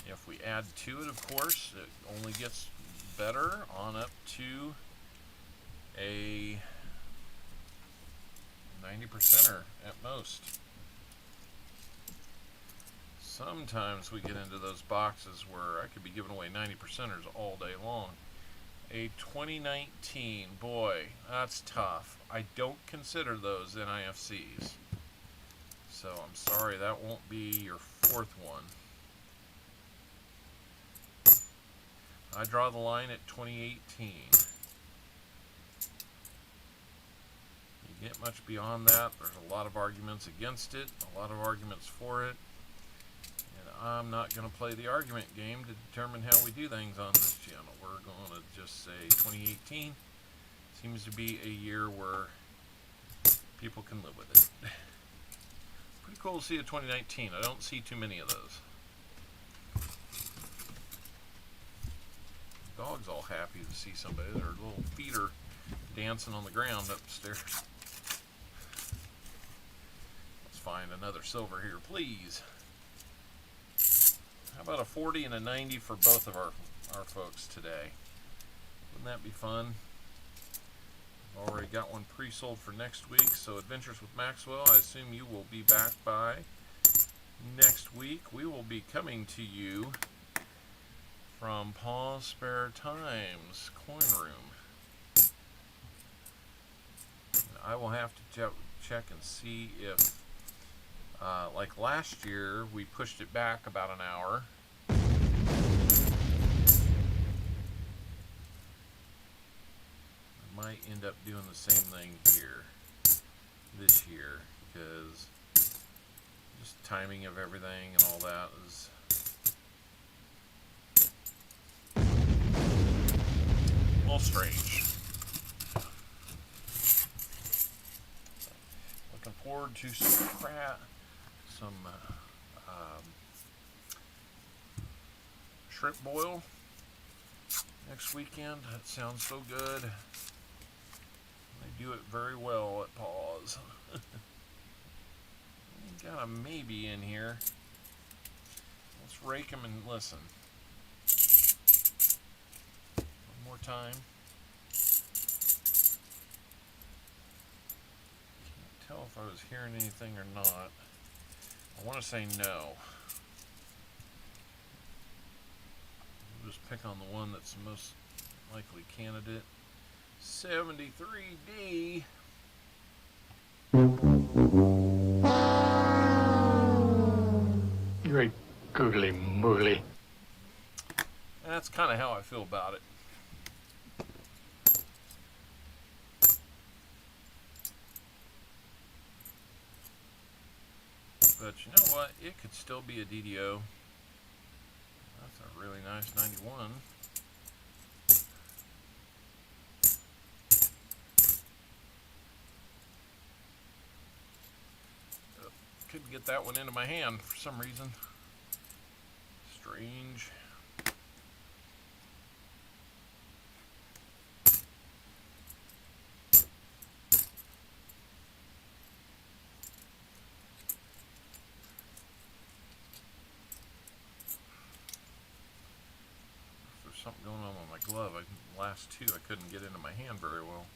If we add to it, of course, it only gets better on up to a 90%er at most. Sometimes we get into those boxes where I could be giving away 90%ers all day long. A 2019, boy, that's tough. I don't consider those NIFCs. So I'm sorry that won't be your fourth one. I draw the line at 2018. You get much beyond that, there's a lot of arguments against it, a lot of arguments for it. And I'm not going to play the argument game to determine how we do things on this channel. We're going to just say 2018 seems to be a year where people can live with it. Pretty cool to see a 2019. I don't see too many of those. Dog's all happy to see somebody. Their little feet are dancing on the ground upstairs. Let's find another silver here, please. How about a 40 and a 90 for both of our folks today? Wouldn't that be fun? I've already got one pre-sold for next week, so Adventures with Maxwell, I assume you will be back by next week. We will be coming to you from Paul's Spare Times Coin Room. I will have to check and see if, like last year, we pushed it back about an hour. I might end up doing the same thing here this year, because just timing of everything and all that is a little strange. Looking forward to some shrimp boil next weekend. That sounds so good. They do it very well at Paws. Got a maybe in here. Let's rake them and listen. One more time. Can't tell if I was hearing anything or not. I want to say no. We'll just pick on the one that's the most likely candidate. 73D. Great googly moogly. That's kind of how I feel about it. But you know what? It could still be a DDO. That's a really nice 91. Couldn't get that one into my hand for some reason. Strange. There's something going on with my glove. The last two I couldn't get into my hand very well.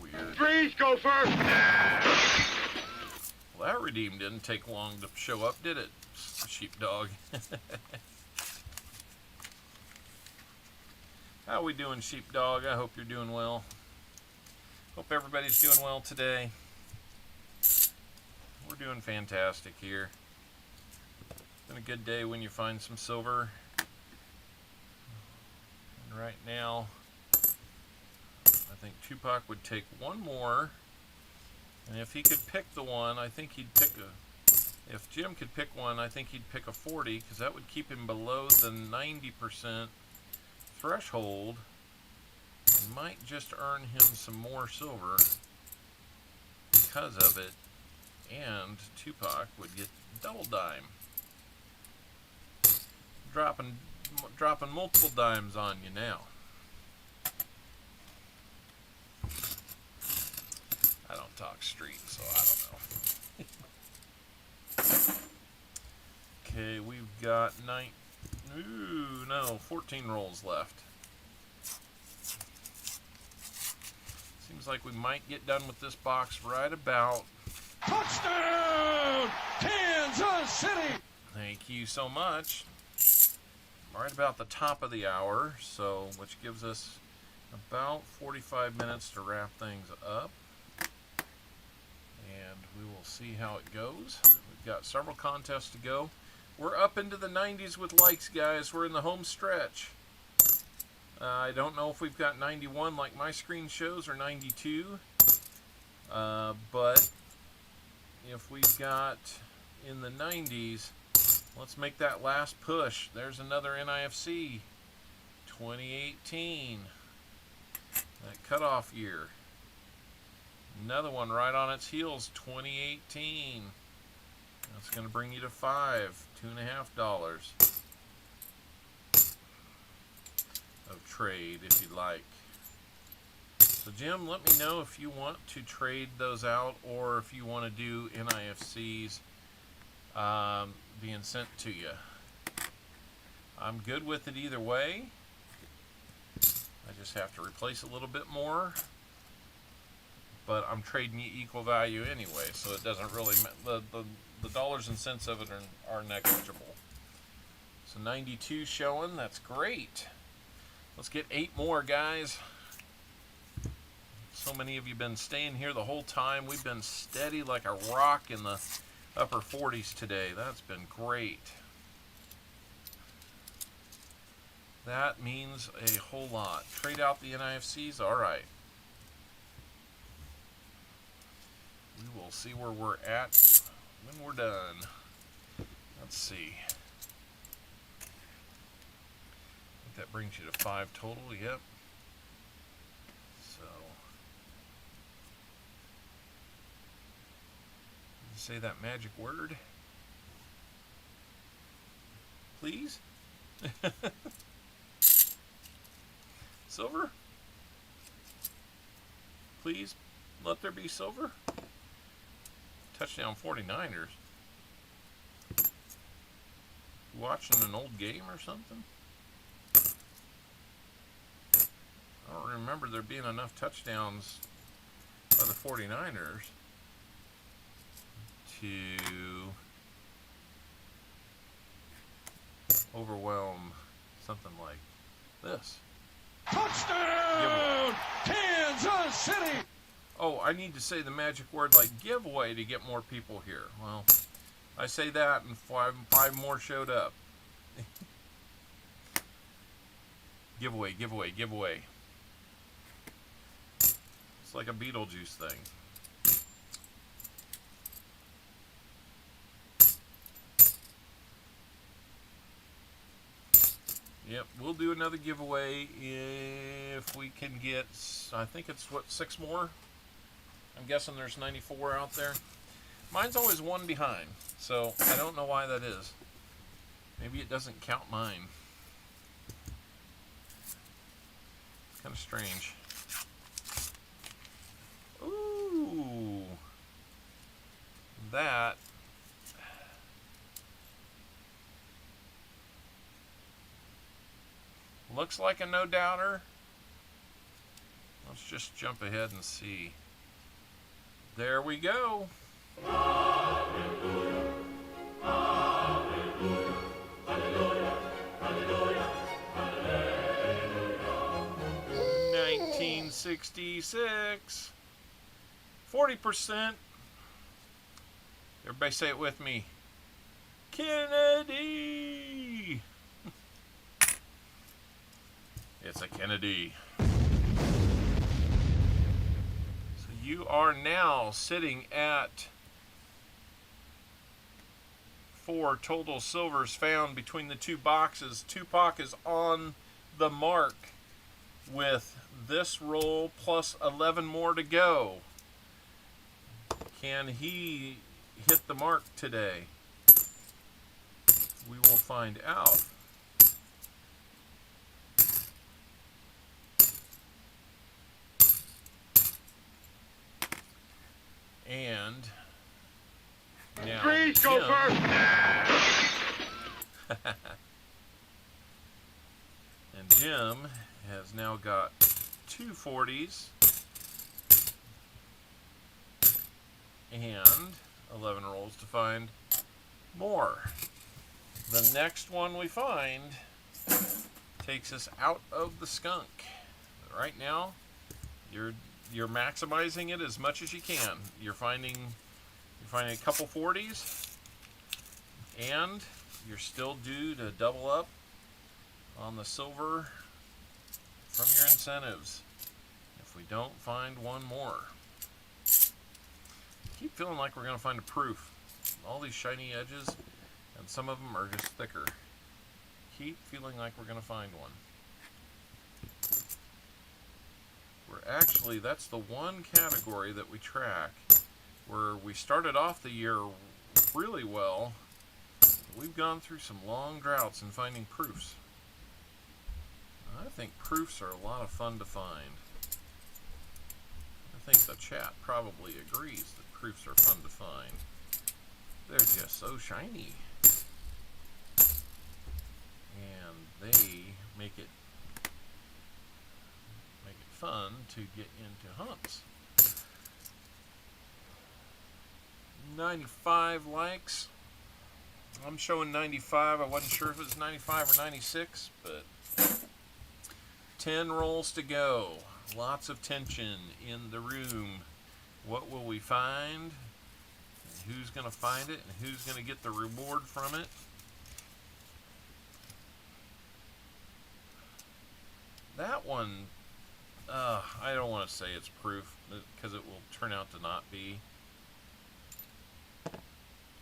Weird. Freeze, Gopher! Well, that redeem didn't take long to show up, did it, sheepdog? How we doing, sheepdog? I hope you're doing well. Hope everybody's doing well today. We're doing fantastic here. Been a good day when you find some silver. And right now, I think Tupac would take one more, and if he could pick the one, I think he'd pick a, if Jim could pick one, I think he'd pick a 40, because that would keep him below the 90% threshold, and might just earn him some more silver because of it, and Tupac would get double dime. Dropping multiple dimes on you now. I don't talk street, so I don't know. Okay, we've got 14 rolls left. Seems like we might get done with this box right about... Touchdown, Kansas City! Thank you so much. Right about the top of the hour, so which gives us about 45 minutes to wrap things up. we will see how it goes. We've got several contests to go. We're up into the 90s with likes, guys. We're in the home stretch. I don't know if we've got 91 like my screen shows or 92. But if we've got in the 90s, let's make that last push. There's another NIFC. 2018. That cutoff year. Another one right on its heels, 2018. That's going to bring you to $2.50 of trade if you'd like. So Jim, let me know if you want to trade those out or if you want to do NIFCs being sent to you. I'm good with it either way. I just have to replace a little bit more, but I'm trading you equal value anyway, so it doesn't really the dollars and cents of it are negligible. So 92 showing, that's great. Let's get 8 more, guys. So many of you been staying here the whole time. We've been steady like a rock in the upper 40s today. That's been great. That means a whole lot. Trade out the NIFCs? Alright. We will see where we're at when we're done. Let's see. I think that brings you to 5 total. Yep. So. Say that magic word. Please? Silver? Please let there be silver. Touchdown 49ers. Watching an old game or something? I don't remember there being enough touchdowns by the 49ers to overwhelm something like this. Touchdown! Kansas City! Oh, I need to say the magic word like giveaway to get more people here. Well, I say that and five more showed up. Giveaway, giveaway, giveaway. It's like a Beetlejuice thing. Yep, we'll do another giveaway if we can get, I think it's, what, 6 more? I'm guessing there's 94 out there. Mine's always one behind, so I don't know why that is. Maybe it doesn't count mine. It's kind of strange. Ooh. That. Looks like a no-doubter. Let's just jump ahead and see. There we go. Hallelujah. Hallelujah. Hallelujah. Hallelujah. Hallelujah. 1966. 40%. Everybody say it with me. Kennedy. It's a Kennedy. So you are now sitting at 4 total silvers found between the 2 boxes. Tupac is on the mark with this roll plus 11 more to go. Can he hit the mark today? We will find out. And now Please go first. And Jim has now got 2 40s and 11 rolls to find more. The next one we find takes us out of the skunk. But right now, you're maximizing it as much as you can. You're finding You're finding a couple 40s, and you're still due to double up on the silver from your incentives if we don't find one more. Keep feeling like we're going to find a proof. All these shiny edges, and some of them are just thicker. Keep feeling like we're going to find one. We're actually, that's the one category that we track where we started off the year really well. We've gone through some long droughts in finding proofs. I think proofs are a lot of fun to find. I think the chat probably agrees that proofs are fun to find. They're just so shiny. And they make it fun to get into hunts. 95 likes. I'm showing 95. I wasn't sure if it was 95 or 96, but 10 rolls to go. Lots of tension in the room. What will we find? And who's going to find it? And who's going to get the reward from it? That one, I don't want to say it's proof because it will turn out to not be.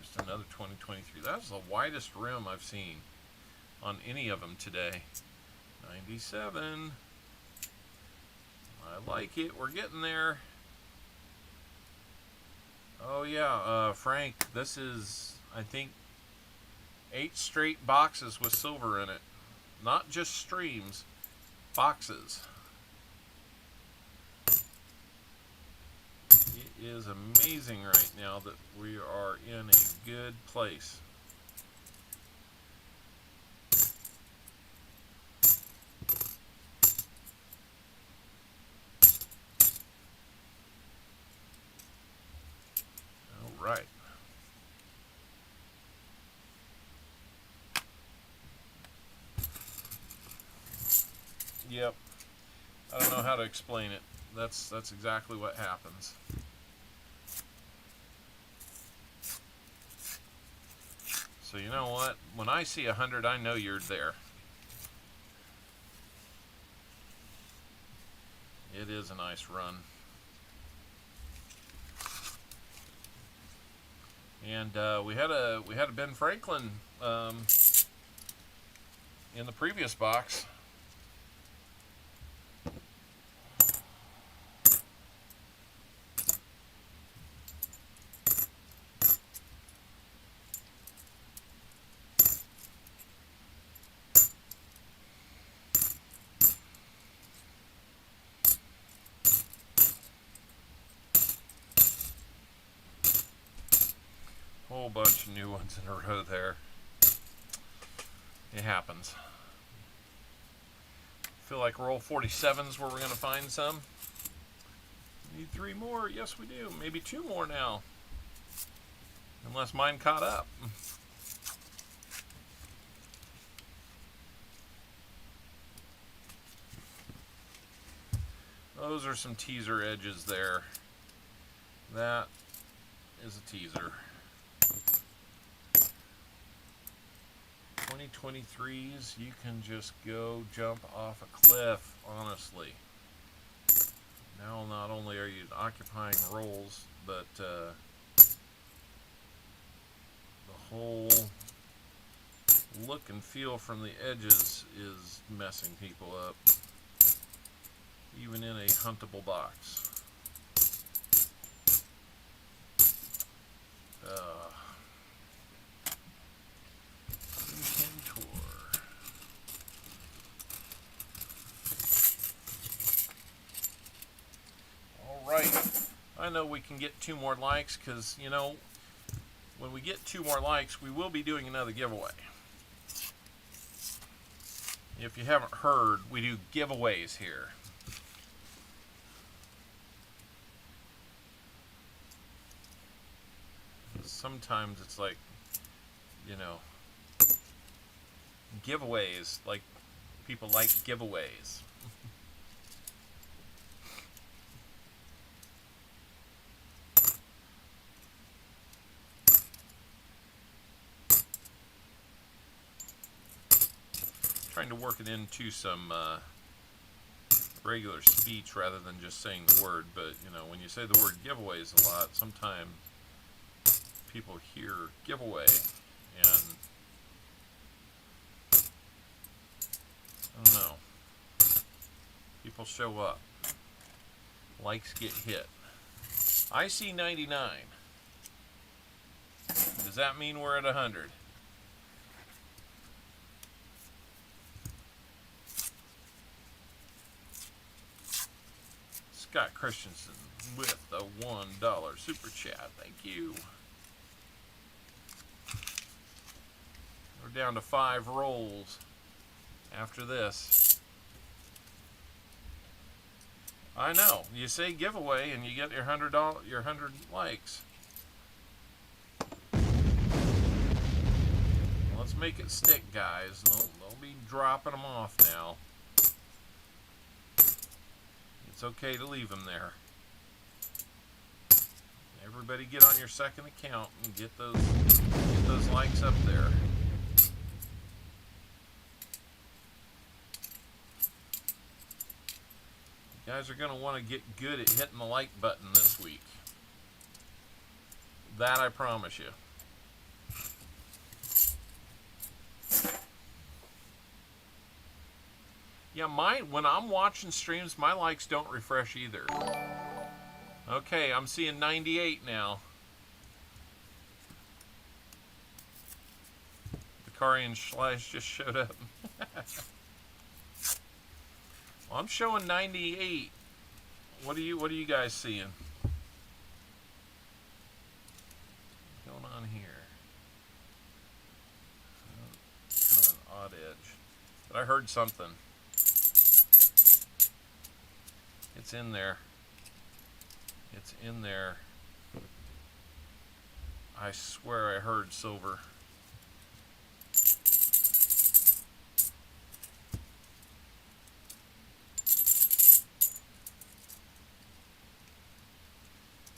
Just another 2023. That's the widest rim I've seen on any of them today. 97. I like it. We're getting there. Oh yeah, Frank, this is, I think, 8 straight boxes with silver in it. Not just streams, boxes. It is amazing right now that we are in a good place. All right. Yep. I don't know how to explain it. That's exactly what happens. So you know what? When I see 100, I know you're there. It is a nice run. And we had a Ben Franklin in the previous box. Whole bunch of new ones in a row there. It happens. Feel like roll 47's where we're going to find some. Need 3 more. Yes, we do. Maybe 2 more now. Unless mine caught up. Those are some teaser edges there. That is a teaser. 2023s, you can just go jump off a cliff, honestly. Now not only are you occupying rolls, but the whole look and feel from the edges is messing people up, even in a huntable box. I know we can get 2 more likes because, you know, when we get 2 more likes, we will be doing another giveaway. If you haven't heard, we do giveaways here. Sometimes it's like, you know, giveaways, like people like giveaways. trying to work it into some regular speech rather than just saying the word. But, you know, when you say the word giveaways a lot, sometimes people hear giveaway and I don't know. People show up. Likes get hit. I see 99. Does that mean we're at 100? Scott Christensen with the $1 super chat. Thank you. We're down to 5 rolls after this. I know. You say giveaway and you get your $100 likes. Let's make it stick, guys. Don't be dropping them off now. It's okay to leave them there. Everybody get on your second account and get those likes up there. You guys are going to want to get good at hitting the like button this week. That I promise you. Yeah, when I'm watching streams, my likes don't refresh either. Okay, I'm seeing 98 now. The Karian Slash just showed up. Well, I'm showing 98. What are you guys seeing? What's going on here? Kind of an odd edge. But I heard something. It's in there. It's in there. I swear I heard silver.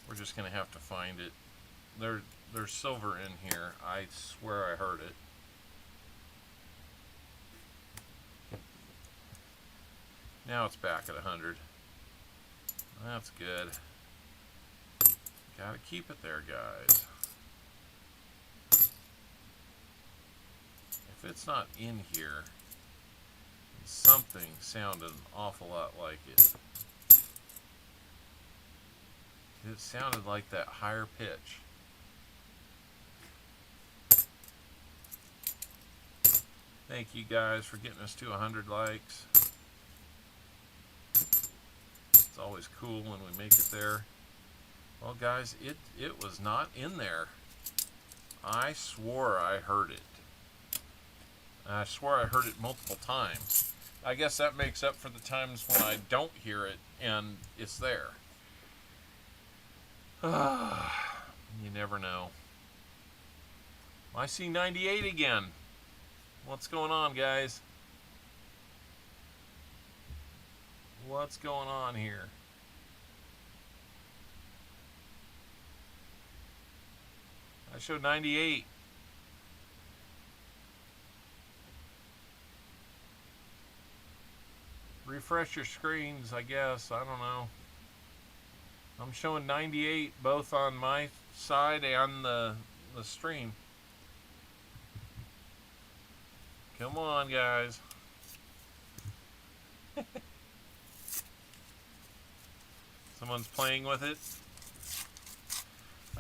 We're just gonna have to find it. There's silver in here. I swear I heard it. Now it's back at 100. That's good. Gotta keep it there, guys. If it's not in here, something sounded an awful lot like it. It sounded like that higher pitch. Thank you guys for getting us to 100 likes. It's always cool when we make it there. Well, guys, it was not in there. I swore I heard it. I swore I heard it multiple times. I guess that makes up for the times when I don't hear it and it's there. You never know. I see 98 again. What's going on, guys? What's going on here? I showed 98. Refresh your screens, I guess. I don't know. I'm showing 98 both on my side and the stream. Come on, guys. Someone's playing with it.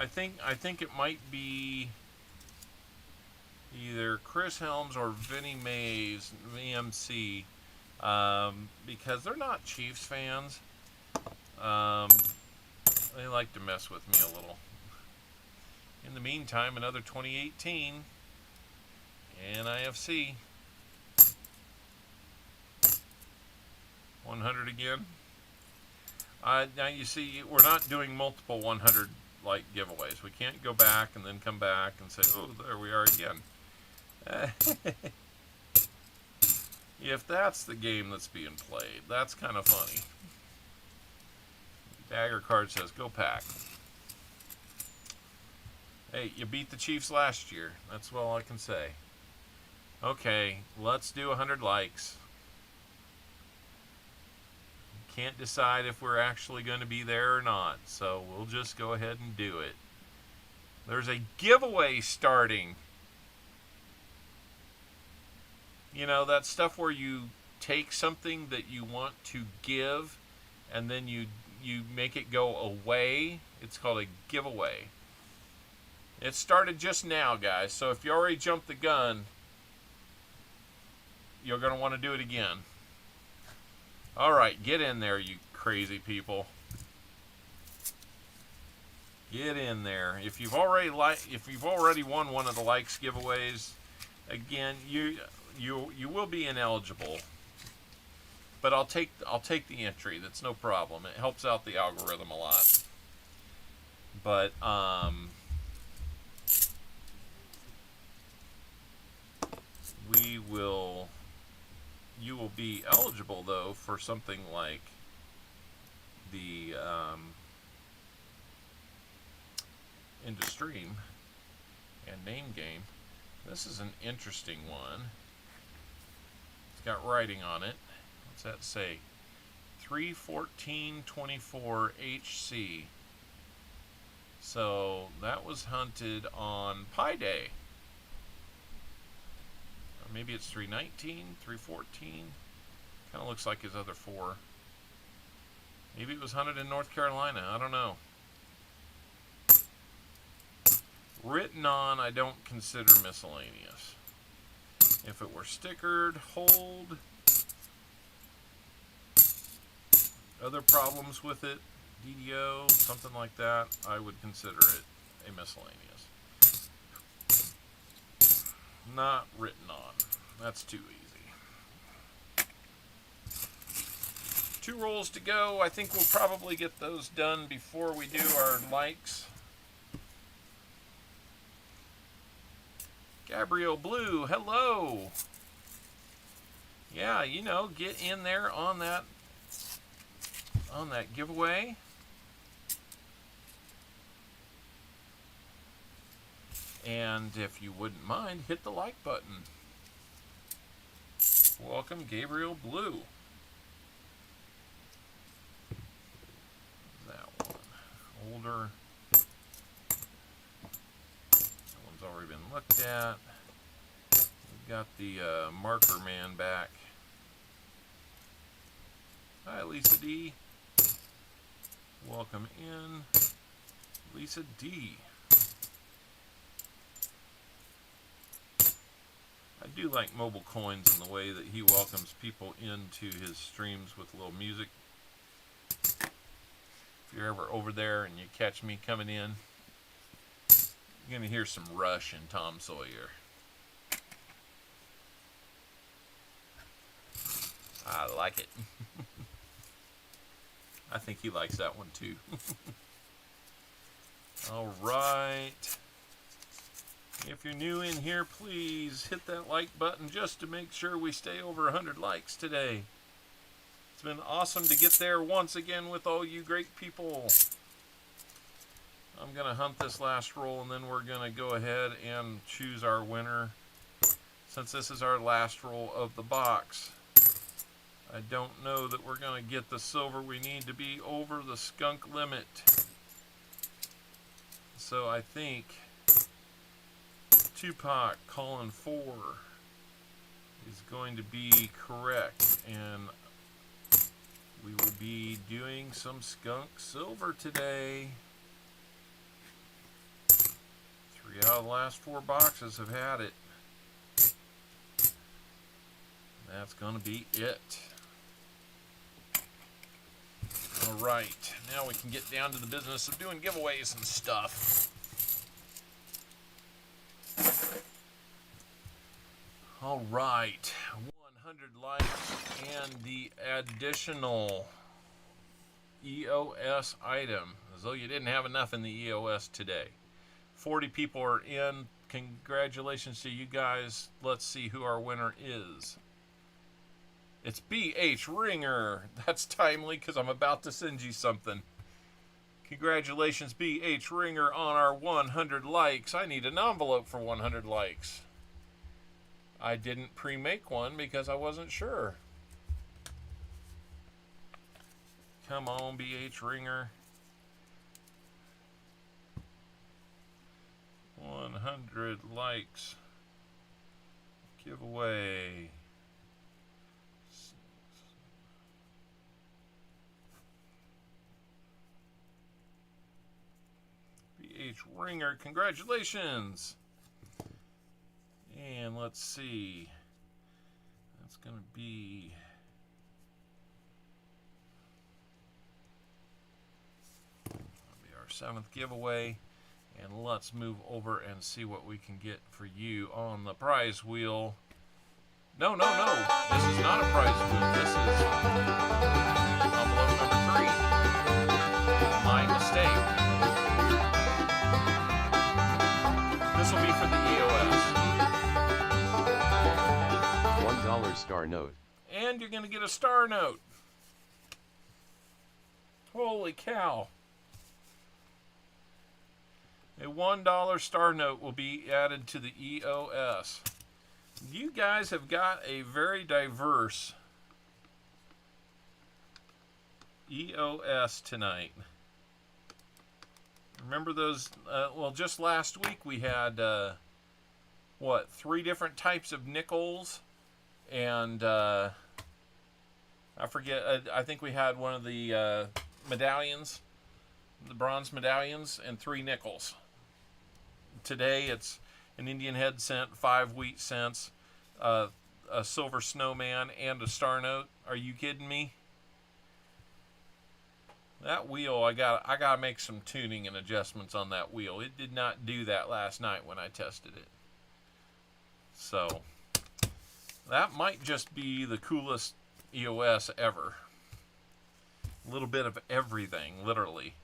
I think it might be either Chris Helms or Vinnie Mays, VMC, because they're not Chiefs fans. They like to mess with me a little. In the meantime, another 2018 NIFC. 100 again. Now you see, we're not doing multiple 100 like giveaways. We can't go back and then come back and say, oh, there we are again. If that's the game that's being played, that's kind of funny. Dagger card says, go Pack. Hey, you beat the Chiefs last year. That's all I can say. Okay, let's do 100 likes. Can't decide if we're actually going to be there or not, so we'll just go ahead and do it. There's a giveaway starting. You know, that stuff where you take something that you want to give and then you make it go away. It's called a giveaway. It started just now, guys, so if you already jumped the gun, you're going to want to do it again. All right, get in there, you crazy people. Get in there. If you've already won one of the likes giveaways, again, you will be ineligible. But I'll take the entry. That's no problem. It helps out the algorithm a lot. But you will be eligible though for something like the Industream and Name Game. This is an interesting one. It's got writing on it. What's that say? 31424 HC. So that was hunted on Pi Day. Or maybe it's 319, 314. Kind of looks like his other four. Maybe it was hunted in North Carolina. I don't know. Written on, I don't consider miscellaneous. If it were stickered, hold, other problems with it, DDO, something like that, I would consider it a miscellaneous. Not written on. That's too easy. 2 rolls to go. I think we'll probably get those done before we do our likes. Gabriel Blue, hello. Yeah, you know, get in there on that giveaway. And if you wouldn't mind, hit the like button. Welcome, Gabriel Blue. That one. Older. That one's already been looked at. We've got the marker man back. Hi, Lisa D. Welcome in. Lisa D. I do like Mobile Coins in the way that he welcomes people into his streams with a little music. If you're ever over there and you catch me coming in, you're going to hear some Rush and Tom Sawyer. I like it. I think he likes that one too. All right. If you're new in here, please hit that like button just to make sure we stay over 100 likes today. It's been awesome to get there once again with all you great people. I'm going to hunt this last roll and then we're going to go ahead and choose our winner. Since this is our last roll of the box, I don't know that we're going to get the silver we need to be over the skunk limit. So I think Tupac calling 4 is going to be correct, and we will be doing some skunk silver today. 3 out of the last 4 boxes have had it. That's going to be it. Alright, now we can get down to the business of doing giveaways and stuff. Alright, 100 likes and the additional EOS item, as though you didn't have enough in the EOS today. 40 people are in. Congratulations to you guys. Let's see who our winner is. It's BH Ringer. That's timely because I'm about to send you something. Congratulations, BH Ringer, on our 100 likes. I need an envelope for 100 likes. I didn't pre-make one because I wasn't sure. Come on, BH Ringer. 100 likes. Giveaway. BH Ringer, congratulations. And let's see. That's going to be... our 7th giveaway, and let's move over and see what we can get for you on the prize wheel. No, this is not a prize wheel. This is envelope number 3. My mistake. This will be for the EOS. $1 star note. And you're going to get a star note. Holy cow. A $1 star note will be added to the EOS. You guys have got a very diverse EOS tonight. Remember those? Well, just last week we had, 3 different types of nickels. And I forget, I think we had one of the medallions, the bronze medallions, and 3 nickels. Today it's an Indian head cent, 5 wheat cents, a silver snowman, and a star note. Are you kidding me? That wheel, I gotta make some tuning and adjustments on that wheel. It did not do that last night when I tested it. So that might just be the coolest EOS ever. A little bit of everything, literally.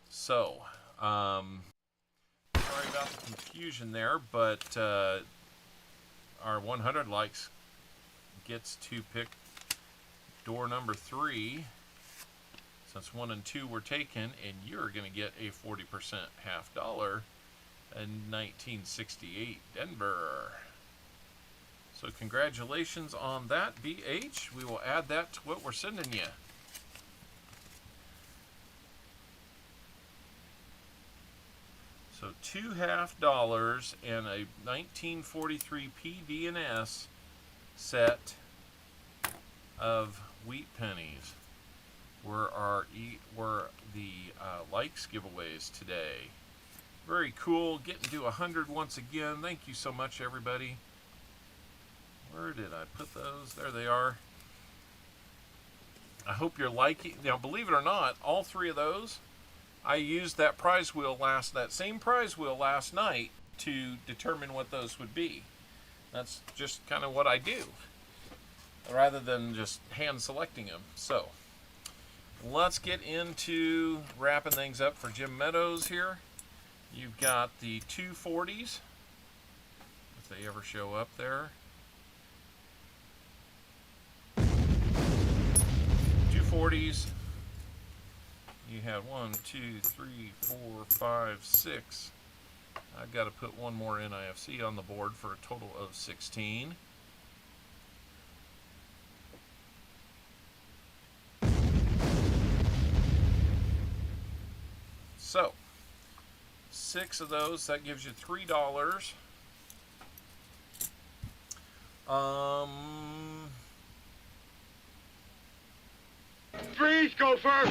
So, sorry about the confusion there, but our 100 likes gets to pick door number 3, since 1 and 2 were taken, and you're going to get a 40% half dollar in 1968 Denver. So congratulations on that, BH. We will add that to what we're sending you. So 2 half dollars and a 1943 PD&S set of wheat pennies were the likes giveaways today. Very cool. Getting to 100 once again. Thank you so much, everybody. Where did I put those? There they are. I hope you're liking. Now, believe it or not, all 3 of those, I used that same prize wheel last night to determine what those would be. That's just kind of what I do, rather than just hand selecting them. So let's get into wrapping things up for Jim Meadows here. You've got the 240s, if they ever show up there. 240s. You have 1, 2, 3, 4, 5, 6. I've got to put one more NIFC on the board for a total of 16. So, 6 of those, that gives you $3. Freeze, Gopher!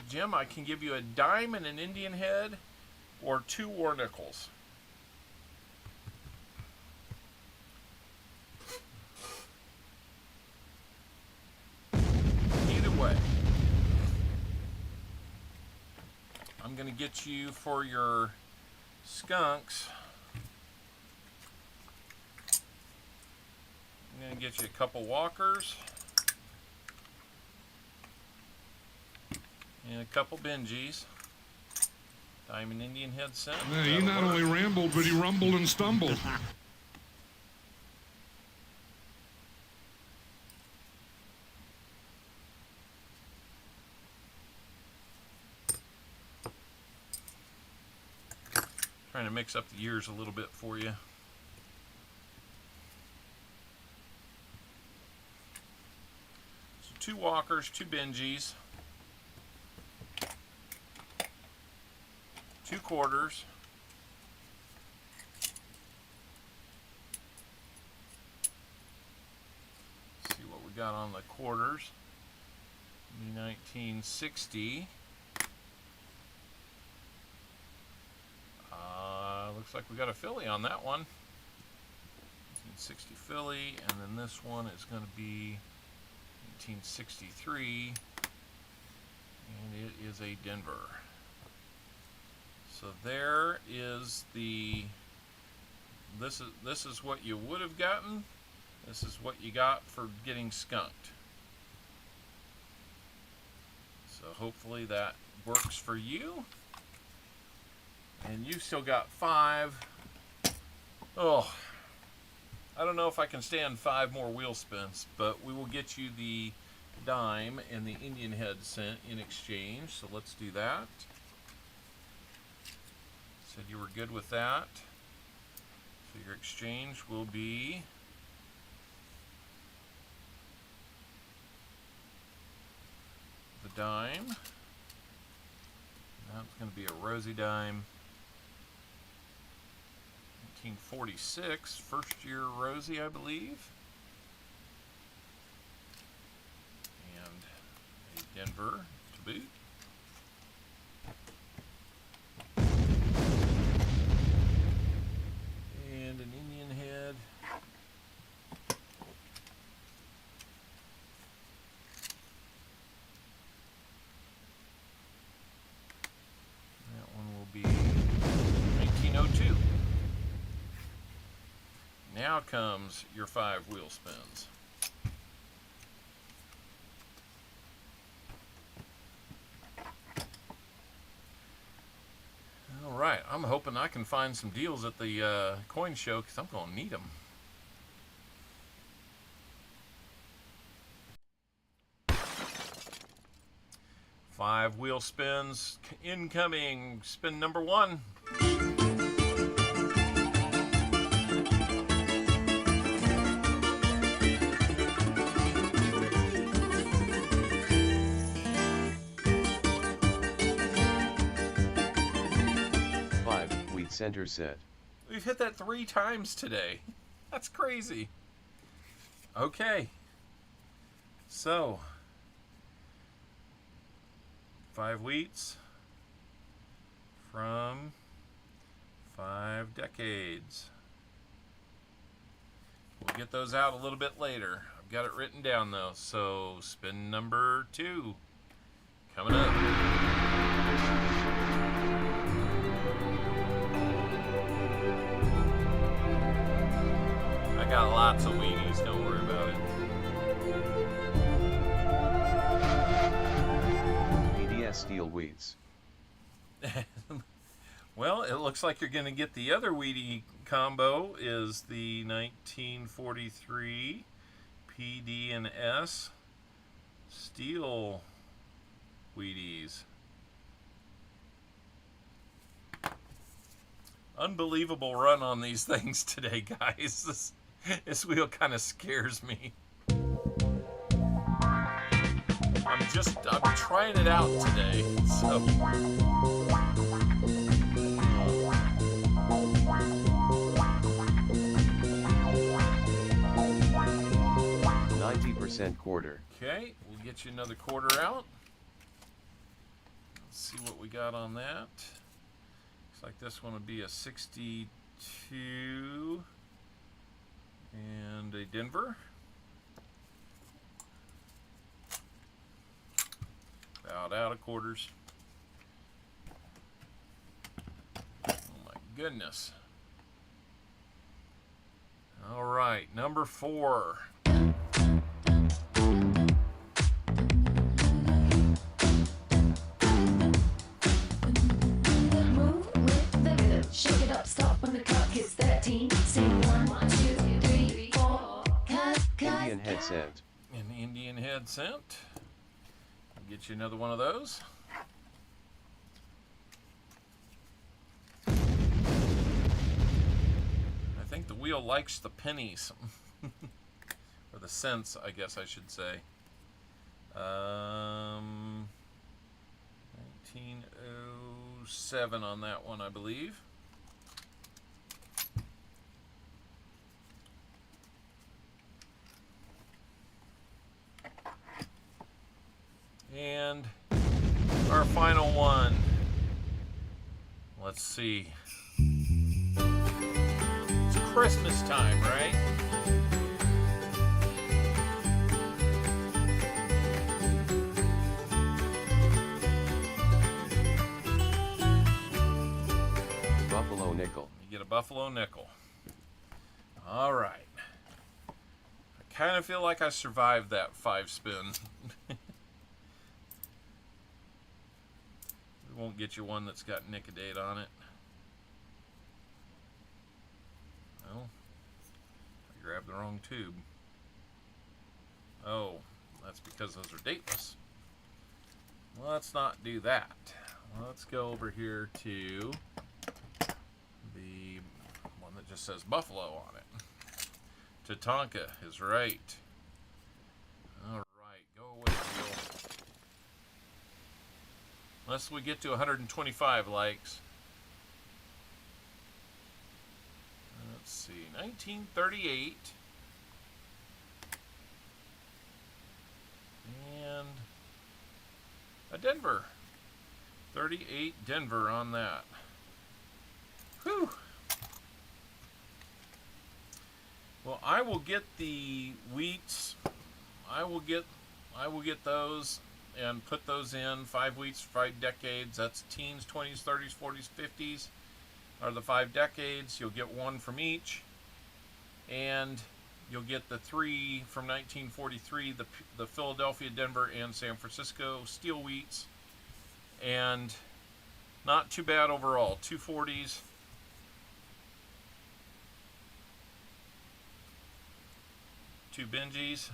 Jim, I can give you a dime and an Indian head, or 2 war nickels. Either way, I'm going to get you for your skunks. I'm going to get you a couple walkers. And a couple Benjis. Diamond Indian head cent. Yeah, he not only rambled, but he rumbled and stumbled. Trying to mix up the years a little bit for you. 2 walkers, 2 Benjis, 2 quarters, see what we got on the quarters. 1960. Looks like we got a Philly on that one. 1960 Philly, and then this one is going to be 1963, and it is a Denver. So there is the. This is what you would have gotten. This is what you got for getting skunked. So hopefully that works for you. And you still got 5. Oh, I don't know if I can stand 5 more wheel spins, but we will get you the dime and the Indian head cent in exchange. So let's do that. Said you were good with that. So your exchange will be the dime. That's going to be a rosy dime. 1946, first year Rosie, I believe. And a Denver to boot. And an Indian head. That one will be 1902. Now comes your 5 wheel spins. All right, I'm hoping I can find some deals at the coin show because I'm going to need them. Five wheel spins incoming. Spin number 1. 5 wheat center set. We've hit that 3 times today. That's crazy. Okay. So, 5 wheats from 5 decades. We'll get those out a little bit later. I've got it written down though. So, spin number 2 coming up. I got lots of weenies, don't worry about it. BDS steel wheats. Well, it looks like you're going to get the other Wheatie combo is the 1943 PD&S steel Wheaties. Unbelievable run on these things today, guys. This wheel kind of scares me. I'm trying it out today, so. 90% quarter. Okay, we'll get you another quarter out. Let's see what we got on that. Looks like this one would be a 62 and a Denver. About out of quarters. Oh my goodness. All right, number 4. Shake it up, stop when the clock hits 13. Sing 1, 2, 3, 4. Indian head cent. An Indian head cent. I'll get you another one of those. I think the wheel likes the pennies. Or the cents, I guess I should say. 1907 on that one, I believe. And our final one. Let's see. It's Christmas time, right? Buffalo nickel. You get a buffalo nickel. All right. I kind of feel like I survived that 5 spin. We won't get you one that's got Nicodate on it. Well, I grabbed the wrong tube. Oh, that's because those are dateless. Let's not do that. Let's go over here to the one that just says Buffalo on it. Tatanka is right. All right, go away, Bill. Unless we get to 125 likes. Let's see, 1938. And a Denver. 38 Denver on that. Whew. Well, I will get the wheats. I will get those and put those in. 5 wheats, 5 decades. That's teens, 20s, 30s, 40s, 50s are the 5 decades. You'll get 1 from each. And you'll get the 3 from 1943, the Philadelphia, Denver, and San Francisco steel wheats. And not too bad overall. 2 40s. 2 Benjis.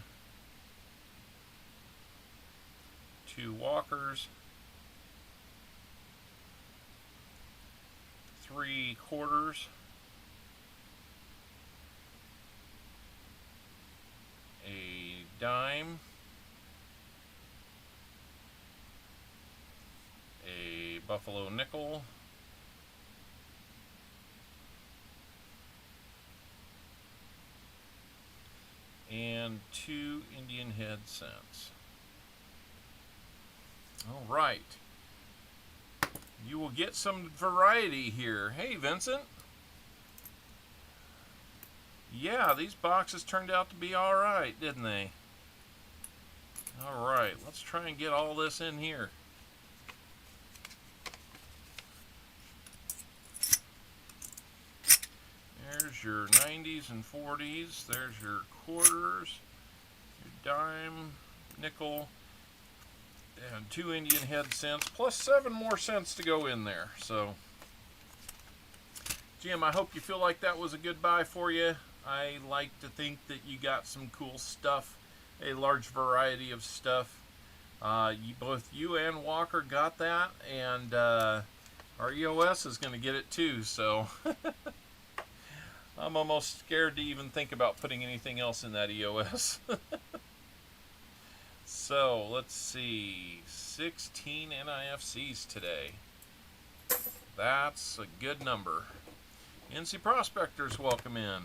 2 Walkers. 3 quarters. A dime. A buffalo nickel. And 2 Indian head cents. All right. You will get some variety here. Hey, Vincent. Yeah, these boxes turned out to be all right, didn't they? All right, let's try and get all this in here. There's your 90s and 40s. There's your quarters, your dime, nickel, and 2 Indian head cents, plus 7 more cents to go in there. So, Jim, I hope you feel like that was a good buy for you. I like to think that you got some cool stuff, a large variety of stuff. Both you and Walker got that, and our EOS is going to get it too, so I'm almost scared to even think about putting anything else in that EOS. So, let's see, 16 NIFCs today. That's a good number. NC Prospectors, welcome in.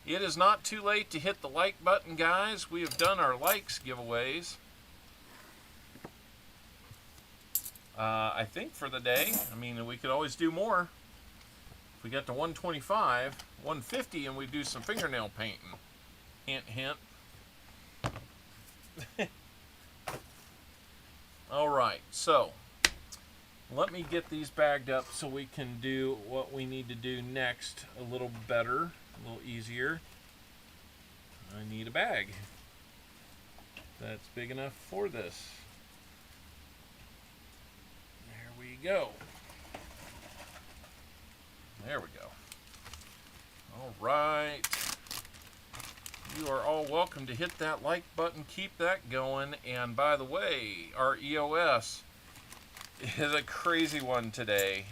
It is not too late to hit the like button, guys. We have done our likes giveaways. I think for the day. I mean, we could always do more. If we get to 125, 150, and we do some fingernail painting. Hint, hint. All right, so let me get these bagged up so we can do what we need to do next a little better, a little easier. I need a bag that's big enough for this. There we go. There we go. All right. You are all welcome to hit that like button. Keep that going. And by the way, our EOS is a crazy one today.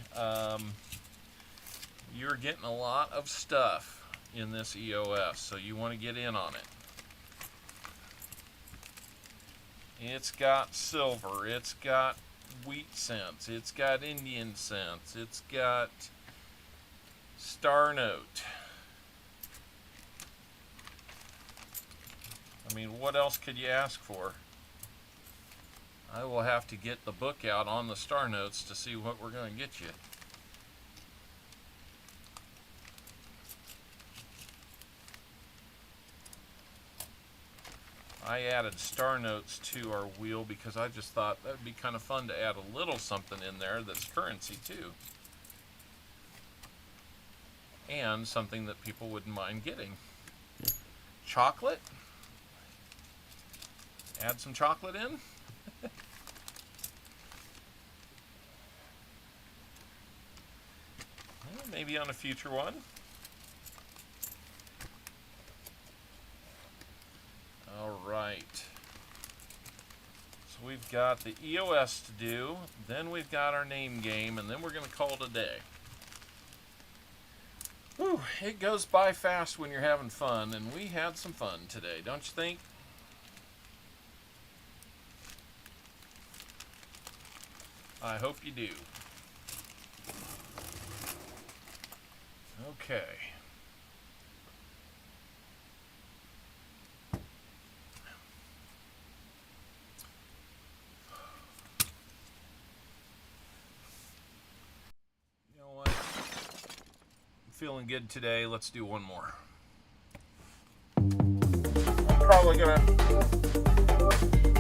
You're getting a lot of stuff in this EOS, so you want to get in on it. It's got silver. It's got wheat cents. It's got Indian cents. It's got star note. I mean, what else could you ask for? I will have to get the book out on the star notes to see what we're going to get you. I added star notes to our wheel because I just thought that would be kind of fun to add a little something in there that's currency too. And something that people wouldn't mind getting. Chocolate? Add some chocolate in? Well, maybe on a future one. Alright. So we've got the EOS to do, then we've got our name game, and then we're going to call it a day. Whew, it goes by fast when you're having fun, and we had some fun today, don't you think? I hope you do. Okay. You know what? I'm feeling good today. Let's do one more. I'm probably gonna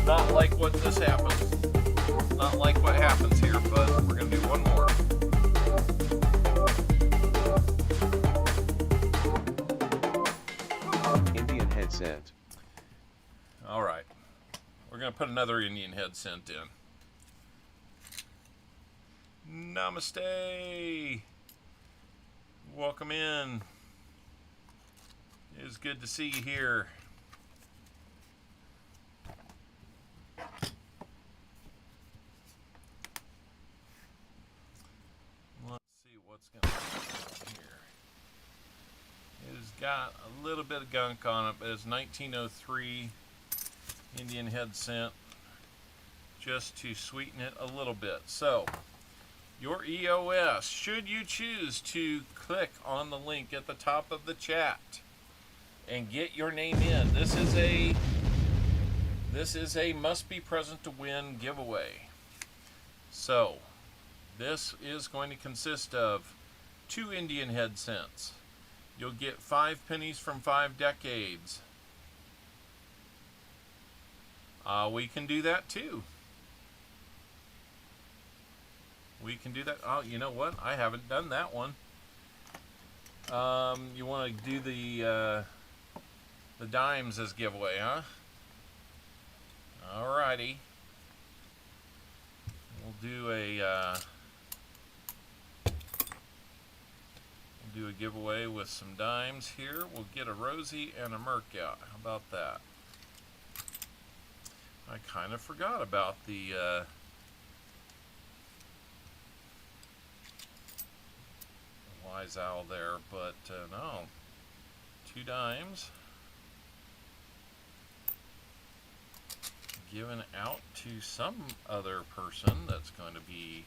not like what this happens. Not like what happens here, but we're gonna do one more. Indian head cent. All right, we're gonna put another Indian head cent in. Namaste. Welcome in. It is good to see you here. What's going to happen here? It has got a little bit of gunk on it, but it's 1903 Indian head cent, just to sweeten it a little bit. So, your EOS, should you choose to click on the link at the top of the chat and get your name in, this is a must be present to win giveaway. So, this is going to consist of 2 Indian head cents. You'll get 5 pennies from 5 decades. We can do that too. We can do that. Oh, you know what? I haven't done that one. You want to do the dimes as giveaway, huh? Alrighty. We'll do a giveaway with some dimes here. We'll get a Rosie and a Merc out. How about that? I kind of forgot about the Wise Owl there, but no. 2 dimes. Given out to some other person that's going to be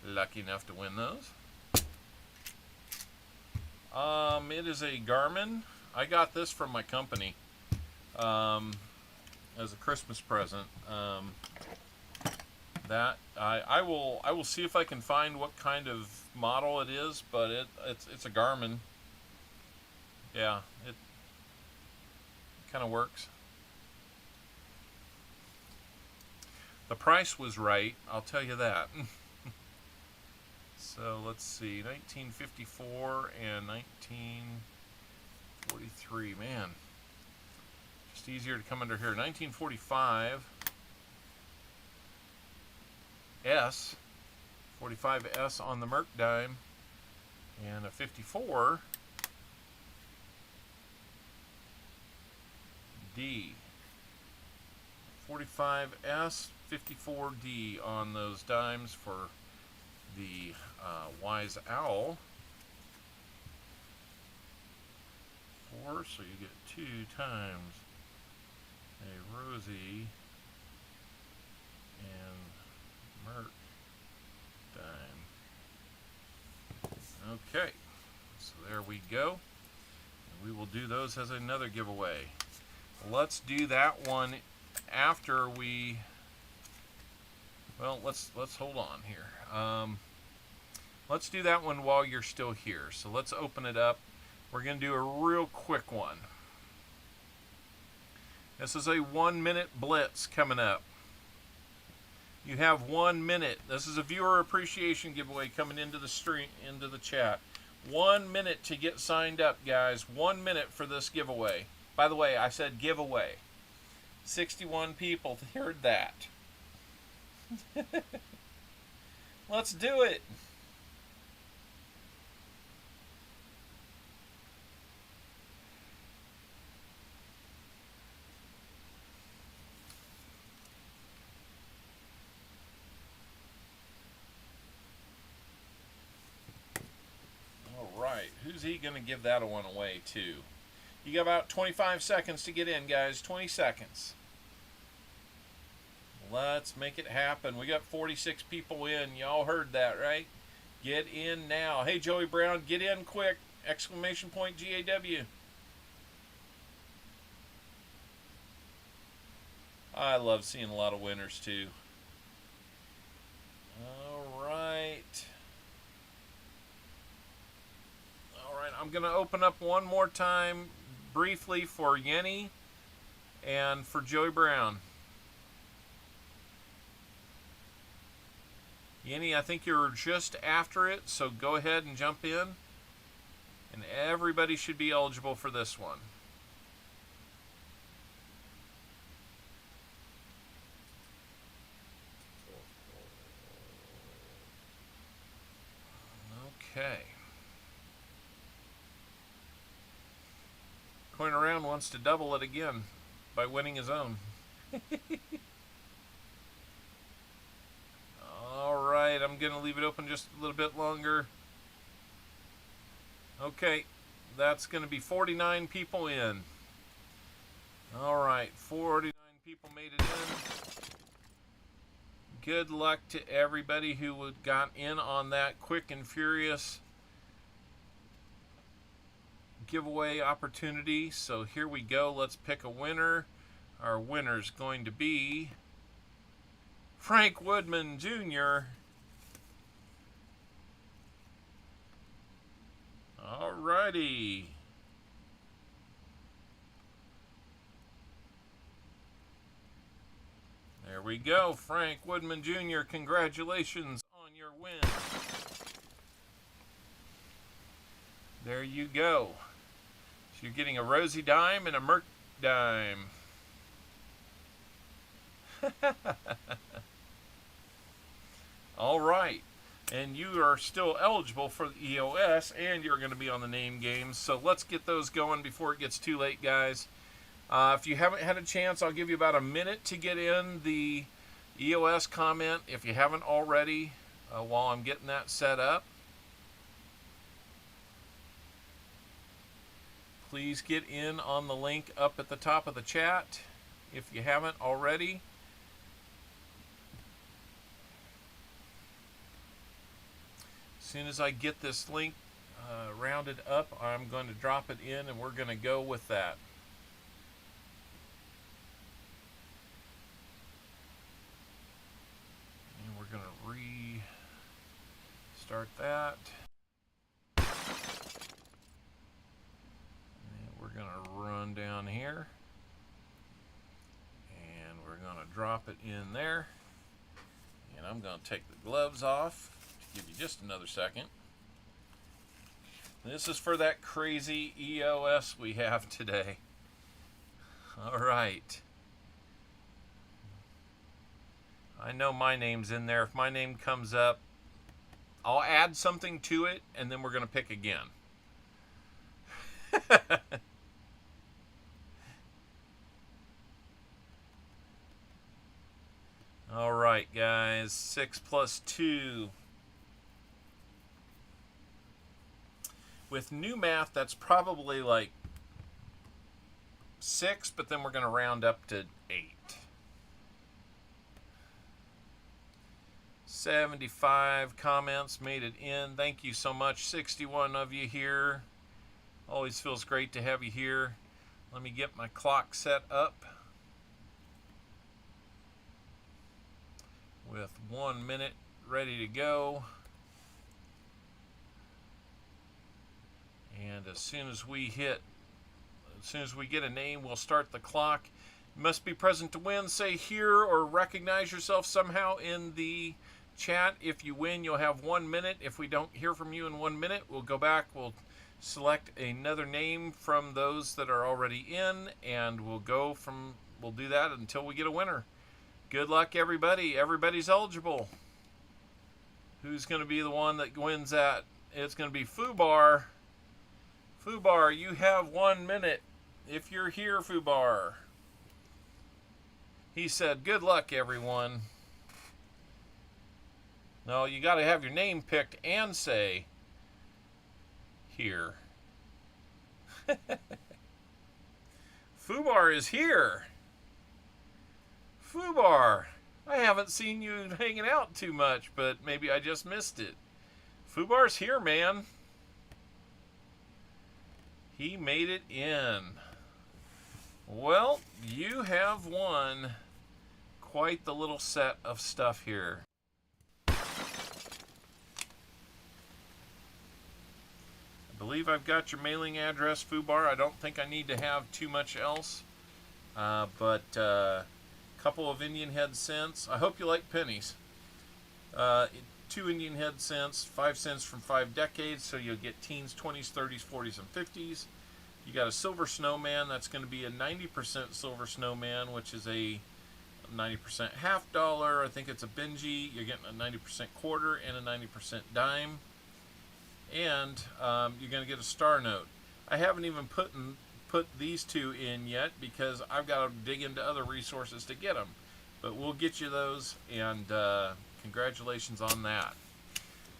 lucky enough to win those. It is a Garmin. I got this from my company as a Christmas present. That I will see if I can find what kind of model it is, but it's a Garmin. Yeah, it kind of works. The price was right, I'll tell you that. So let's see, 1954 and 1943. Man, just easier to come under here. 1945 S, 45S on the Merc dime, and a 54 D. 45S, 54D on those dimes for the Wise Owl. 4, so you get 2 times a Rosie and Merc Dime. Okay, so there we go. And we will do those as another giveaway. Let's do that one after we. Well, let's hold on here. Let's do that one while you're still here. So let's open it up. We're going to do a real quick one. This is a 1-minute blitz coming up. You have 1 minute. This is a viewer appreciation giveaway coming into the stream, into the chat. 1 minute to get signed up, guys. 1 minute for this giveaway. By the way, I said giveaway. 61 people heard that. Let's do it. Right, who's he going to give that one away to? You got about 25 seconds to get in, guys. 20 seconds. Let's make it happen. We got 46 people in. Y'all heard that, right? Get in now. Hey, Joey Brown, get in quick. Exclamation point GAW. I love seeing a lot of winners, too. All right. I'm going to open up one more time briefly for Yenny and for Joey Brown. Yenny, I think you're just after it, so go ahead and jump in. And everybody should be eligible for this one. Okay. Coin Around wants to double it again by winning his own. All right, I'm going to leave it open just a little bit longer. Okay, that's going to be 49 people in. All right, 49 people made it in. Good luck to everybody who got in on that quick and furious giveaway opportunity. So here we go. Let's pick a winner. Our winner's going to be Frank Woodman Jr. Alrighty. There we go. Frank Woodman Jr. Congratulations on your win. There you go. You're getting a Rosie Dime and a Merc Dime. All right. And you are still eligible for the EOS, and you're going to be on the name games. So let's get those going before it gets too late, guys. If you haven't had a chance, I'll give you about a minute to get in the EOS comment if you haven't already, while I'm getting that set up. Please get in on the link up at the top of the chat if you haven't already. As soon as I get this link rounded up, I'm going to drop it in and we're going to go with that. And we're going to restart that. We're going to run down here and we're going to drop it in there, and I'm going to take the gloves off to give you just another second. This is for that crazy EOS we have today. All right, I know my name's in there. If my name comes up, I'll add something to it and then we're going to pick again. All right, guys, 6 plus 2. With new math, that's probably like 6, but then we're going to round up to 8. 75 comments made it in. Thank you so much. 61 of you here. Always feels great to have you here. Let me get my clock set up with 1 minute ready to go. And as soon as we get a name, we'll start the clock. You must be present to win. Say here or recognize yourself somehow in the chat. If you win, you'll have 1 minute. If we don't hear from you in 1 minute, we'll go back. We'll select another name from those that are already in, and we'll do that until we get a winner. Good luck, everybody. Everybody's eligible. Who's going to be the one that wins that? It's going to be Fubar. Fubar, you have 1 minute. If you're here, Fubar. He said, good luck, everyone. No, you got to have your name picked and say here. Fubar is here. Fubar, I haven't seen you hanging out too much, but maybe I just missed it. Fubar's here, man. He made it in. Well, you have won quite the little set of stuff here. I believe I've got your mailing address, Fubar. I don't think I need to have too much else. But a couple of Indian head cents. I hope you like pennies. 2 Indian head cents, 5 cents from 5 decades, so you'll get teens, 20s, 30s, 40s, and 50s. You got a silver snowman. That's going to be a 90% silver snowman, which is a 90% half dollar. I think it's a Benji. You're getting a 90% quarter and a 90% dime. And you're going to get a star note. I haven't even put these two in yet because I've got to dig into other resources to get them. But we'll get you those, and congratulations on that.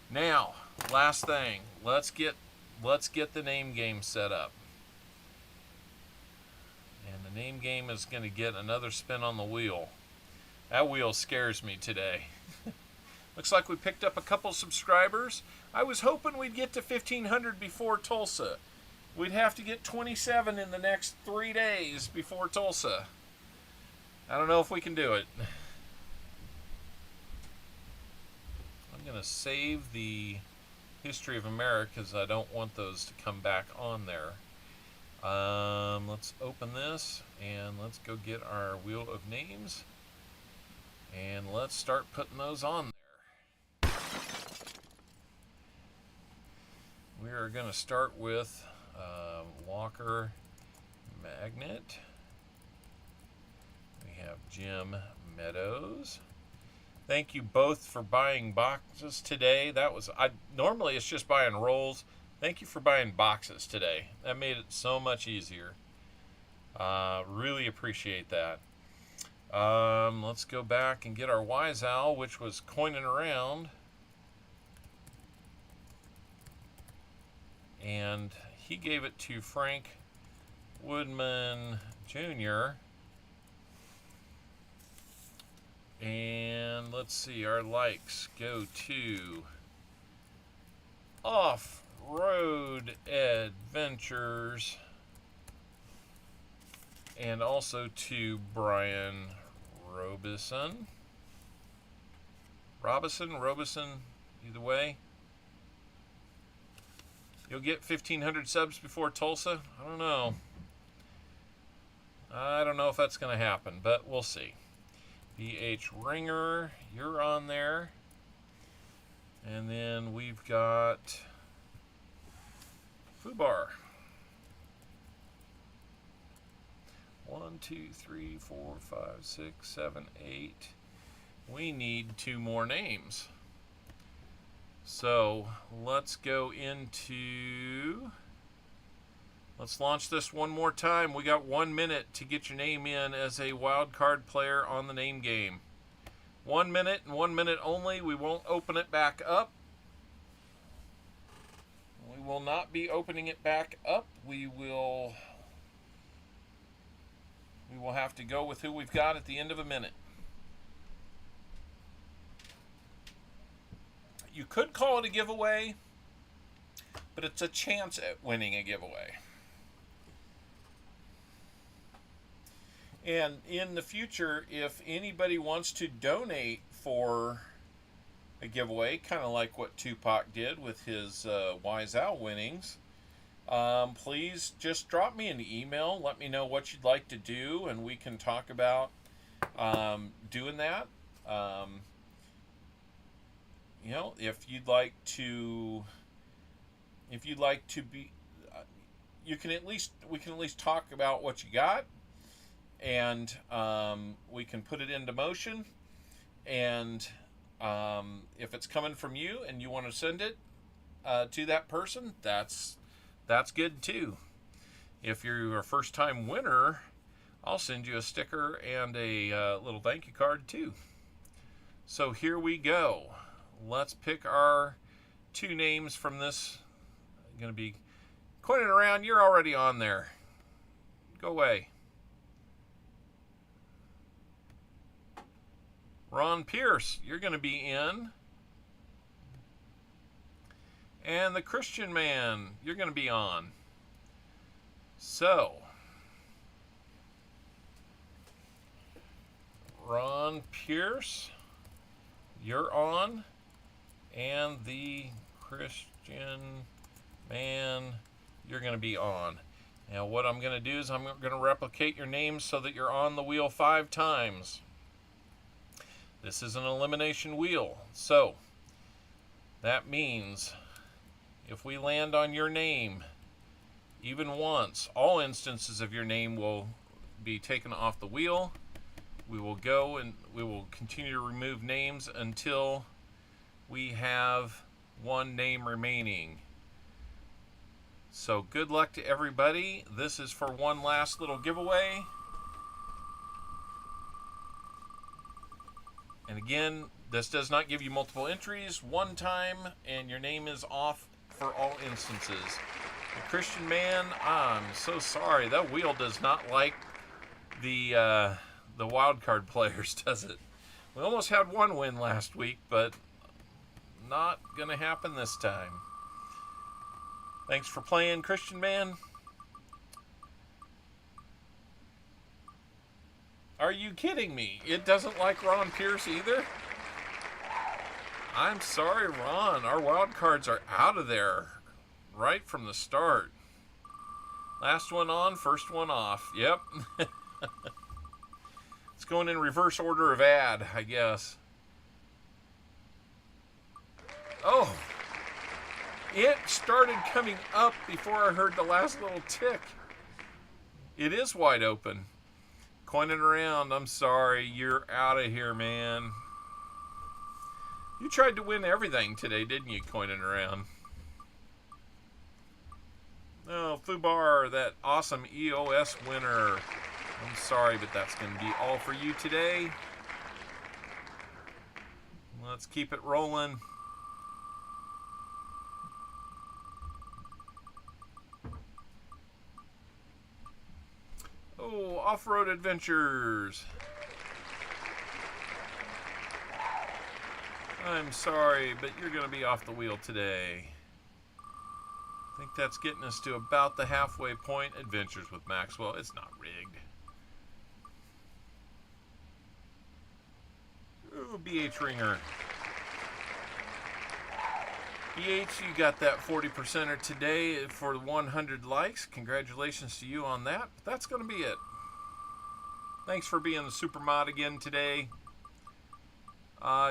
Now, last thing, let's get the name game set up. And the name game is going to get another spin on the wheel. That wheel scares me today. Looks like we picked up a couple subscribers. I was hoping we'd get to 1,500 before Tulsa. We'd have to get 27 in the next 3 days before Tulsa. I don't know if we can do it. I'm going to save the History of America because I don't want those to come back on there. Let's open this and let's go get our wheel of names. And let's start putting those on there. We are going to start with Walker Magnet. We have Jim Meadows. Thank you both for buying boxes today. Normally it's just buying rolls. Thank you for buying boxes today. That made it so much easier. Really appreciate that. Let's go back and get our Wise Owl, which was coining around. And he gave it to Frank Woodman Jr. And let's see, our likes go to Off-Road Adventures and also to Brian Robison, either way. You'll get 1,500 subs before Tulsa? I don't know. I don't know if that's going to happen, but we'll see. BH Ringer, you're on there. And then we've got Fubar. 1, 2, 3, 4, 5, 6, 7, 8. We need 2 more names. So let's go into, let's launch this one more time. We got 1 minute to get your name in as a wild card player on the name game. 1 minute and 1 minute only. We won't open it back up. We will not be opening it back up. We will have to go with who we've got at the end of a minute. you could call it a giveaway, but it's a chance at winning a giveaway. And in the future, if anybody wants to donate for a giveaway, kind of like what Tupac did with his Wise Owl winnings, please just drop me an email. Let me know what you'd like to do, and we can talk about doing that. You know, if you'd like to be, we can at least talk about what you got, and we can put it into motion. And if it's coming from you and you want to send it to that person, that's good too. If you're a first-time winner, I'll send you a sticker and a little thank you card too. So here we go. Let's pick our 2 names from this. I'm going to be coining around. You're already on there. Go away. Ron Pierce, you're going to be in. And the Christian Man, you're going to be on. So, Ron Pierce, you're on. And the Christian Man, you're going to be on. Now what I'm going to do is I'm going to replicate your names so that you're on the wheel 5 times. This is an elimination wheel. So that means if we land on your name even once, all instances of your name will be taken off the wheel. We will go and we will continue to remove names until we have 1 name remaining. So good luck to everybody. This is for one last little giveaway. And again, this does not give you multiple entries. 1 time and your name is off for all instances. The Christian Man, I'm so sorry. That wheel does not like the wild card players, does it? We almost had 1 win last week, but not gonna happen this time. Thanks for playing, Christian Man. Are you kidding me? It doesn't like Ron Pierce either? I'm sorry, Ron. Our wild cards are out of there right from the start. Last one on, first one off. Yep. It's going in reverse order of ad, I guess. Oh, it started coming up before I heard the last little tick. It is wide open. Coining around, I'm sorry, you're out of here, man. You tried to win everything today, didn't you, coining around? Oh, Fubar, that awesome EOS winner. I'm sorry, but that's going to be all for you today. Let's keep it rolling. Oh, Off-Road Adventures. I'm sorry, but you're going to be off the wheel today. I think that's getting us to about the halfway point. Adventures with Maxwell. It's not rigged. Ooh, BH Ringer. BH, you got that 40%er today for 100 likes. Congratulations to you on that. But that's going to be it. Thanks for being the super mod again today.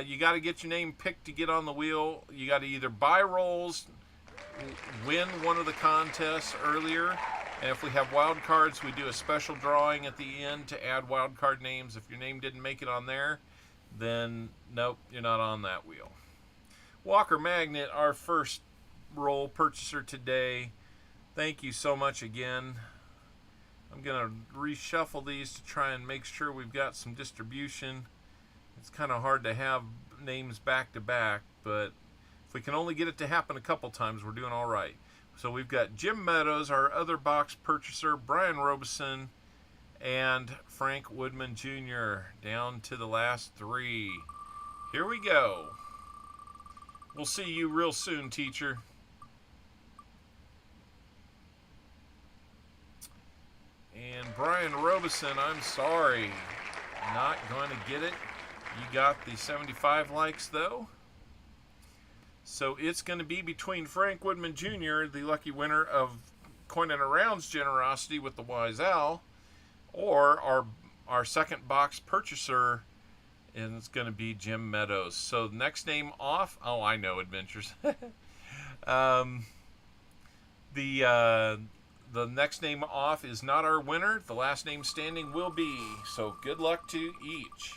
You got to get your name picked to get on the wheel. You got to either buy rolls, win one of the contests earlier, and if we have wild cards, we do a special drawing at the end to add wild card names. If your name didn't make it on there, then nope, you're not on that wheel. Walker Magnet, our first roll purchaser today. Thank you so much again. I'm going to reshuffle these to try and make sure we've got some distribution. It's kind of hard to have names back to back, but if we can only get it to happen a couple times, we're doing all right. So we've got Jim Meadows, our other box purchaser, Brian Robeson, and Frank Woodman Jr. down to the last 3. Here we go. We'll see you real soon, teacher. And Brian Robeson, I'm sorry. Not going to get it. You got the 75 likes, though. So it's going to be between Frank Woodman Jr., the lucky winner of Coin and Around's generosity with the Wise Owl, or our second box purchaser, and it's going to be Jim Meadows. So next name off. Oh, I know, Adventures. The next name off is not our winner. The last name standing will be. So good luck to each.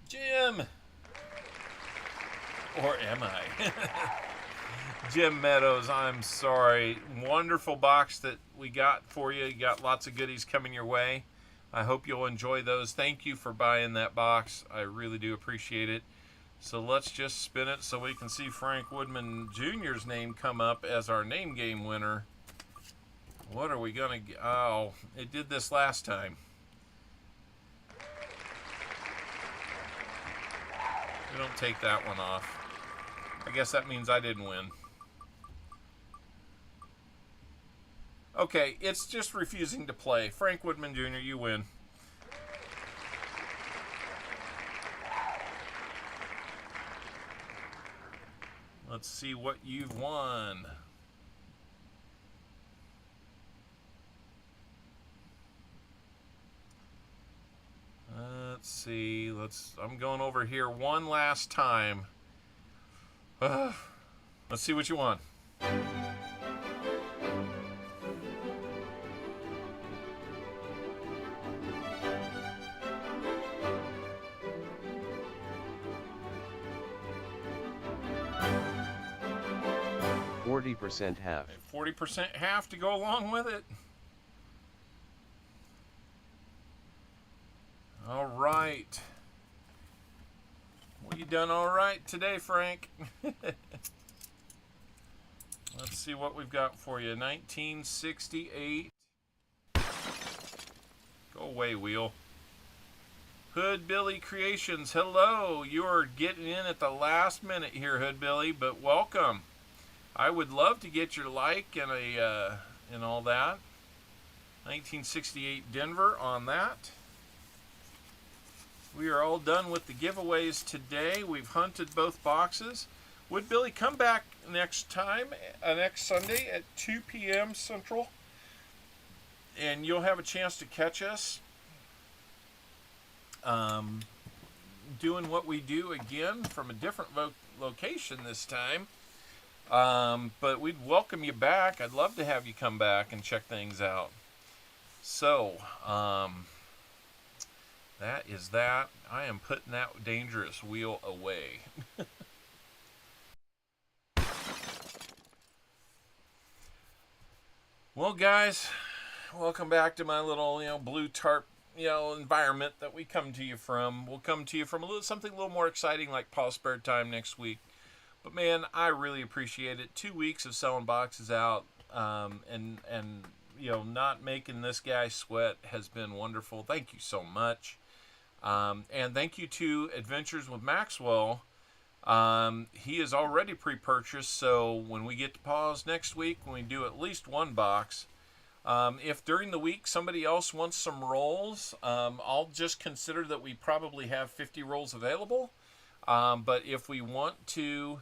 Jim. Or am I? Jim Meadows, I'm sorry. Wonderful box that we got for you. You got lots of goodies coming your way. I hope you'll enjoy those. Thank you for buying that box. I really do appreciate it. So let's just spin it so we can see Frank Woodman Jr.'s name come up as our name game winner. What are we going to get? Oh, it did this last time. We don't take that one off. I guess that means I didn't win. Okay, it's just refusing to play. Frank Woodman Jr., you win. Let's see what you've won. Let's see. I'm going over here one last time. Let's see what you won. %, half. 40% half to go along with it. All right. Well, you done all right today, Frank. Let's see what we've got for you. 1968. Go away, wheel. Hood Billy Creations. Hello. You're getting in at the last minute here, Hood Billy, but welcome. I would love to get your like and and all that. 1968 Denver on that. We are all done with the giveaways today. We've hunted both boxes. Would Billy come back next time, next Sunday at 2 p.m. Central, and you'll have a chance to catch us doing what we do again from a different location this time. But we'd welcome you back. I'd love to have you come back and check things out. So, that is that. I am putting that dangerous wheel away. Well, guys, welcome back to my little, blue tarp, environment that we come to you from. We'll come to you from something a little more exciting like Paul's Spare Time next week. But man, I really appreciate it. 2 weeks of selling boxes out, and not making this guy sweat has been wonderful. Thank you so much. And thank you to Adventures with Maxwell. He is already pre-purchased, so when we get to pause next week, when we do at least one box, if during the week somebody else wants some rolls, I'll just consider that we probably have 50 rolls available. But if we want to,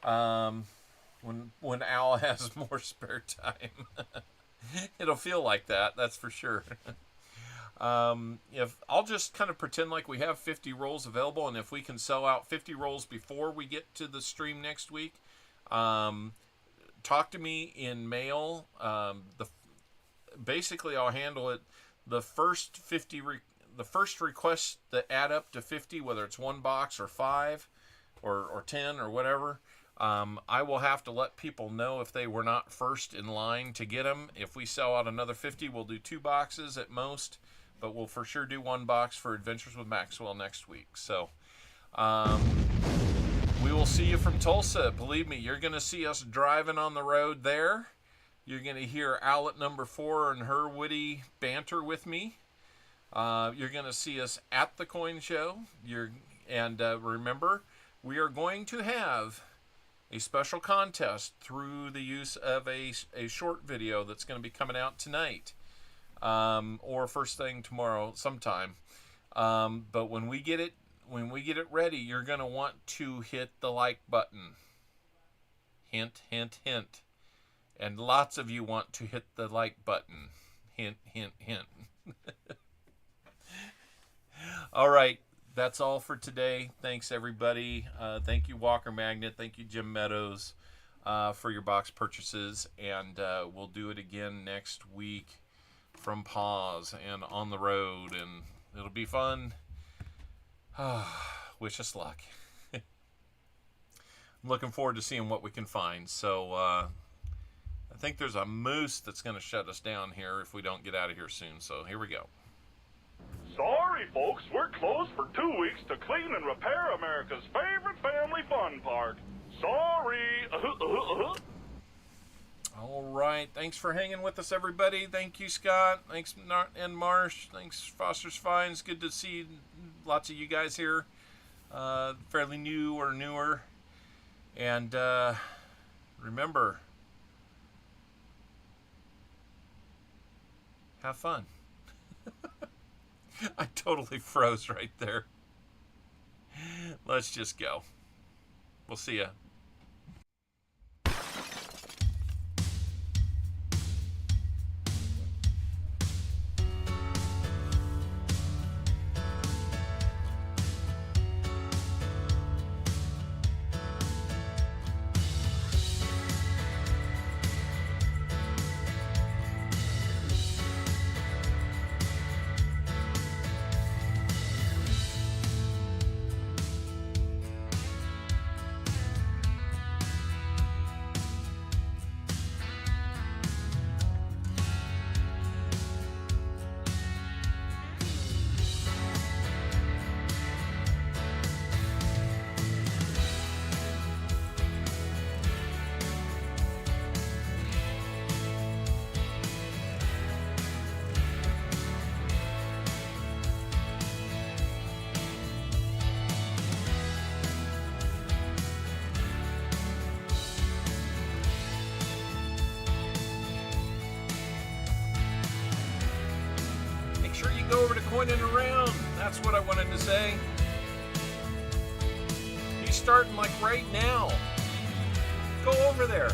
when Al has more spare time, it'll feel like that, that's for sure. If I'll just kind of pretend like we have 50 rolls available, and if we can sell out 50 rolls before we get to the stream next week, talk to me in mail. Basically I'll handle it. The first 50 the first requests that add up to 50, whether it's one box or 5 or 10 or whatever, I will have to let people know if they were not first in line to get them. If we sell out another 50, we'll do 2 boxes at most, but we'll for sure do 1 box for Adventures with Maxwell next week. So we will see you from Tulsa. Believe me, you're going to see us driving on the road there. You're going to hear Owlet number 4 and her witty banter with me. You're going to see us at the coin show. Remember, we are going to have a special contest through the use of a short video that's going to be coming out tonight, or first thing tomorrow sometime. But when we get it ready, you're going to want to hit the like button. Hint, hint, hint. And lots of you want to hit the like button. Hint, hint, hint. All right. That's all for today. Thanks, everybody. Thank you, Walker Magnet. Thank you, Jim Meadows, for your box purchases. And we'll do it again next week from pause and on the road. And it'll be fun. Wish us luck. I'm looking forward to seeing what we can find. So I think there's a moose that's going to shut us down here if we don't get out of here soon. So here we go. Sorry, folks, we're closed for 2 weeks to clean and repair America's favorite family fun park. Sorry. All right. Thanks for hanging with us, everybody. Thank you, Scott. Thanks, and Marsh. Thanks, Foster's Finds. Good to see lots of you guys here. Fairly new or newer. And remember, have fun. I totally froze right there. Let's just go. We'll see ya. Go over to Coining Around. That's what I wanted to say. He's starting like right now. Go over there.